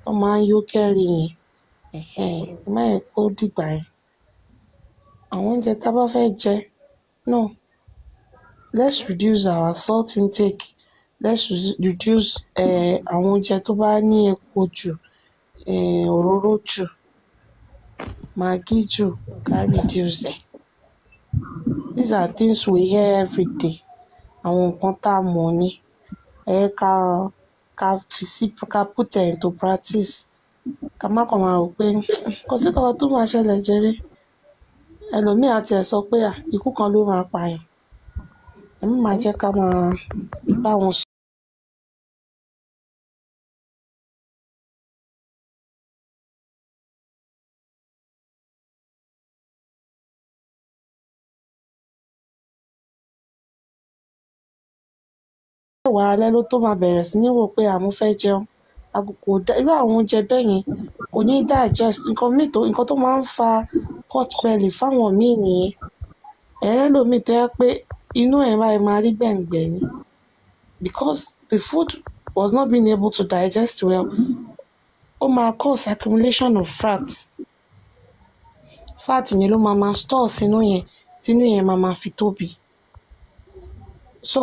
tó máa ń yó kẹ́rì yẹn. Ẹ má yẹ kó dìgbà yẹn. Àwọn oúnjẹ tá a bá fẹ́ jẹ, no. Let's reduce our salt intake. Let's reduce àwọn oúnjẹ tó bá ní epo jù, òróró jù, maggi jù, ká reduce ẹ̀. These are things we hear every day. Àwọn nǹkan tá a mọ̀ ni. Ká put it into practice. Ká má kàn máa rò pé kò sí kankan tó máa ṣẹlẹ̀ jàre. Ẹlòmíì á tiẹ̀ sọ pé ikú kan ló máa pààyàn. Ẹ má jẹ́ ká máa bá wọn sọ. mẹ́wàá alẹ́ ló tó máa bẹ̀rẹ̀ sí ní wò pé àmú fẹ́ jẹun àgùkò irú àwọn oúnjẹ bẹ́ẹ̀ yẹn kò ní digest nǹkan tó máa ń fa pot belly fáwọn míì nìyẹn lómi tó yẹ pé inú ẹ̀ máa rí gbẹ̀ngbẹ̀ ni because the food was not being able to digest well ó máa cause accumulation of fat yẹn ló máa store sínú yẹn tínú yẹn máa fi tóbi so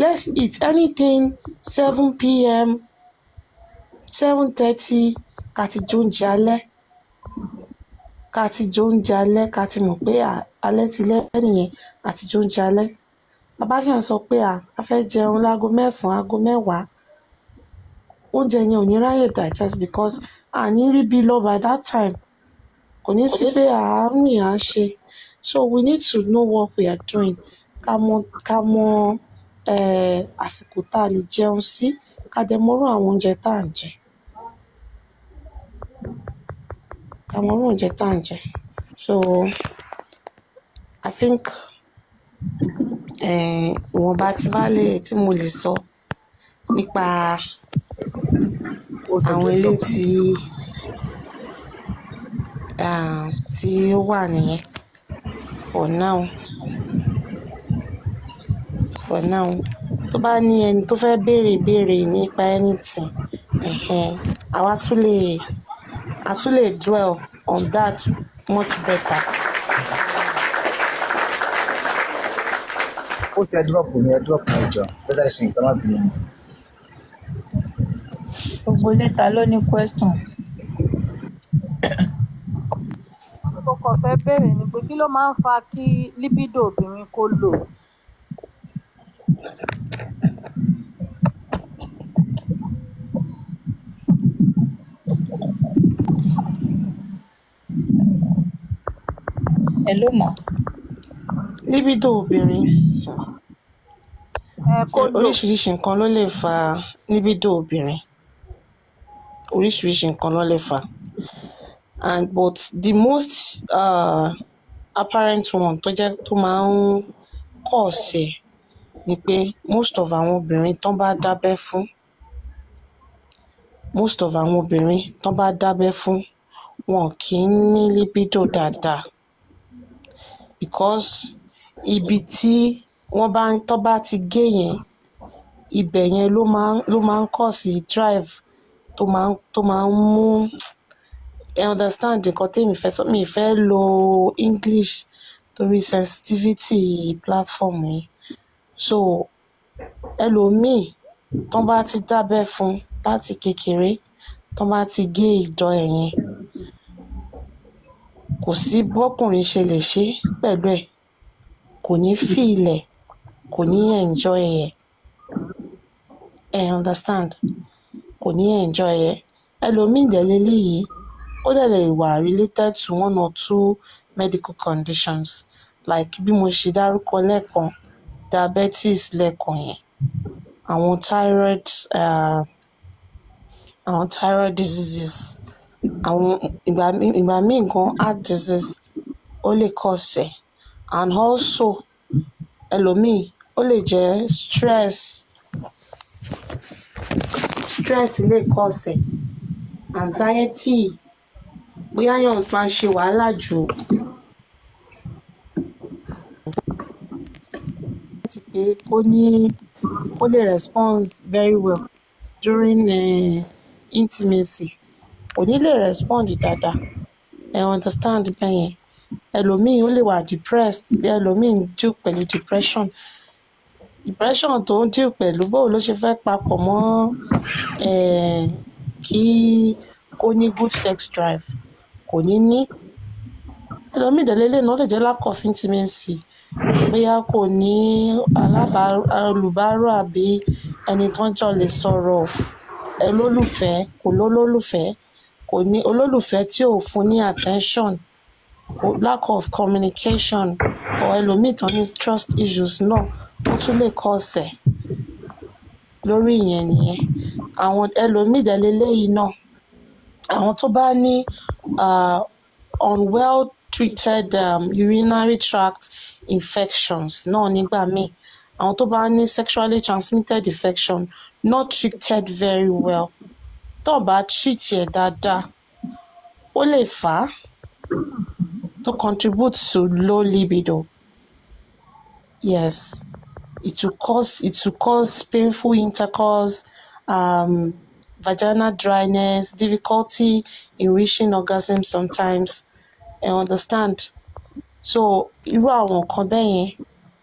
let's eat anything 7 p.m. 7:30 ká ti jẹ oúnjẹ alẹ́ ká ti mọ̀ pé alẹ́ ti lẹ́ nìyẹn àti jẹ oúnjẹ alẹ́ bàbá ṣe ń sọ pé a fẹ́ jẹun láago 9 aago 10 oúnjẹ yẹn ò ní ráyè digest because àní rí bí lọ by that time kò ní sí pé àárín à ń ṣe so we need to know what we are doing ká mọ àsìkò tá a lè jẹun sí ká dẹ̀ mọ̀rọ̀ àwọn oúnjẹ tá à ń jẹ so I think ìwọ̀nba tí mo lè sọ nípa àwọn ilé tí ó wà nìyẹn for now tó bá ní ẹni tó fẹ́ béèrè nípa anything àwa tún lè dwell on that much better. Ó ti drop ẹjọ́ fẹsẹ̀ ṣe nǹkan má bínú. Gbogbo létà ló ní question. Mo kàn fẹ́ béèrè ni pé kí ló máa ń fa kí libido obìnrin kó lò? Hello ma. Libido obìnrin oríṣiríṣi nǹkan ló lè fa libido obìnrin but the most apparent one tó máa ń cause ni pé most of àwọn obìnrin tán bá dábẹ́ fún wọn kì í ní libido dáadáa because ibi tí tó bá ti gé yẹn ibẹ̀ yẹn ló máa ń cause drive tó máa ń mú understand nǹkan tèmi fẹ́ sọ mi fẹ́ lo English torí sensitivity platform yìí so ẹlòmíì tó bá ti dábẹ́ fún láti kékeré tó bá ti gé ìdọ̀ ẹ̀ yẹn kò sí bọ́kùnrin ṣe lè ṣe pẹ̀lú ẹ̀ kò ní feel ẹ̀ kò ní enjoy ẹ̀ understand kò ní enjoy ẹ̀ ẹlòmíì dẹ̀ lélẹ́yìí ó dẹ̀ lè wà related to 1 or 2 medical conditions like bí mo ṣe dárúkọ lẹ́ẹ̀kan diabetes lẹ́ẹ̀kan yẹn àwọn thyroid diseases àwọn ìgbà míì gan heart disease ó lè cause ẹ̀ and also ẹlòmíì ó lè jẹ́ stress lè cause ẹ̀ anxiety bóyá yàn máa ṣe wàhálà jù láti pé kó lè respond very well during intimacy kò ní lè respond dáadáa understand bẹ́yẹn ẹlòmíì ó lè wà depressed bí ẹlòmíì ń deal pẹ̀lú depression tó ń deal pẹ̀lú bó ló ṣe fẹ́ papọ̀ mọ́ kí ó ní good sex drive kò ní ẹlòmíì dẹ̀lélẹ̀ náà lè jẹ́ lack of intimacy bóyá kò ní olùbárò àbí ẹni tó ń jọ lè sọ̀rọ̀ kò lólùfẹ́ kò ní olólùfẹ́ tí ò fún ní attention lack of communication or ẹlòmíì tó ní trust issues náà ó tún lè cause ẹ̀ lórí ìyẹn nìyẹn àwọn ẹlòmíì dẹ̀lélẹ́yìí náà àwọn tó bá ní unwell treated urinary tract infections náà nígbà míì àwọn tó bá ní sexually transmitted infection not treated very well tó bá treat ẹ̀ dáadáa ó lè fà á to contribute to low libido. Yes, it will cause painful intercourse, vaginal dryness, difficulty in reaching orgasm sometimes. I understand. So irú àwọn nǹkan bẹ́ẹ̀ yẹn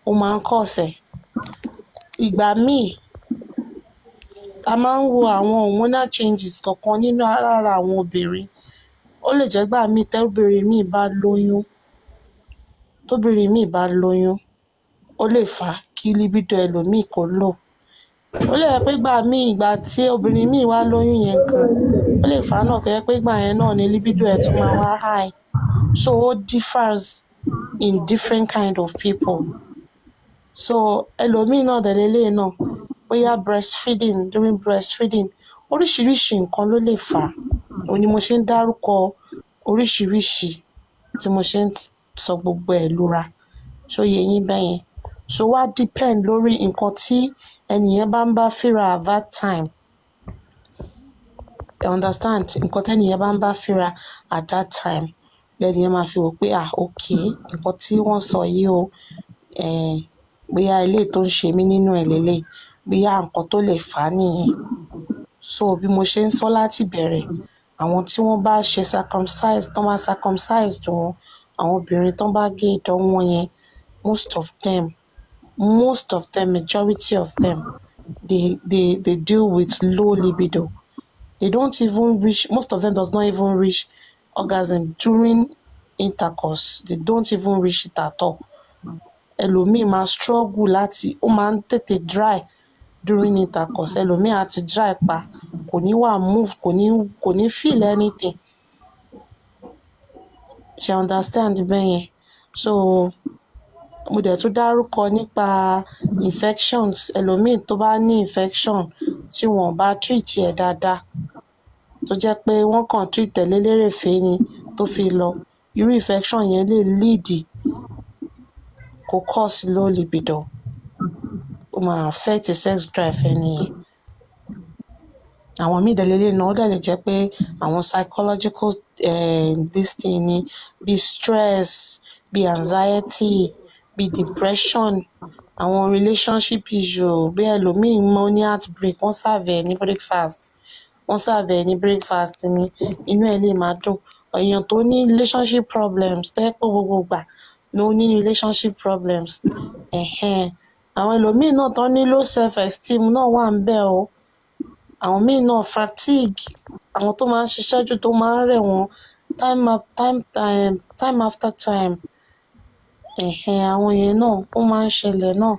ó máa ń cause ẹ̀. Ìgbà míì a máa ń wo àwọn hormonal changes kọ̀ọ̀kan nínú ara àwọn obìnrin. Ó lè jẹ́ gbà míì tóbìnrin míì bá lóyún ó lè fà á kí libido ẹlòmíì kó low. Ó lè jẹ́ pé ìgbà tí obìnrin míì wá lóyún yẹn gan ó lè fà á náà tó jẹ́ pé ìgbà yẹn náà ni libido ẹ̀ tún máa wá high. So it differs in different kind of people. So ẹlòmíì náà dẹ̀lélẹ̀ náà bóyá during breastfeeding oríṣiríṣi nǹkan ló lè fà á. Ó ní mo ṣe ń dárúkọ oríṣiríṣi tí mo ṣe ń sọ gbogbo ẹ̀ lura. So yé yín bẹ́yẹn. So wá depend lórí nǹkan tí ẹnìyẹn bá ń bá fíra at that time. You understand? Nǹkan tí ẹnìyẹn bá ń bá fíra at that time lẹ́nìyẹn máa fi wò pé okay nǹkan tí wọ́n sọ yìí o bóyá ilé tó ń ṣe mí nínú ẹ̀ lélẹ̀ bóyá nǹkan tó lè fà á nìyẹn. So bí mo ṣe ń sọ láti bẹ̀rẹ̀ àwọn tí wọ́n bá ṣe tó máa circumcise wọn àwọn obìnrin tó bá gé ìdán wọn yẹn most of them majority of them they deal with low libido. They don't even reach, most of them does not even reach orgasm during intercourse. They don't even reach it at all. Ẹlòmíì máa struggle ó máa ń tètè dry during intercourse. Ẹlòmíì á ti dry pa kò ní wà move kò ní feel anything. She understand bẹ́yẹn. So mo dẹ̀ tún dárúkọ nípa infections. Ẹlòmíì tó bá ní infection tí wọ́n bá treat ẹ̀ dáadáa tó jẹ́ pé wọ́n kàn treat ẹ̀ lélérèfé ni tó fi lọ irú infection yẹn lè lead kó cause low libido. Ó máa affect sex drive ẹni yẹn. Àwọn míì dẹ̀lélẹ̀ náà ó dẹ̀ lè jẹ́ pé àwọn psychological this thing ni bí stress bí anxiety bí depression àwọn relationship issue bí ẹlòmíì mọ́ ní heartbreak wọ́n serve ẹ̀ ní breakfast ni inú ẹ̀ lè máa dùn. Èèyàn tó ní relationship problems tó yẹ pé gbogbo ìgbà ló ní relationship problems àwọn ẹlòmíì náà tó ní low self esteem náà wà ń bẹ̀ o. Àwọn míì náà fatigue àwọn tó máa ń ṣiṣẹ́ jù tó máa ń rẹ̀ wọ́n time after time àwọn yẹn náà ó máa ń ṣẹlẹ̀ náà.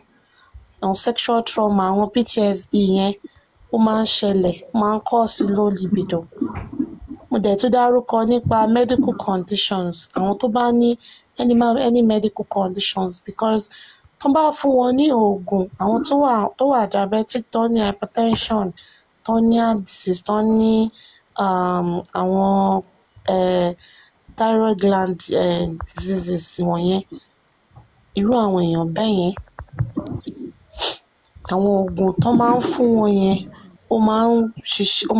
Àwọn sexual trauma àwọn PTSD yẹn ó máa ń ṣẹlẹ̀ ó máa ń cause low libido. Mo dẹ̀ tún dárúkọ nípa medical conditions àwọn tó bá ní any medical conditions because tó bá fún wọn ní oògùn àwọn tó wà diabetic tó ní hypertension tó ní heart disease tó ní àwọn thyroid gland diseases wọ̀nyẹn irú àwọn èèyàn bẹ́ẹ̀ yẹn àwọn oògùn tó máa ń fún wọn yẹn ó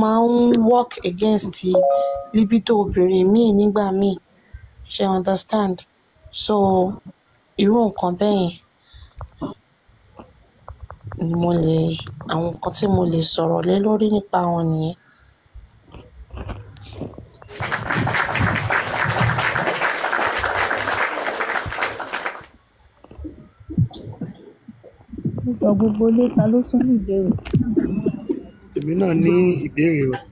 máa ń work against libido obìnrin míì nígbà míì. She understand? So irú nǹkan bẹ́ẹ̀ yẹn ni àwọn nǹkan tí mo lè sọ̀rọ̀ lé lórí nípa wọn nìyẹn. Gbogbo ilé ta ló tún ní ìbéèrè? Èmi náà ní ìbéèrè o.